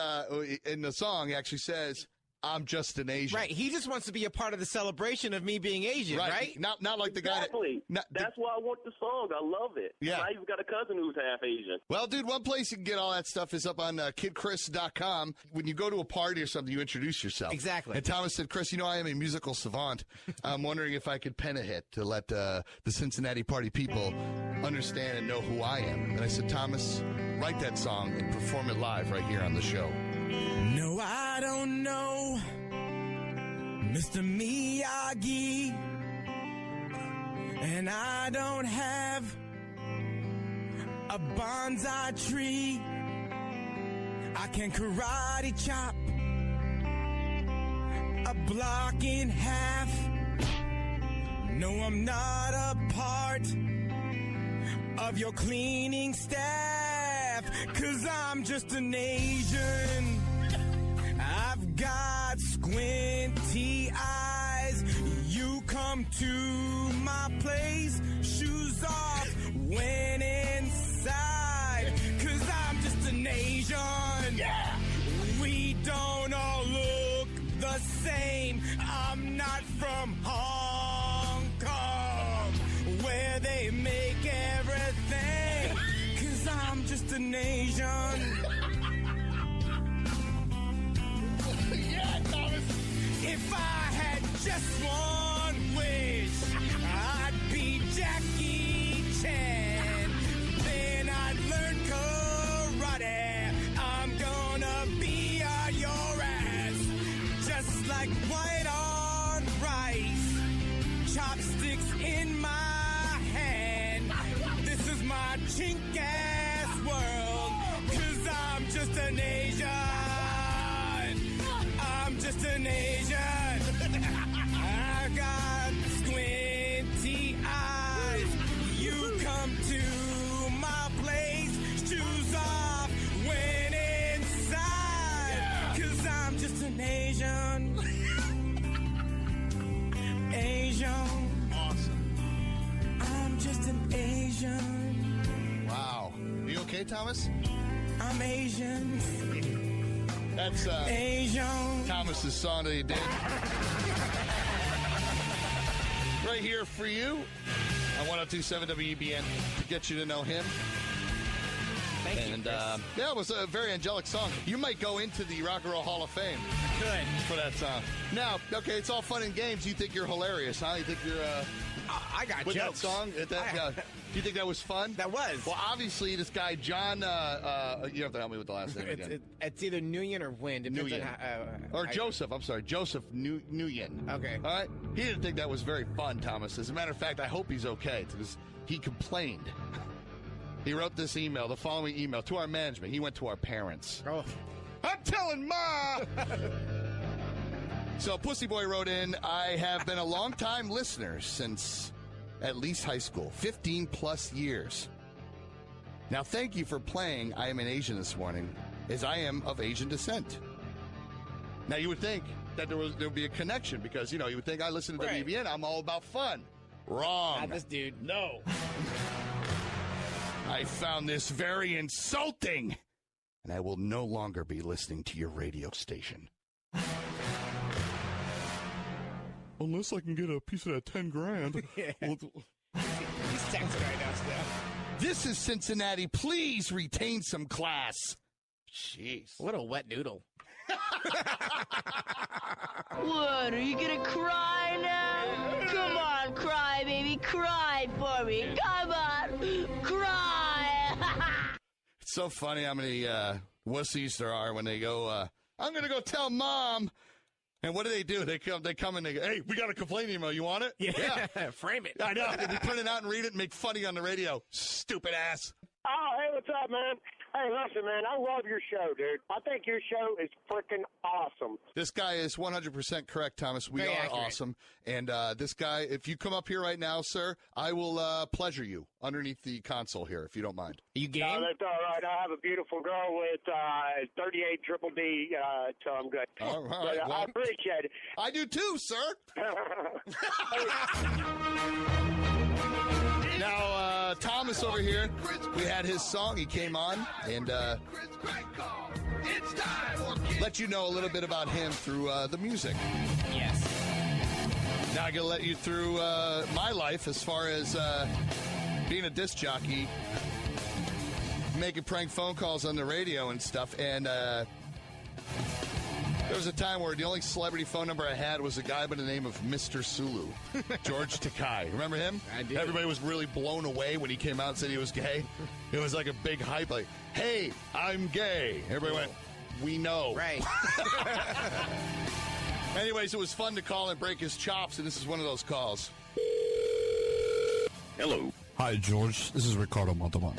in the song. He actually says, "I'm just an Asian." Right. He just wants to be a part of the celebration of me being Asian, right? Not like the guy that... Exactly. That's why I want the song. I love it. Yeah. I even got a cousin who's half Asian. Well, dude, one place you can get all that stuff is up on kidchris.com. When you go to a party or something, you introduce yourself. Exactly. And Thomas said, Chris, I am a musical savant. I'm wondering if I could pen a hit to let the Cincinnati party people understand and know who I am. And I said, Thomas, write that song and perform it live right here on the show. No, I don't know, Mr. Miyagi, and I don't have a bonsai tree. I can karate chop a block in half. No, I'm not a part of your cleaning staff, 'cause I'm just an Asian. I've got squinty eyes. You come to my place, shoes off when inside, 'cause I'm just an Asian. Yeah. We they make everything. 'Cause I'm just an Asian. Yeah, Thomas. If I had just one wish, I'd be Jackie Chan. Then I'd learn karate. I'm gonna be on your ass. Just like white on rice. Chopsticks in my hand. This is my chink-ass world. 'Cause I'm just an Asian. I'm just an Asian. I got squinty eyes. You come to my place, shoes off, went inside. 'Cause I'm just an Asian. Asian. Awesome. I'm just an Asian. Wow. You okay, Thomas? I'm Asian. That's Asian. Thomas's song that he did. Right here for you on 102.7 WEBN to get you to know him. Thank you, And Chris. yeah, it was a very angelic song. You might go into the Rock and Roll Hall of Fame. Good. For that song. Now, okay, it's all fun and games. You think you're hilarious, huh? You think you're I got with jokes. that song? Do you think that was fun? That was. Well, obviously, this guy John. You have to help me with the last name again. It's either Nguyen or Nguyen. Depends Nguyen. on Or Joseph. I'm sorry, Joseph Nguyen. Okay. All right. He didn't think that was very fun, Thomas. As a matter of fact, I hope he's okay because he complained. He wrote this email, the following email to our management. He went to our parents. Oh. I'm telling Ma! So Pussy Boy wrote in, I have been a long-time listener since at least high school, 15 plus years. Now, thank you for playing I Am an Asian this morning, as I am of Asian descent. Now, you would think that there would be a connection because, you would think I listen to Right. WBN, I'm all about fun. Wrong. Not this dude. No. I found this very insulting, and I will no longer be listening to your radio station. Unless I can get a piece of that 10 grand. Yeah. He's texting right now still. This is Cincinnati. Please retain some class. Jeez. What a wet noodle. What, are you gonna cry now? Come on, cry, baby, cry for me. Come on, cry. It's so funny how many wussies there are when they go, I'm going to go tell Mom. And what do? They come and they go, hey, we got a complaint email. You want it? Yeah. Frame it. I know. They print it out and read it and make fun of you on the radio. Stupid ass. Oh, hey, what's up, man? Hey, listen, man, I love your show, dude. I think your show is freaking awesome. This guy is 100% correct, Thomas. We Very are accurate. awesome. And this guy, if you come up here right now, sir, I will pleasure you underneath the console here, if you don't mind. You game? No, that's all right. I have a beautiful girl with 38 triple D, so I'm good. All right, But, well, I appreciate it. I do too, sir. Now, Thomas over here, we had his song. He came on and let you know a little bit about him through the music. Yes. Now I'm going to let you through my life as far as being a disc jockey, making prank phone calls on the radio and stuff. And there was a time where the only celebrity phone number I had was a guy by the name of Mr. Sulu, George Takei. Remember him? I do. Everybody was really blown away when he came out and said he was gay. It was like a big hype, like, hey, I'm gay. Everybody went, we know. Right. Anyways, it was fun to call and break his chops, and this is one of those calls. Hello. Hi, George. This is Ricardo Montalban.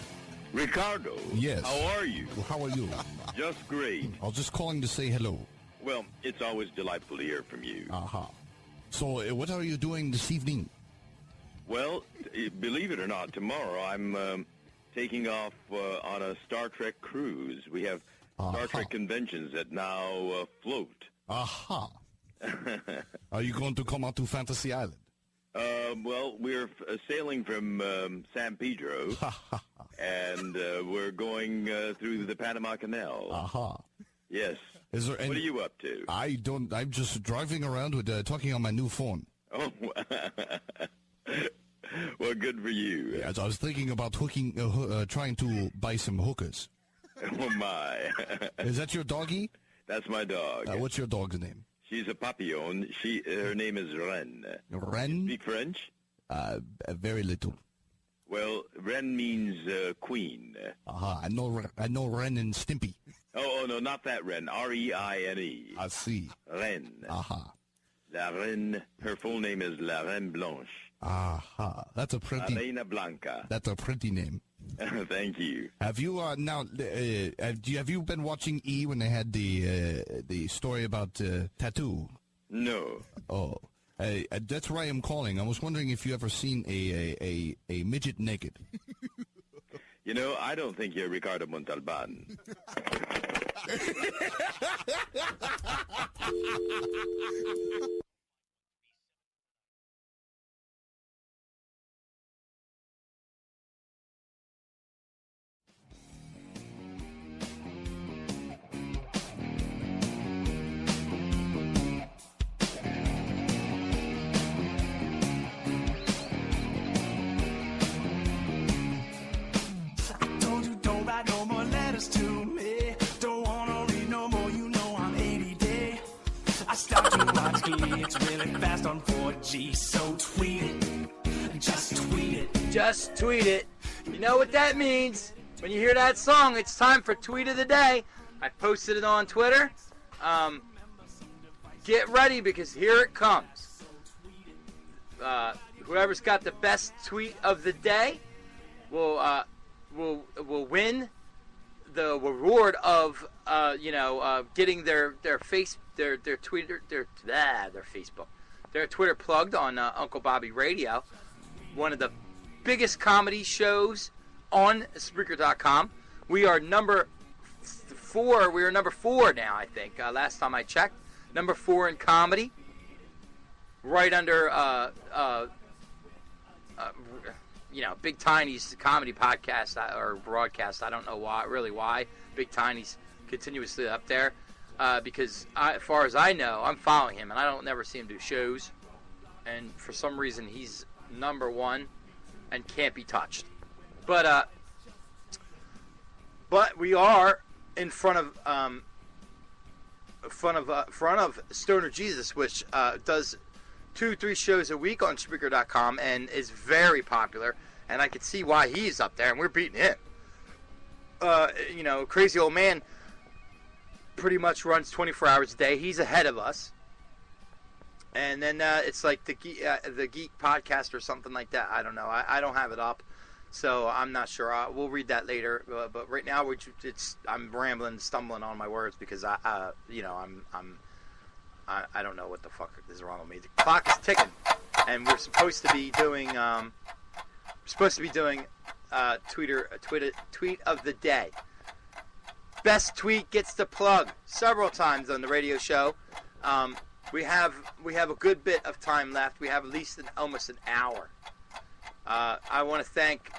Ricardo? Yes. How are you? Well, how are you? Just great. I was just calling to say hello. Well, it's always delightful to hear from you. Aha. So, what are you doing this evening? Well, believe it or not, tomorrow I'm taking off on a Star Trek cruise. We have Star Trek conventions that now float. Aha. Are you going to come out to Fantasy Island? Well, we're sailing from San Pedro, and we're going through the Panama Canal. Aha. Yes. Is there What are you up to? I'm just driving around with talking on my new phone. Oh, Well, good for you. Yes, I was thinking about trying to buy some hookers. Oh, my. Is that your doggy? That's my dog. What's your dog's name? She's a papillon. Her name is Ren. Ren? Speak French? Very little. Well, Ren means queen. I know Ren and Stimpy. Oh, no, not that Ren. R-E-I-N-E. I see. Ren. La Reine, her full name is La Reine Blanche. That's a pretty... La Reina Blanca. That's a pretty name. Thank you. Have you have you been watching E when they had the story about tattoo? No. Oh, that's why I'm calling. I was wondering if you ever seen a midget naked. You know, I don't think you're Ricardo Montalban. No more letters to me. Don't wanna read no more. You know I'm 80 day. I start to watch Glee. It's really fast on 4G. So tweet it. Just tweet it. Just tweet it. You know what that means? When you hear that song, it's time for Tweet of the Day. I posted it on Twitter. Get ready because here it comes. Whoever's got the best tweet of the day will win the reward of getting their Twitter plugged on Uncle Bobby Radio, one of the biggest comedy shows on Spreaker.com. We are number 4. We are number 4 now, I think. Last time I checked, number 4 in comedy, right under Big Tiny's comedy podcast or broadcast. I don't know why Big Tiny's continuously up there, because as far as I know, I'm following him and I don't never see him do shows, and for some reason he's number 1 and can't be touched. But we are in front of Stoner Jesus, which does 2-3 shows a week on Spreaker.com and is very popular, and I can see why he's up there, and we're beating him. Crazy Old Man pretty much runs 24 hours a day. He's ahead of us. And then it's like the Geek Podcast or something like that. I don't know. I don't have it up, so I'm not sure. We'll read that later. But right now, I'm rambling, stumbling on my words because I don't know what the fuck is wrong with me. The clock is ticking, and we're supposed to be doing tweet of the day. Best tweet gets the plug several times on the radio show. We have a good bit of time left. We have at least almost an hour. I want to thank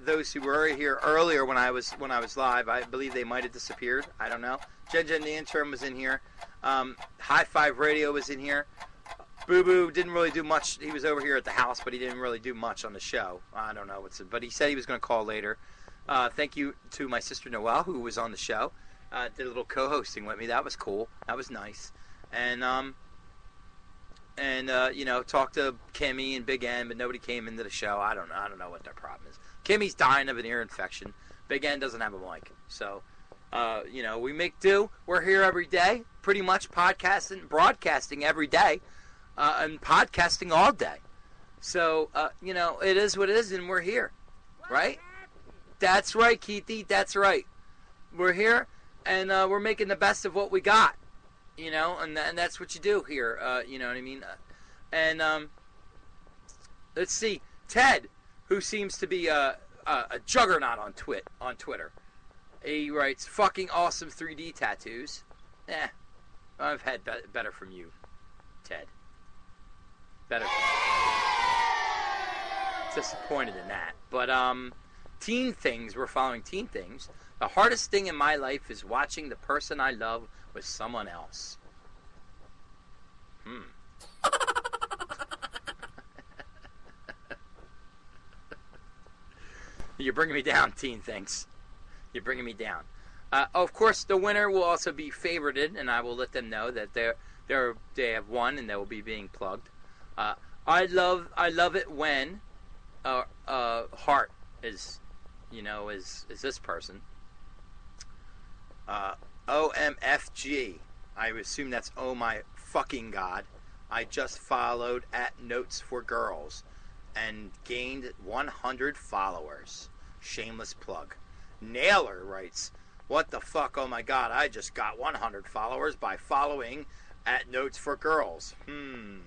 those who were here earlier when I was live. I believe they might have disappeared. I don't know. Jen the intern was in here. High Five Radio was in here. Boo Boo didn't really do much. He was over here at the house, but he didn't really do much on the show. I don't know but he said he was going to call later. Thank you to my sister Noelle, who was on the show. Did a little co-hosting with me. That was cool. That was nice. And talked to Kimmy and Big N, but nobody came into the show. I don't know what their problem is. Kimmy's dying of an ear infection. Big N doesn't have a mic. So, we make do. We're here every day, pretty much broadcasting every day, and podcasting all day. So, it is what it is, and we're here, right? That's right, Keithy. That's right. We're here, and we're making the best of what we got. And that's what you do here. You know what I mean? Let's see. Ted, who seems to be a juggernaut on Twitter. He writes, fucking awesome 3D tattoos. I've had better from you, Ted. Better. Disappointed in that. But, Teen Things, we're following Teen Things. The hardest thing in my life is watching the person I love with someone else. You're bringing me down, Teen Thinks. You're bringing me down. Of course, the winner will also be favorited, and I will let them know that they have won and they will be being plugged. I love it when Heart is this person. OMFG. I assume that's oh my fucking god. I just followed at Notes for Girls and gained 100 followers. Shameless plug. Nailer writes, what the fuck, oh my god, I just got 100 followers by following at Notes for Girls. You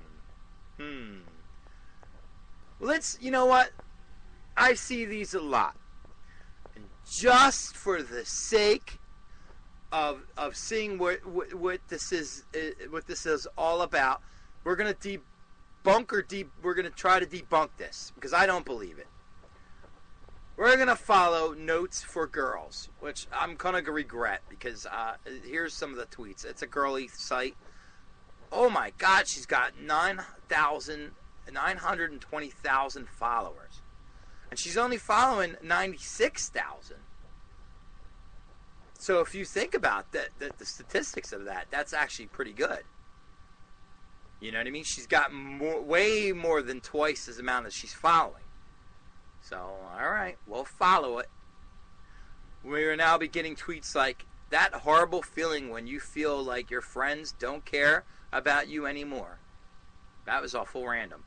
know what? I see these a lot. And just for the sake of seeing what this is all about, we're gonna we're gonna try to debunk this because I don't believe it. We're gonna follow Notes for Girls, which I'm gonna regret because here's some of the tweets. It's a girly site. Oh my God, she's got 920,000 followers, and she's only following 96,000. So if you think about the statistics of that, that's actually pretty good. You know what I mean? She's got way more than twice as amount as she's following. So, all right, we'll follow it. We are now beginning tweets like, that horrible feeling when you feel like your friends don't care about you anymore. That was awful random.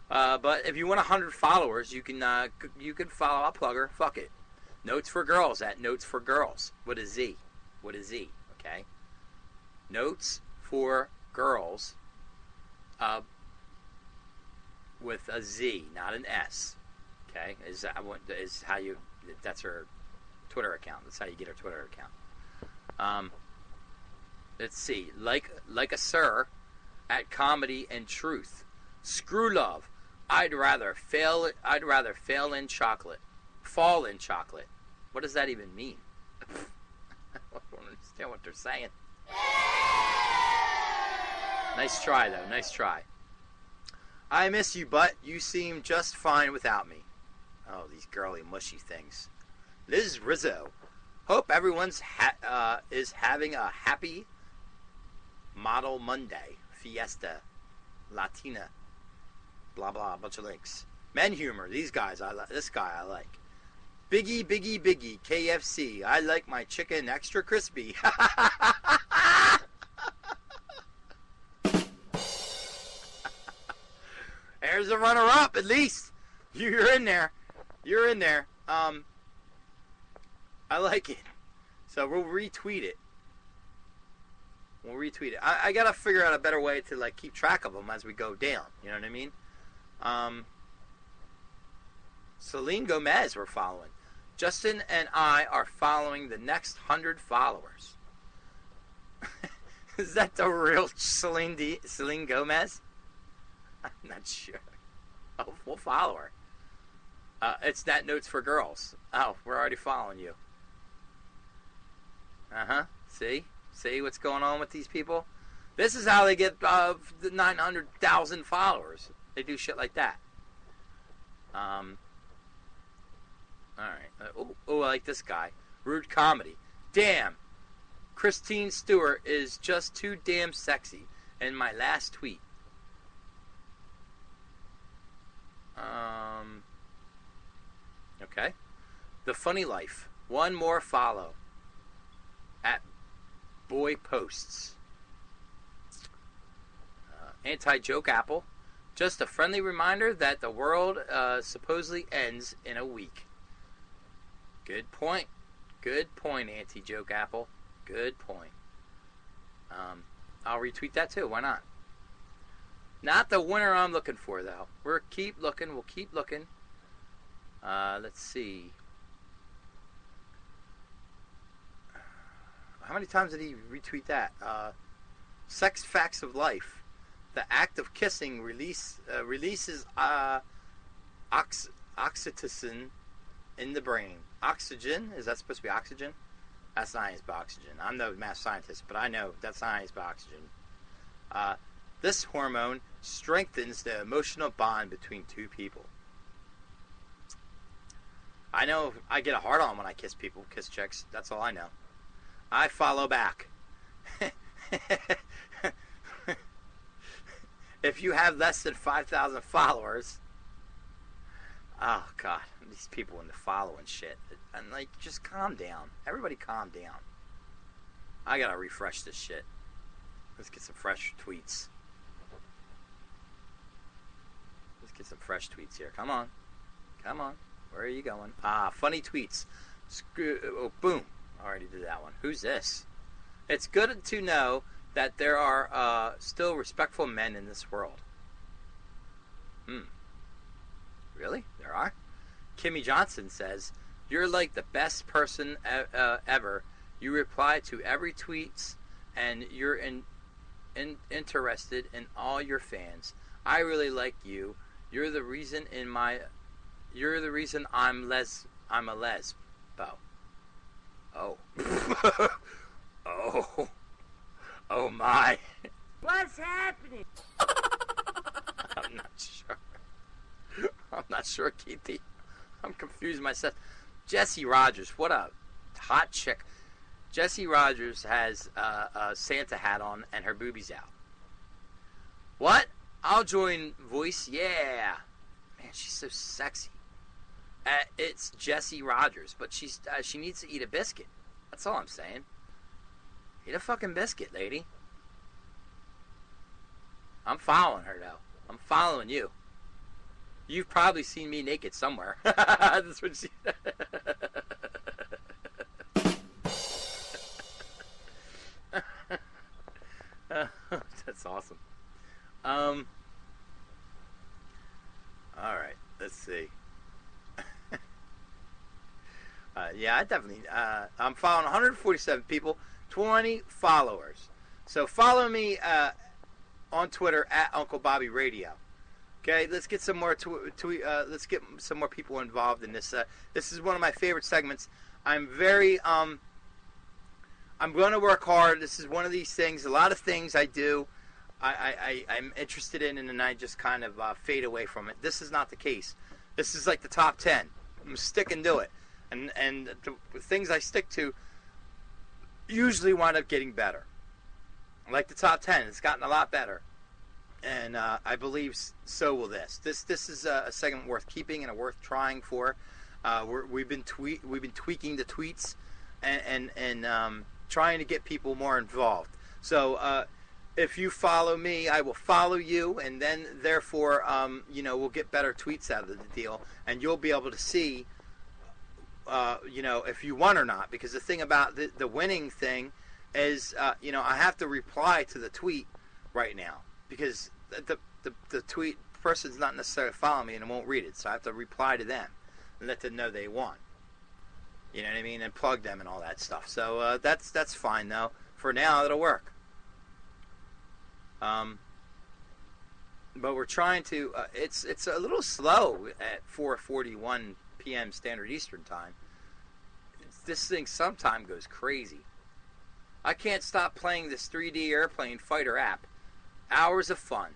But if you want 100 followers, you can follow. I'll plug her. Fuck it. Notes for Girls at Notes for Girls with a Z. With a Z, okay? Notes for Girls with a Z, not an S. Okay? That's her Twitter account. That's how you get her Twitter account. Let's see. Like a Sir at Comedy and Truth. Screw love. I'd rather fail in chocolate. Fall in chocolate. What does that even mean? I don't understand what they're saying. Nice try, though. Nice try. I miss you, but you seem just fine without me. Oh, these girly, mushy things. Liz Rizzo. Hope everyone's is having a happy Model Monday. Fiesta. Latina. Blah, blah, a bunch of links. Men humor. These guys, this guy I like. Biggie, biggie, biggie. KFC. I like my chicken extra crispy. There's a runner-up, at least. You're in there. You're in there. I like it. So we'll retweet it. We'll retweet it. I gotta figure out a better way to like keep track of them as we go down. You know what I mean? Celine Gomez we're following. Justin and I are following the next 100 followers. Is that the real Celine Gomez? I'm not sure. Oh, we'll follow her. It's that Notes for Girls. Oh, we're already following you. Uh-huh. See what's going on with these people? This is how they get the 900,000 followers. They do shit like that. All right. I like this guy. Rude comedy. Damn. Christine Stewart is just too damn sexy. In my last tweet. Okay. The Funny Life. One more follow. At Boy Posts. Anti-joke Apple. Just a friendly reminder that the world supposedly ends in a week. Good point. Good point, Anti-joke Apple. Good point. I'll retweet that too. Why not? Not the winner I'm looking for, though. We'll keep looking. We'll keep looking. Let's see. How many times did he retweet that? Sex Facts of Life. The act of kissing releases oxytocin in the brain. Oxygen? Is that supposed to be oxygen? That's science by oxygen. I'm no math scientist, but I know that's science by oxygen. This hormone strengthens the emotional bond between two people. I know I get a hard on when I kiss people, kiss chicks. That's all I know. I follow back. If you have less than 5,000 followers, oh God, these people in the following shit. And like, just calm down. Everybody calm down. I gotta refresh this shit. Let's get some fresh tweets. Let's get some fresh tweets here. Come on. Come on. Where are you going? Funny tweets. Oh, boom. Already did that one. Who's this? It's good to know that there are still respectful men in this world. Really? There are? Kimmy Johnson says, you're like the best person ever. You reply to every tweet, and you're interested in all your fans. I really like you. You're the reason I'm a lesbo. Oh. Oh. Oh my. What's happening? I'm not sure. I'm not sure, Keithy. I'm confused myself. Jesse Rogers, what a hot chick. Jesse Rogers has a Santa hat on and her boobies out. What? I'll join voice. Yeah. Man, she's so sexy. It's Jesse Rogers, but she needs to eat a biscuit. That's all I'm saying. Eat a fucking biscuit, lady. I'm following her, though. I'm following you. You've probably seen me naked somewhere. That's what she... That's awesome. All right. Let's see. Yeah, I definitely... I'm following 147 people, 20 followers. So follow me on Twitter at Uncle Bobby Radio. Okay, let's get some more let's get some more people involved in this. This is one of my favorite segments. I'm very I'm going to work hard. This is one of these things. A lot of things I do, I'm interested in, and then I just kind of fade away from it. This is not the case. This is like the top 10. I'm sticking to it, and the things I stick to usually wind up getting better. Like the top 10, it's gotten a lot better. And I believe so will this. This is a segment worth keeping and worth trying for. We've been tweaking the tweets and trying to get people more involved. So if you follow me, I will follow you, and then therefore we'll get better tweets out of the deal, and you'll be able to see if you won or not. Because the thing about the winning thing is I have to reply to the tweet right now. Because the tweet person's not necessarily following me and won't read it, so I have to reply to them and let them know they won. You know what I mean? And plug them and all that stuff. So that's fine though. For now, it'll work. But we're trying to. It's a little slow at 4:41 p.m. Standard Eastern Time. This thing sometime goes crazy. I can't stop playing this 3D airplane fighter app. Hours of fun.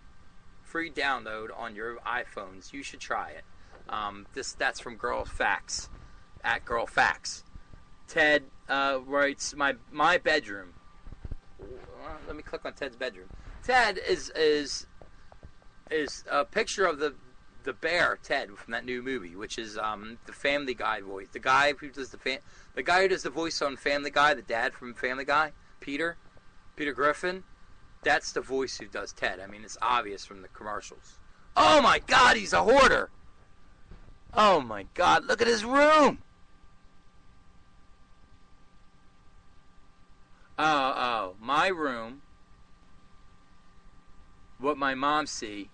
Free download on your iPhones. You should try it. That's from Girl Facts. At Girl Facts. Ted writes, my bedroom. Let me click on Ted's bedroom. Ted is a picture of the bear Ted from that new movie, which is the Family Guy voice. The guy who does the guy who does the voice on Family Guy, the dad from Family Guy, Peter Griffin. That's the voice who does Ted. I mean, it's obvious from the commercials. Oh my God, he's a hoarder. Oh my God, look at his room. Oh, my room. What my mom see,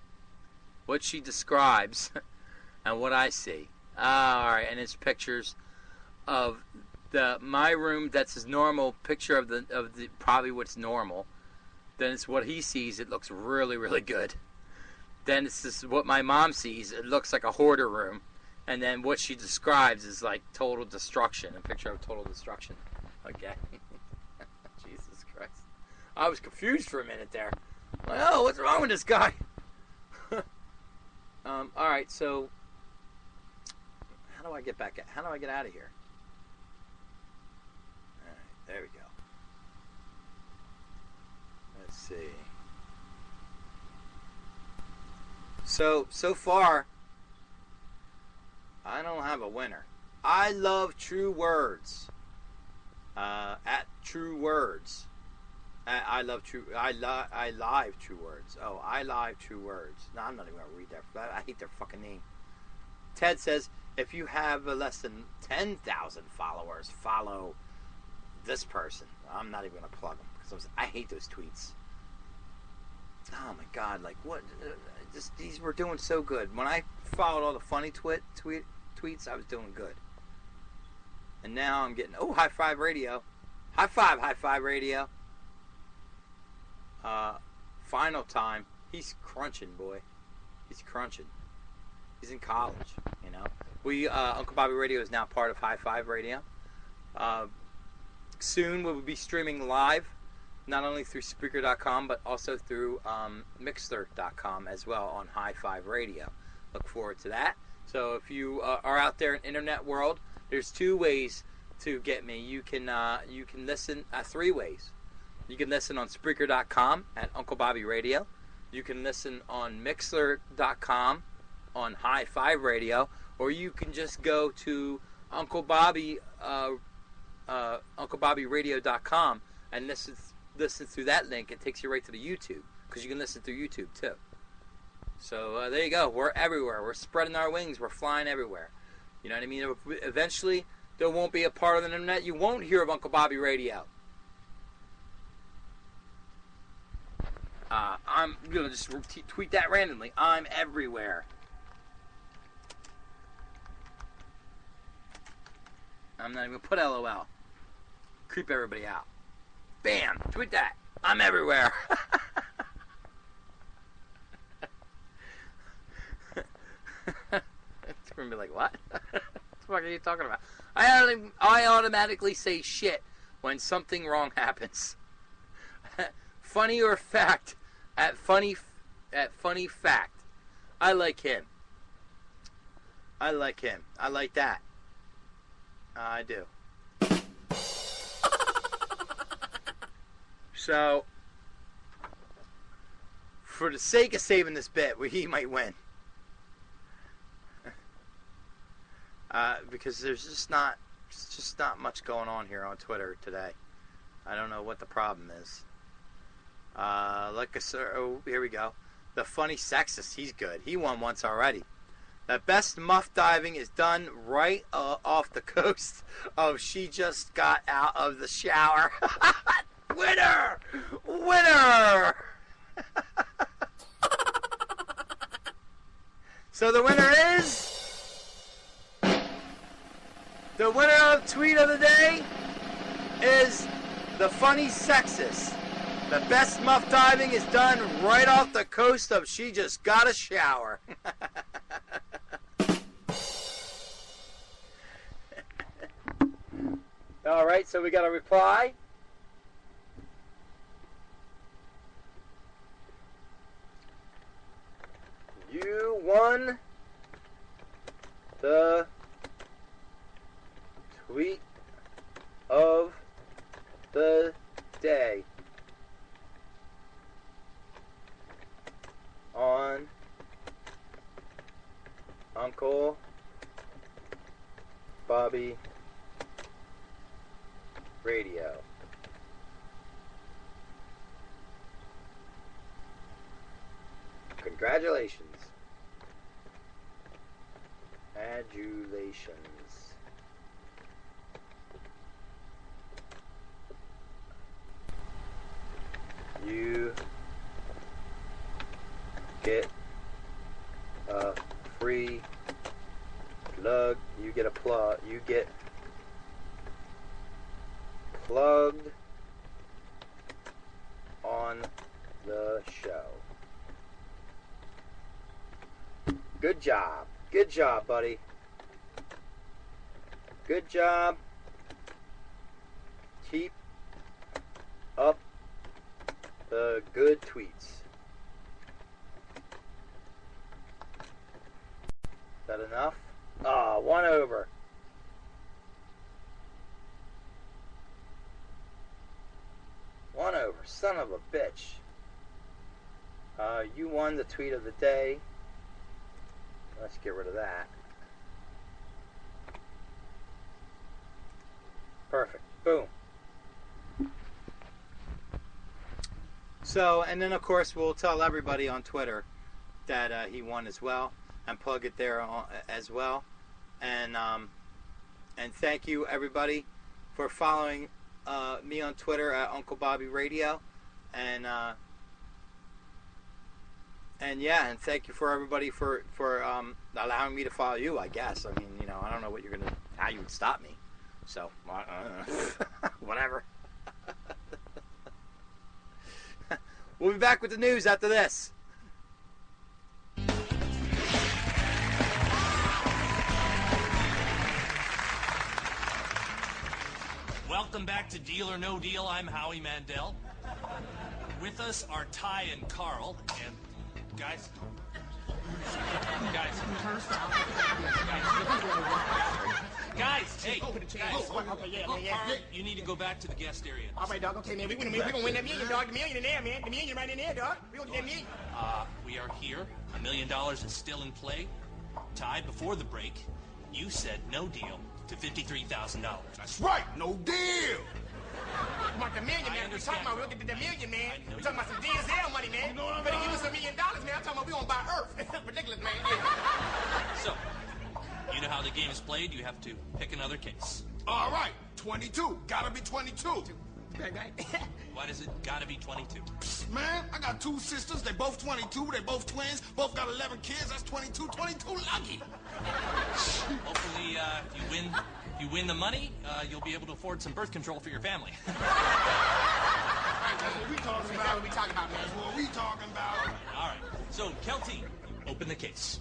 what she describes, and what I see. All right, and it's pictures of my room. That's his normal picture of the probably what's normal. Then it's what he sees. It looks really, really good. Then it's just what my mom sees. It looks like a hoarder room. And then what she describes is like total destruction. A picture of total destruction. Okay. Jesus Christ. I was confused for a minute there. Like, oh, what's wrong with this guy? All right, so How do I get back? How do I get out of here? All right, there we go. Let's see. So far, I don't have a winner. I love True Words. At True Words. I live True Words. Oh, I live True Words. No, I'm not even gonna read that. I hate their fucking name. Ted says, if you have less than 10,000 followers, follow this person. I'm not even gonna plug them because I hate those tweets. Oh my God! Like what? These were doing so good. When I followed all the funny tweets, I was doing good. And now I'm getting High Five Radio, High Five Radio. Final time. He's crunching, boy. He's crunching. He's in college, you know. Uncle Bobby Radio is now part of High Five Radio. Soon we will be streaming live, not only through Spreaker.com, but also through Mixler.com as well on High Five Radio. Look forward to that. So if you are out there in internet world, there's 2 ways to get me. You can listen 3 ways. You can listen on Spreaker.com at Uncle Bobby Radio. You can listen on Mixler.com on High Five Radio, or you can just go to Uncle Bobby UncleBobbyRadio.com and listen through that link. It takes you right to the YouTube because you can listen through YouTube too. So there you go. We're everywhere. We're spreading our wings. We're flying everywhere. You know what I mean? Eventually, there won't be a part of the internet you won't hear of Uncle Bobby Radio. I'm going to just tweet that randomly. I'm everywhere. I'm not even going to put LOL. Creep everybody out. Bam! Tweet that. I'm everywhere. It's going to be like, what? What the fuck are you talking about? I automatically say shit when something wrong happens. Funny or fact at funny fact. I like him. I like him. I like that. I do. So, for the sake of saving this bet, he might win. Because there's just not much going on here on Twitter today. I don't know what the problem is. Here we go. The funny sexist, he's good. He won once already. The best muff diving is done right off the coast of She Just Got Out of the Shower. Winner! Winner! So the winner is... The winner of Tweet of the Day is the funny sexist. The best muff diving is done right off the coast of She Just Got a Shower. All right, so we got a reply. You won the tweet of the day on Uncle Bobby Radio. Congratulations. Adulations. You get a free plug. You get a plug. You get plugged on the show. Good job. Good job, buddy. Good job. Keep up the good tweets. Is that enough? Oh, 1 over. One over, son of a bitch. You won the tweet of the day. Let's get rid of that. Perfect. Boom. So, and then of course we'll tell everybody on Twitter that he won as well, and plug it there as well. And thank you everybody for following me on Twitter at Uncle Bobby Radio, and yeah, and thank you for everybody for allowing me to follow you. I guess. I mean, I don't know how you would stop me. So whatever. We'll be back with the news after this. Welcome back to Deal or No Deal. I'm Howie Mandel. With us are Ty and Carl. And guys, hey, guys, you need to go back to the guest area. All right, dog. Okay, man. We're gonna win that million, dog. The million in there, man. The million right in there, dog. We're gonna get that million. We are here. $1 million is still in play. Ty, before the break, you said no deal to $53,000. That's right, no deal. You want the million, man? We're talking about we'll get the million, man. We're talking about some DSL money, man. You better give us $1 million, man. I'm talking about we gonna buy Earth. Ridiculous, man. So, you know how the game is played. You have to pick another case. All right, 22. Gotta be 22. Why does it gotta be 22? Man, I got 2 sisters. They both 22. They both twins. Both got 11 kids. That's 22. 22 lucky. Hopefully, if you win the money, you'll be able to afford some birth control for your family. That's what we talking about. That's what we talking about, man. That's what we talking about. All right. So, Kelty, open the case.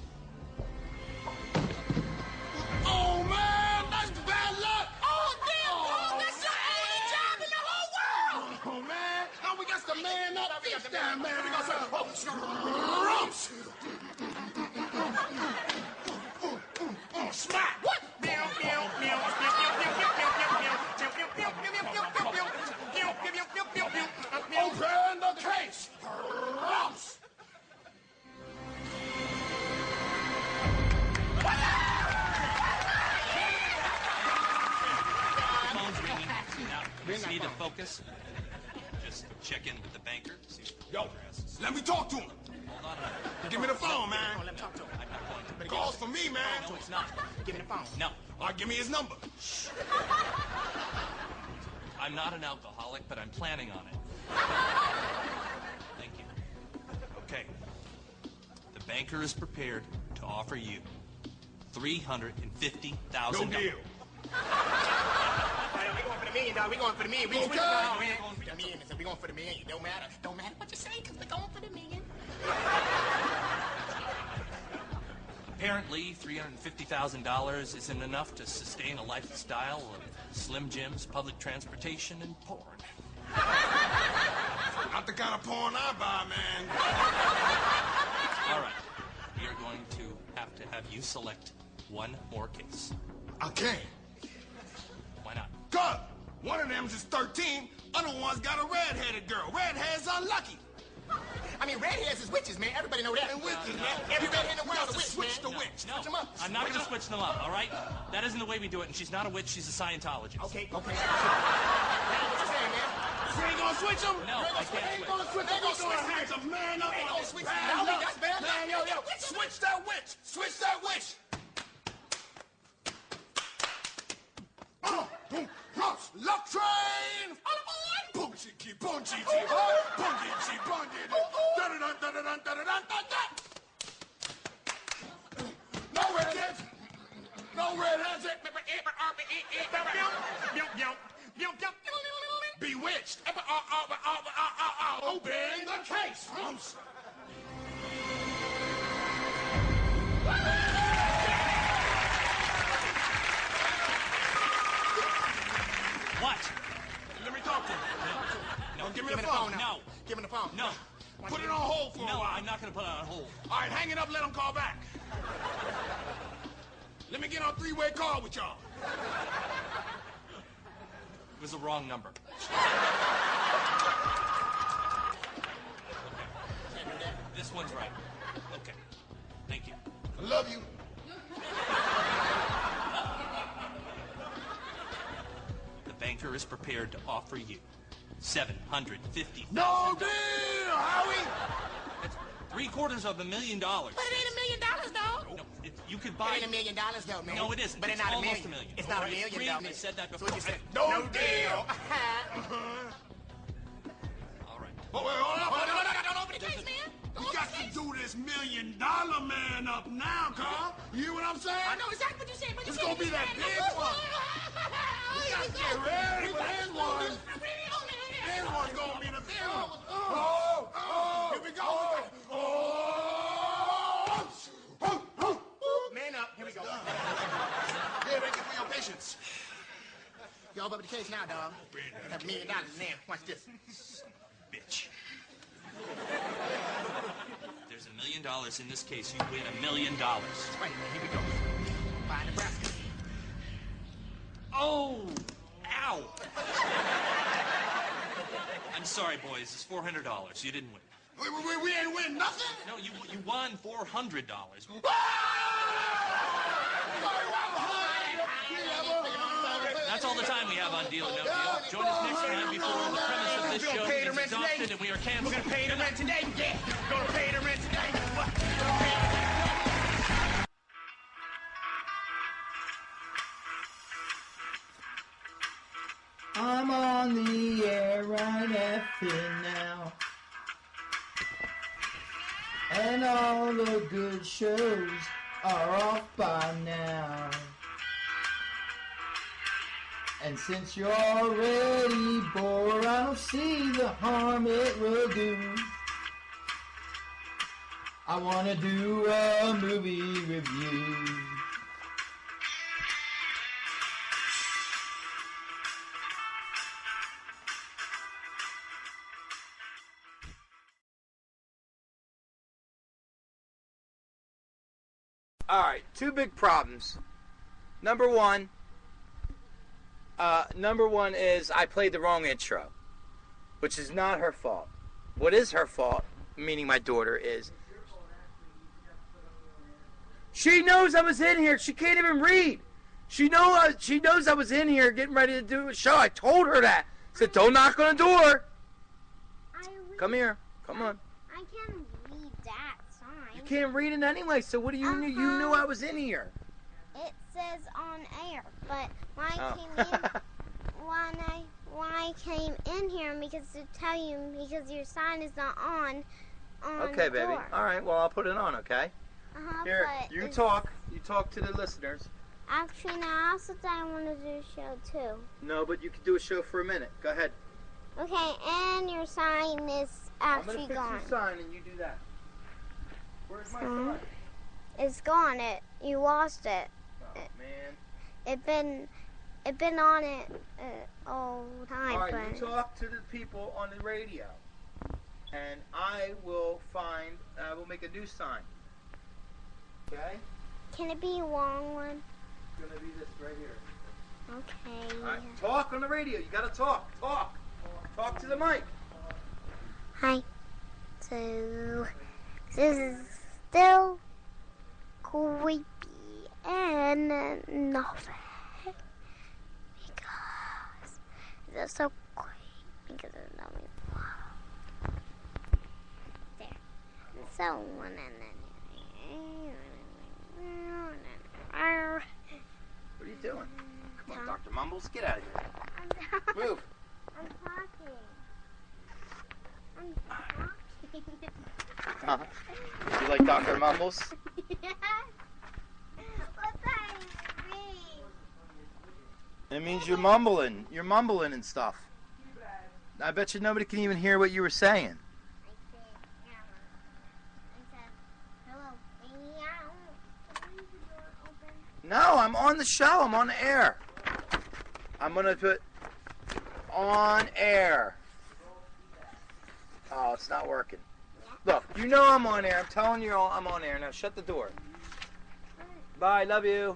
Oh, man, that's bad luck. Oh, damn, dog. That's your only job in the whole world. Oh, man. Now we got the man up. We got the man, man. We got some smack. What? Open the case. Rumps. Phone's ringing. Now, you just need to focus. Just check in with the banker. See what the address is. Let me talk to him. Hold on a minute. Give me the phone, man. Let me talk to him. I'm not going to. Calls for me, man. No, it's not. Give me the phone. No. All right, give me his number. I'm not an alcoholic, but I'm planning on it. Thank you. Okay. The banker is prepared to offer you $350,000. No deal. We're going for the million, dog. We're going for the million. We're going for the million. Don't matter. Don't matter what you say, because we're going for the million. Apparently, $350,000 isn't enough to sustain a lifestyle of Slim Jims, public transportation, and porn. Not the kind of porn I buy, man. All right. We are going to have you select one more case. I can't. Why not? Cause one of them's is 13, other one's got a red-headed girl. Redhead's unlucky. I mean, redheads is witches, man. Everybody know that. And witches, man. Every redhead in the world is a witch, switch man. the witch. No, Switch them up. I'm not going to switch them up, all right? That isn't the way we do it, and she's not a witch, she's a Scientologist. Okay. That's what you're saying, man. You ain't gonna switch them? No, I can't Ain't gonna switch them. Ain't gonna switch them. Man up. Ain't gonna switch them. Man No, up. that's bad. Man, yo. Switch that witch. Switch that witch. Luck train. Punchiki, punchiki, punchiki, punchiki. No redheads. No redheads. Bewitched. Open the case. What? Let me talk to him. No. Give me the phone. No. Give him the phone. No. Put it on hold for a No, while. I'm not going to put it on hold. All right, hang it up. Let him call back. Let me get on a three-way call with y'all. It was the wrong number. This one's right. Okay. Thank you. I love you. The banker is prepared to offer you $750,000. No deal, Howie. That's $750,000. But it ain't $1 million, though. No, you could buy. It ain't $1 million, though, man. No, it isn't. But it's it's not almost $1 million. $1 million. It's not All $1 right, million, agreed. though. They said that That's before. what you said. No deal. All right. But wait, hold up. Don't open the case, man. We got to do this $1 million man up now, Carl. You hear what I'm saying? I know exactly what you're saying, but It's gonna be that big one. We got to get ready for this one. This one's gonna be the big one. Oh, here we go. Man up. Here we go. Yeah, thank you for your patience. You all up the case now, dog. Have $1 million in there. Watch this. Bitch. There's $1 million in this case. You win $1 million. Right, here we go. Buy Nebraska. Oh! Ow! I'm sorry, boys. It's $400. You didn't win. We ain't win nothing? No, you won $400. That's all the time we have on Deal or No Deal. Join us next time before the premise of this show is exhausted and we are canceled. We're gonna pay the rent today. Yeah, we're gonna pay the rent today. I'm on the air right effing now. And all the good shows are off by now. And since you're already bored, I don't see the harm it will do. I wanna do a movie review. All right, two big problems. Number one is I played the wrong intro, which is not her fault. What is her fault, meaning my daughter, is she knows I was in here. She can't even read. She knows I was in here getting ready to do a show. I told her that. I said, don't knock on the door. Come here. Come on. I can read that sign. You can't read it anyway, so what do you knew? You knew I was in here. It says on air, but when I came in, when I came in here, because to tell you, because your sign is not on Okay, the baby. door. All right, well, I'll put it on, okay? Here, but you it's- talk. You talk to the listeners. Actually, no, I also thought I wanted to do a show too. No, but you can do a show for a minute. Go ahead. Okay, and your sign is I'm actually going to fix gone. your sign and you do that. Where's my sign? It's gone. You lost it. Oh, man. It been on it all the time. All right, but you talk to the people on the radio. And I will make a new sign. Okay? Can it be a long one? It's going to be this right here. Okay. All right, talk on the radio. You got to talk. Talk. Talk to the mic. Hi. So, this is still creepy and nothing. Because it's so creepy because there's nothing. There. So, one and then. What are you doing? Come on, Dr. Mumbles. Get out of here. Move. I'm talking. Huh? You like Dr. Mumbles? What's that mean? It means you're mumbling. You're mumbling and stuff. I bet you nobody can even hear what you were saying. No, I'm on the show. I'm on the air. I'm going to put on air. Oh, it's not working. Look, you know I'm on air. I'm telling you I'm on air. Now shut the door. Bye. Love you.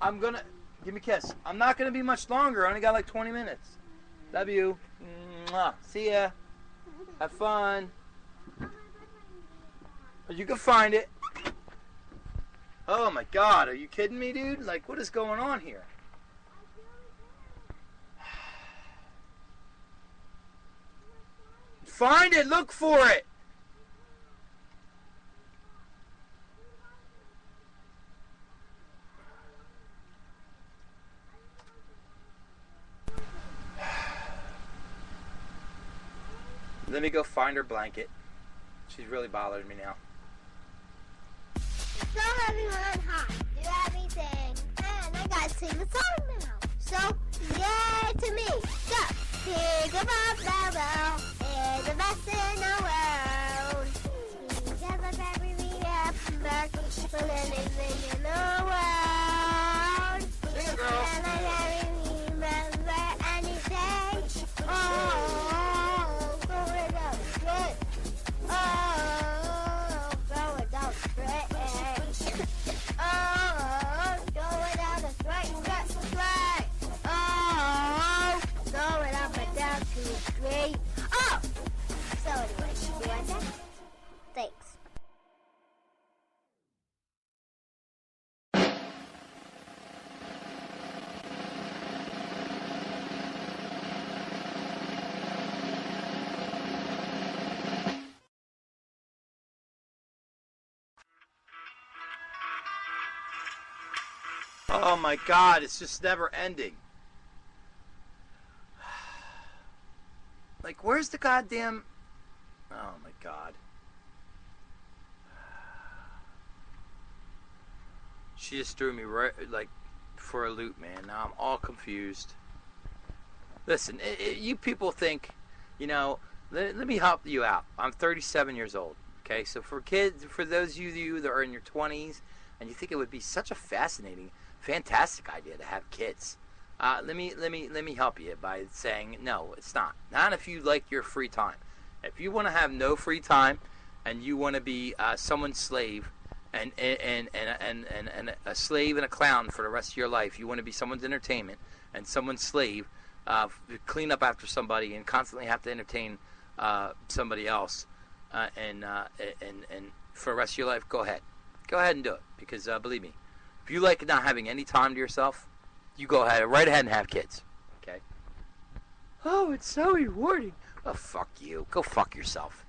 I'm gonna give me a kiss. I'm not gonna be much longer. I only got like 20 minutes. Love you. Mwah. See ya. Have fun. You can find it. Oh my God, are you kidding me, dude? Like, what is going on here? Find it. Look for it. Let me go find her blanket. She's really bothering me now. So everyone, hi. Do everything. And I gotta sing the song now. So, yay to me. Go. Pick up a bell. It's the best in the world. Because of every back. For anything in the world. Sing it, girl. And I never remember anything. Oh, go it up. Good. Oh, go it up. Great. Oh, going down the straight. Oh, going up and down 2, 3. Oh! So anyway, you want that? Thanks. Oh my God, it's just never ending. Like, where's the goddamn... Oh my God. She just threw me right, like, for a loop, man. Now I'm all confused. Listen, you people think, you know, let me help you out. I'm 37 years old, okay? So for kids, for those of you that are in your 20s, and you think it would be such a fascinating, fantastic idea to have kids, let me help you by saying no, it's not. Not if you like your free time. If you want to have no free time, and you want to be someone's slave, and a slave and a clown for the rest of your life, you want to be someone's entertainment and someone's slave, clean up after somebody and constantly have to entertain somebody else, and for the rest of your life, go ahead and do it, because believe me, if you like not having any time to yourself, you go ahead, right ahead and have kids. Okay? Oh, it's so rewarding. Oh, fuck you. Go fuck yourself.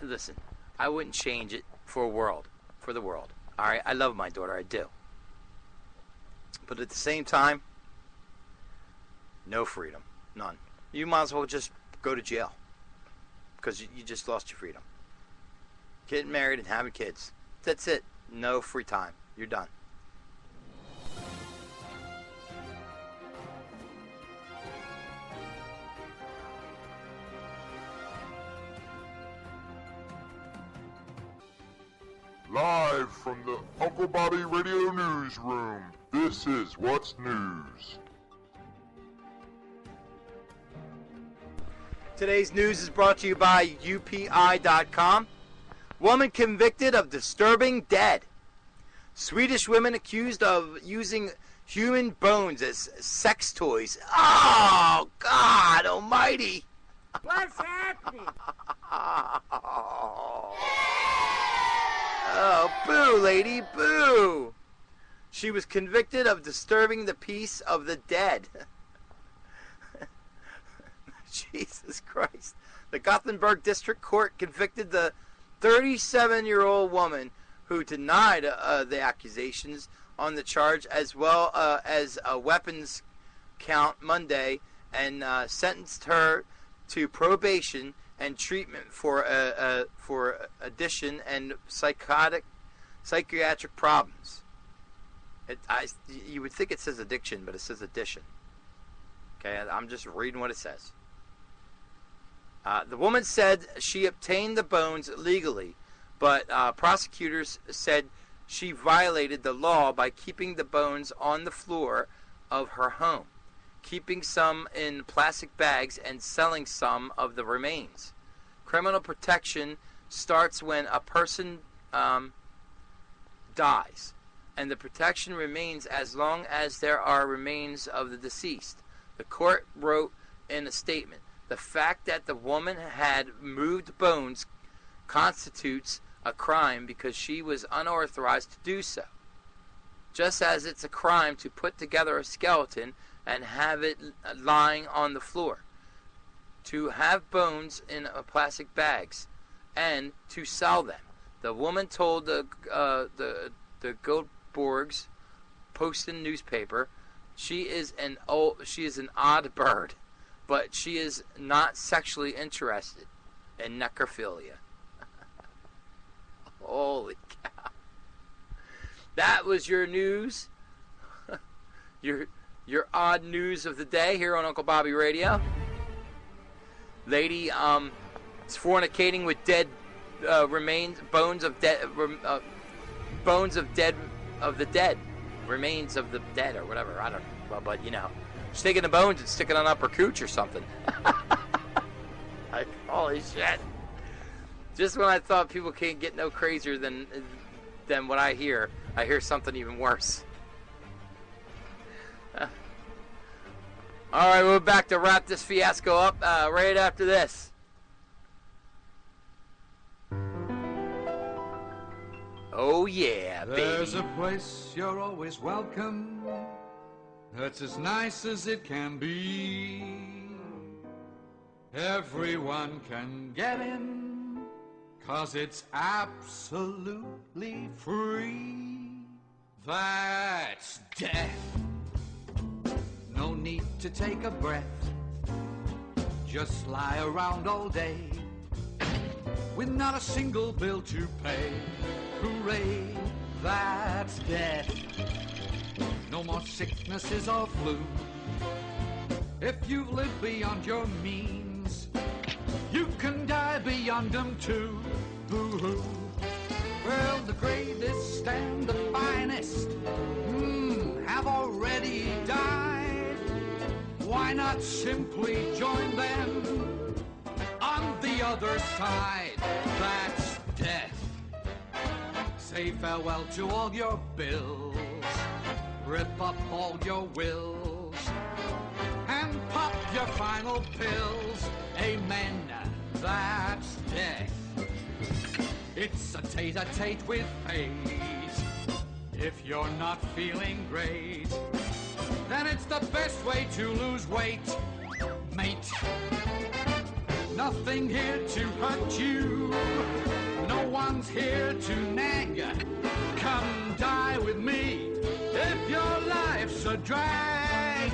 Listen, I wouldn't change it for the world. All right? I love my daughter. I do. But at the same time, no freedom. None. You might as well just go to jail, because you just lost your freedom. Getting married and having kids. That's it. No free time. You're done. Live from the Uncle Bobby Radio Newsroom, this is What's News. Today's news is brought to you by UPI.com. Woman convicted of disturbing dead. Swedish women accused of using human bones as sex toys. Oh, God almighty. What's happening? Oh, boo, lady, boo. She was convicted of disturbing the peace of the dead. Jesus Christ. The Gothenburg District Court convicted the 37-year-old woman who denied the accusations on the charge, as well as a weapons count Monday, and sentenced her to probation and treatment for addiction and psychiatric problems. You would think it says addiction, but it says addition. Okay, I'm just reading what it says. The woman said she obtained the bones legally, but prosecutors said she violated the law by keeping the bones on the floor of her home, keeping some in plastic bags, and selling some of the remains. Criminal protection starts when a person dies. and the protection remains as long as there are remains of the deceased. The court wrote in a statement, the fact that the woman had moved bones constitutes a crime because she was unauthorized to do so. Just as it's a crime to put together a skeleton and have it lying on the floor, to have bones in plastic bags, and to sell them. The woman told the Goldborgs Posten newspaper, she is an odd bird, but she is not sexually interested in necrophilia. Holy cow! That was your news, your odd news of the day here on Uncle Bobby Radio. Lady, is fornicating with dead remains, bones of the dead, remains of the dead, or whatever. I don't know, but you know, she's taking the bones and sticking on up her cooch or something. Like, holy shit! Just when I thought people can't get no crazier than what I hear something even worse. All right, we're back to wrap this fiasco up right after this. Oh yeah, baby. There's a place you're always welcome, that's as nice as it can be. Everyone can get in, 'cause it's absolutely free. That's death. No need to take a breath, just lie around all day with not a single bill to pay. Hooray, that's death. No more sicknesses or flu. If you've lived beyond your means, you can die beyond them too. Boo-hoo. Well, the greatest and the finest have already died. Why not simply join them on the other side? That's death. Say farewell to all your bills, rip up all your wills, and pop your final pills. Amen, that's death. It's a tete-a-tete with fate. If you're not feeling great, then it's the best way to lose weight, mate. Nothing here to hurt you, no one's here to nag. Come die with me if your life's a drag.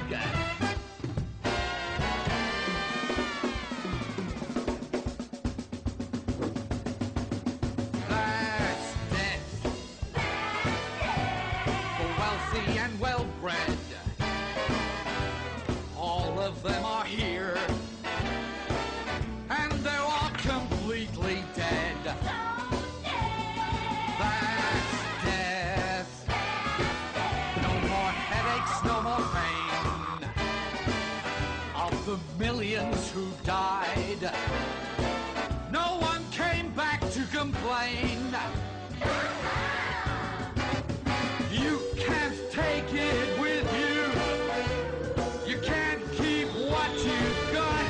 That's death. For wealthy and well-bred, all of them are here, and they're all completely dead. That's death. No more headaches, no more pain. Of the millions who died, no one came back to complain. You can't take it with you. You can't keep what you've got.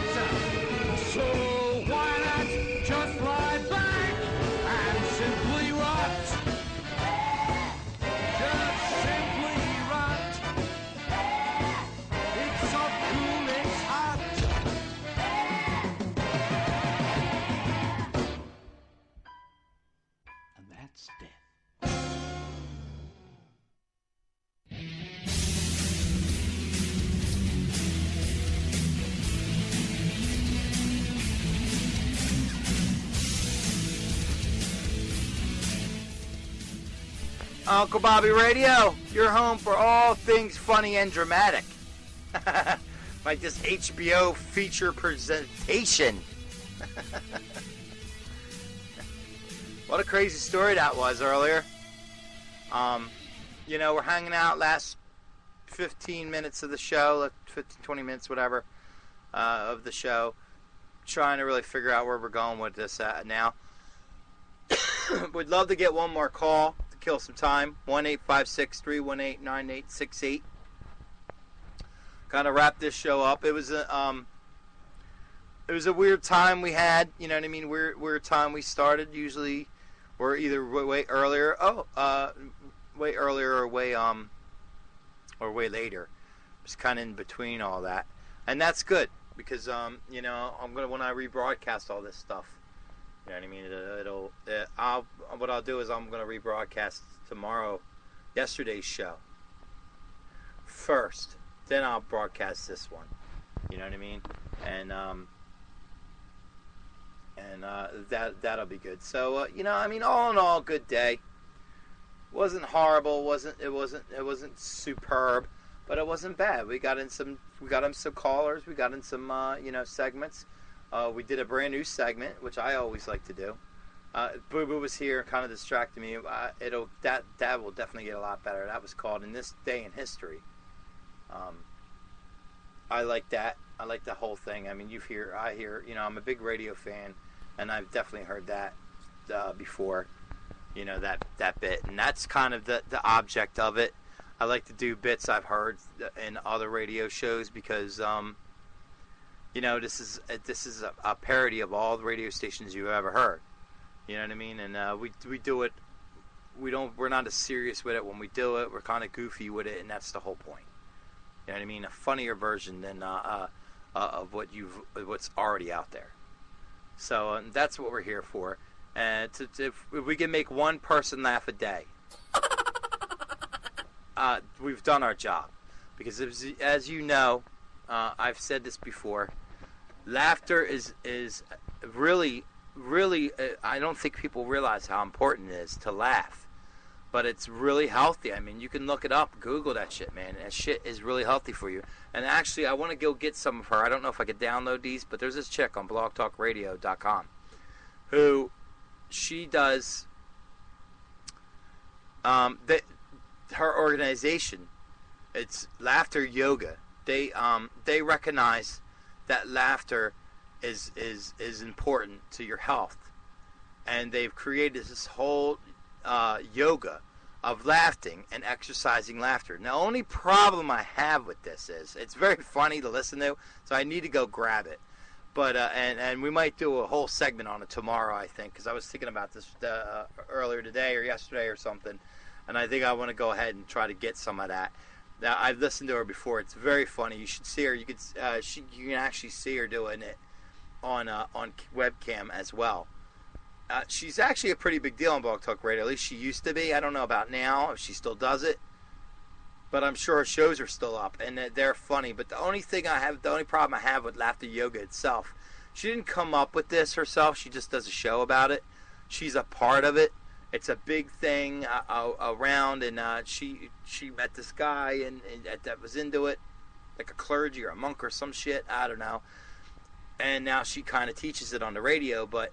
So why not just lie back and simply rot? Just simply rot. It's so cool, it's hot. And that's death. Uncle Bobby Radio, your home for all things funny and dramatic. Like this HBO feature presentation. What a crazy story that was earlier. You know, we're hanging out last 15 minutes of the show, 15, 20 minutes, whatever, of the show, trying to really figure out where we're going with this now. We'd love to get one more call kill some time. 1-856-318-9868. Kind of wrap this show up. It was a weird time we had. You know what I mean? Weird time we started. Usually, we're either way earlier. Way earlier or way later. It's kind of in between all that, and that's good because you know, when I rebroadcast all this stuff. You know what I mean? What I'll do is I'm gonna rebroadcast tomorrow, yesterday's show first. Then I'll broadcast this one. You know what I mean? And that'll be good. So you know, I mean, all in all, good day. Wasn't horrible. It wasn't superb, but it wasn't bad. We got in some callers. We got in some you know, segments. We did a brand new segment, which I always like to do. Boo Boo was here, kind of distracted me. That will definitely get a lot better. That was called "In This Day in History." I like that. I like the whole thing. I mean, I hear. You know, I'm a big radio fan, and I've definitely heard that before. You know, that bit, and that's kind of the object of it. I like to do bits I've heard in other radio shows because. You know, this is a parody of all the radio stations you've ever heard. You know what I mean? And we do it. We're not as serious with it when we do it. We're kind of goofy with it, and that's the whole point. You know what I mean? A funnier version than of what's already out there. So that's what we're here for. And if we can make one person laugh a day, we've done our job. Because as you know, I've said this before. Laughter is really, I don't think people realize how important it is to laugh. But it's really healthy. I mean, you can look it up. Google that shit, man. That shit is really healthy for you. And actually, I want to go get some of her. I don't know if I could download these, but there's this chick on blogtalkradio.com who she does her organization. It's Laughter Yoga. They recognize that laughter is important to your health, and they've created this whole yoga of laughing and exercising laughter. Now, the only problem I have with this is it's very funny to listen to, so I need to go grab it. But and we might do a whole segment on it tomorrow, I think, because I was thinking about this earlier today or yesterday or something, and I think I want to go ahead and try to get some of that. Now, I've listened to her before. It's very funny. You should see her. You can actually see her doing it on webcam as well. She's actually a pretty big deal on Blog Talk Radio. At least she used to be. I don't know about now if she still does it, but I'm sure her shows are still up and they're funny. But the only problem I have with Laughter Yoga itself, she didn't come up with this herself. She just does a show about it. She's a part of it. It's a big thing around, and she met this guy and that was into it, like a clergy or a monk or some shit. I don't know. And now she kind of teaches it on the radio. But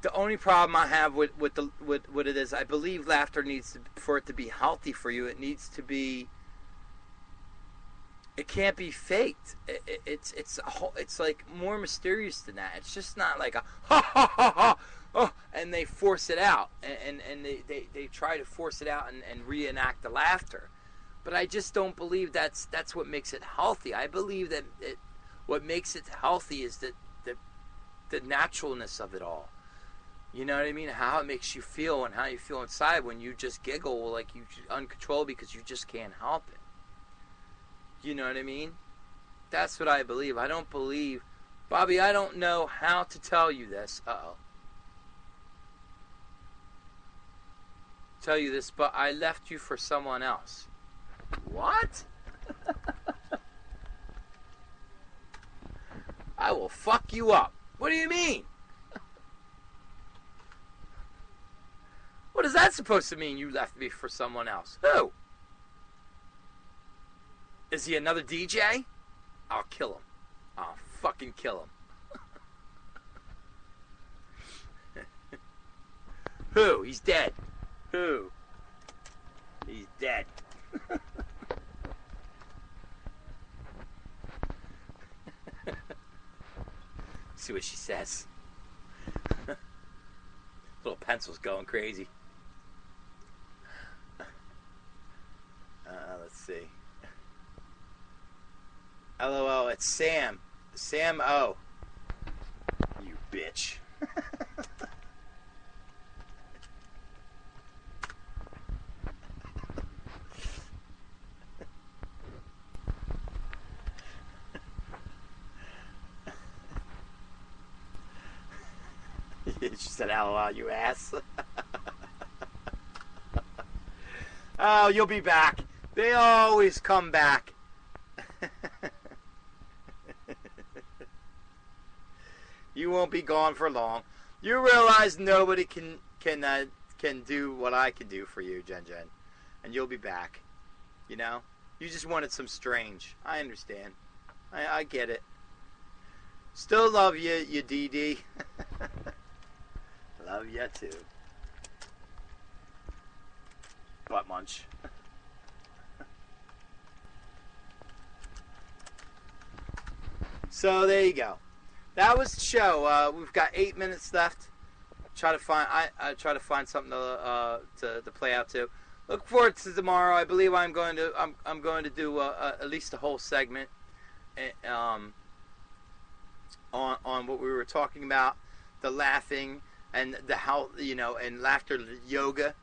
the only problem I have with it is, I believe laughter for it to be healthy for you, it needs to be. It can't be faked. It's like more mysterious than that. It's just not like a ha ha ha ha. Oh, and they force it out, and they try to force it out and reenact the laughter. But I just don't believe that's what makes it healthy. I believe that what makes it healthy is the naturalness of it all. You know what I mean? How it makes you feel and how you feel inside when you just giggle like you uncontrolled because you just can't help it. You know what I mean? That's what I believe. I don't believe... Bobby, I don't know how to tell you this. Uh-oh. Tell you this, but I left you for someone else. What? I will fuck you up. What do you mean? What is that supposed to mean, you left me for someone else? Who? Is he another DJ? I'll kill him. I'll fucking kill him. Who? He's dead. Who? He's dead. See what she says. Little pencil's going crazy. see. LOL, it's Sam. Sam O. You bitch. She said, LOL, you ass. Oh, you'll be back. They always come back. You won't be gone for long. You realize nobody can do what I can do for you, Jen, and you'll be back. You know, you just wanted some strange. I understand. I get it. Still love you, you DD. Love you too. Butt munch. So there you go. That was the show. We've got 8 minutes left. Try to find. I try to find something to play out to. Look forward to tomorrow. I believe I'm going to do at least a whole segment on what we were talking about, the laughing and the how, you know, and laughter yoga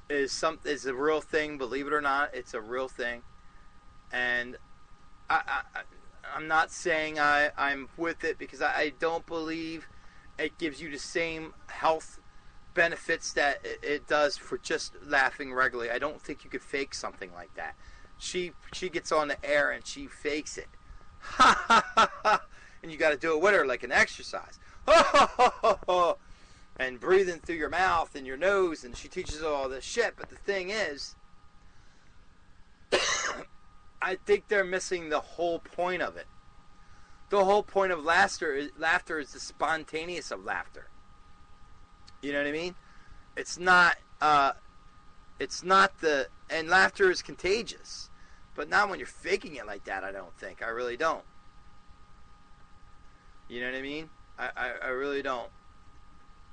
is a real thing. Believe it or not, it's a real thing. And I'm not saying I'm with it because I don't believe it gives you the same health benefits that it does for just laughing regularly. I don't think you could fake something like that. She gets on the air and she fakes it. Ha ha ha ha. And you got to do it with her like an exercise. And breathing through your mouth and your nose, and she teaches all this shit. But the thing is, I think they're missing the whole point of it. The whole point of laughter is the spontaneous of laughter. You know what I mean? It's not and laughter is contagious. But not when you're faking it like that, I don't think. I really don't. You know what I mean? I really don't.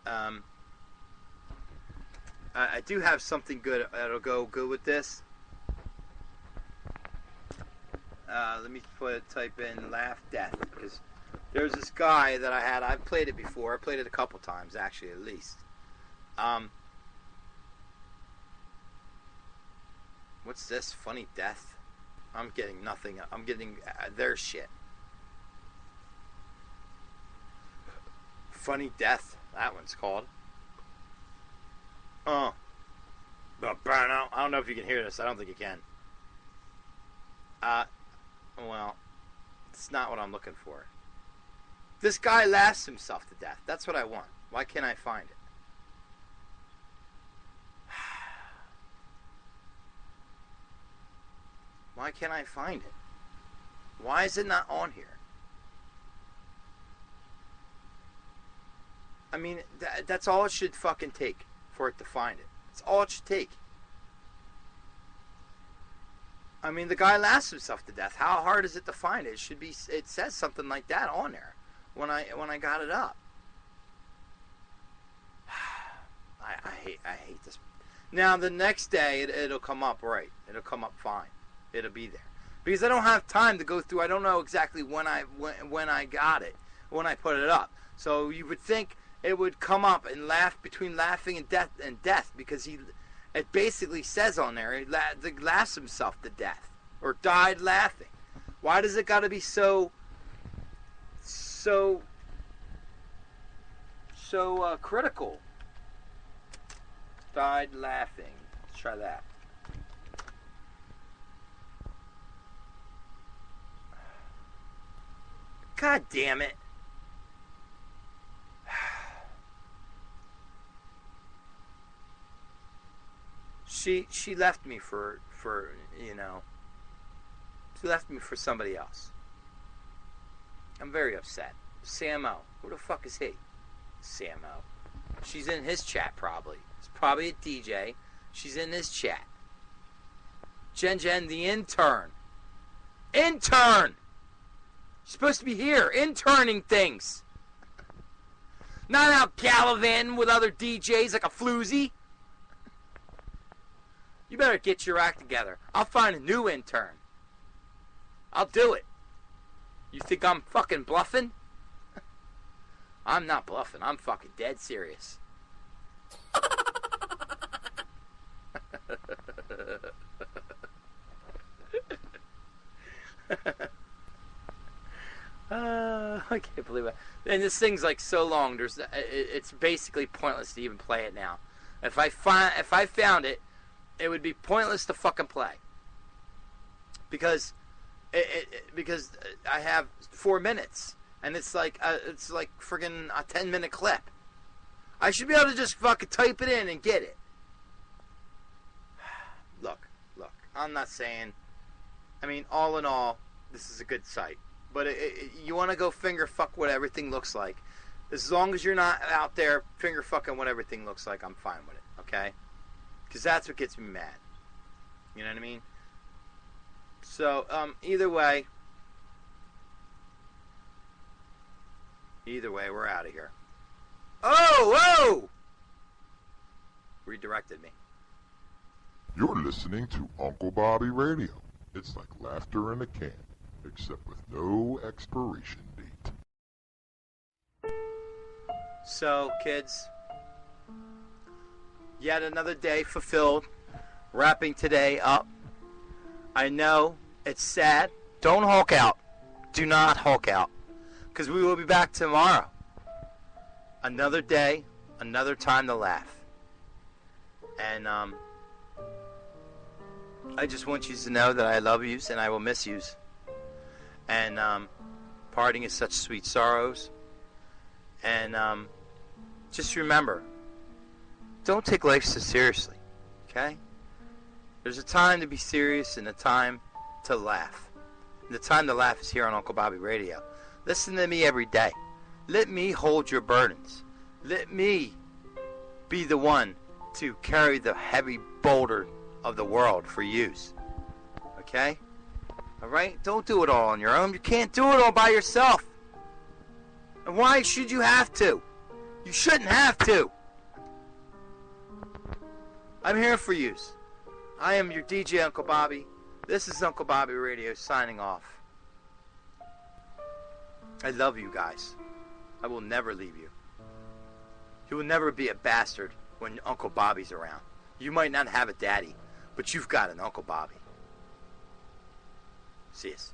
I do have something good that'll go good with this. Let me type in laugh death, because there's this guy that I had. I've played it before. I played it a couple times, actually, at least. What's this? Funny death? I'm getting nothing. I'm getting their shit. Funny death. That one's called. Oh. But burnout. I don't know if you can hear this. I don't think you can. Well, it's not what I'm looking for. This guy laughs himself to death. That's what I want. Why can't I find it? Why can't I find it? Why is it not on here? I mean, that's all it should fucking take for it to find it. That's all it should take. I mean, the guy laughs himself to death. How hard is it to find it? It should be. It says something like that on there when I got it up. I hate this. Now the next day it'll come up right. It'll come up fine. It'll be there because I don't have time to go through. I don't know exactly when I got it, when I put it up. So you would think it would come up and laugh between laughing and death because it basically says on there he laughs himself to death or died laughing. Why does it got to be so critical? Died laughing. Let's try that. God damn it. She left me for you know, she left me for somebody else. I'm very upset. Sam O. Who the fuck is he? Sam O. She's in his chat probably. It's probably a DJ. She's in his chat. Jen the intern. Intern! She's supposed to be here, interning things. Not out gallivanting with other DJs like a floozy. You better get your act together. I'll find a new intern. I'll do it. You think I'm fucking bluffing? I'm not bluffing. I'm fucking dead serious. I can't believe it. And this thing's like so long. It's basically pointless to even play it now. If I found it, it would be pointless to fucking play. Because I have 4 minutes, and it's like friggin' a 10-minute clip. I should be able to just fucking type it in and get it. Look. I'm not saying. I mean, all in all, this is a good site. But you want to go finger fuck what everything looks like. As long as you're not out there finger fucking what everything looks like, I'm fine with it. Okay? Because that's what gets me mad. You know what I mean? So, either way, we're out of here. Oh, whoa! Redirected me. You're listening to Uncle Bobby Radio. It's like laughter in a can, except with no expiration date. So, kids, yet another day fulfilled. Wrapping today up. I know it's sad. Don't Hulk out. Do not Hulk out. Because we will be back tomorrow. Another day, another time to laugh. And I just want you to know that I love yous and I will miss yous. And parting is such sweet sorrows. And just remember, don't take life so seriously. Okay? There's a time to be serious and a time to laugh. And the time to laugh is here on Uncle Bobby Radio. Listen to me every day. Let me hold your burdens. Let me be the one to carry the heavy boulder of the world for use. Okay? Alright? Don't do it all on your own. You can't do it all by yourself. And why should you have to? You shouldn't have to. I'm here for yous. I am your DJ Uncle Bobby. This is Uncle Bobby Radio signing off. I love you guys. I will never leave you. You will never be a bastard when Uncle Bobby's around. You might not have a daddy, but you've got an Uncle Bobby. See us.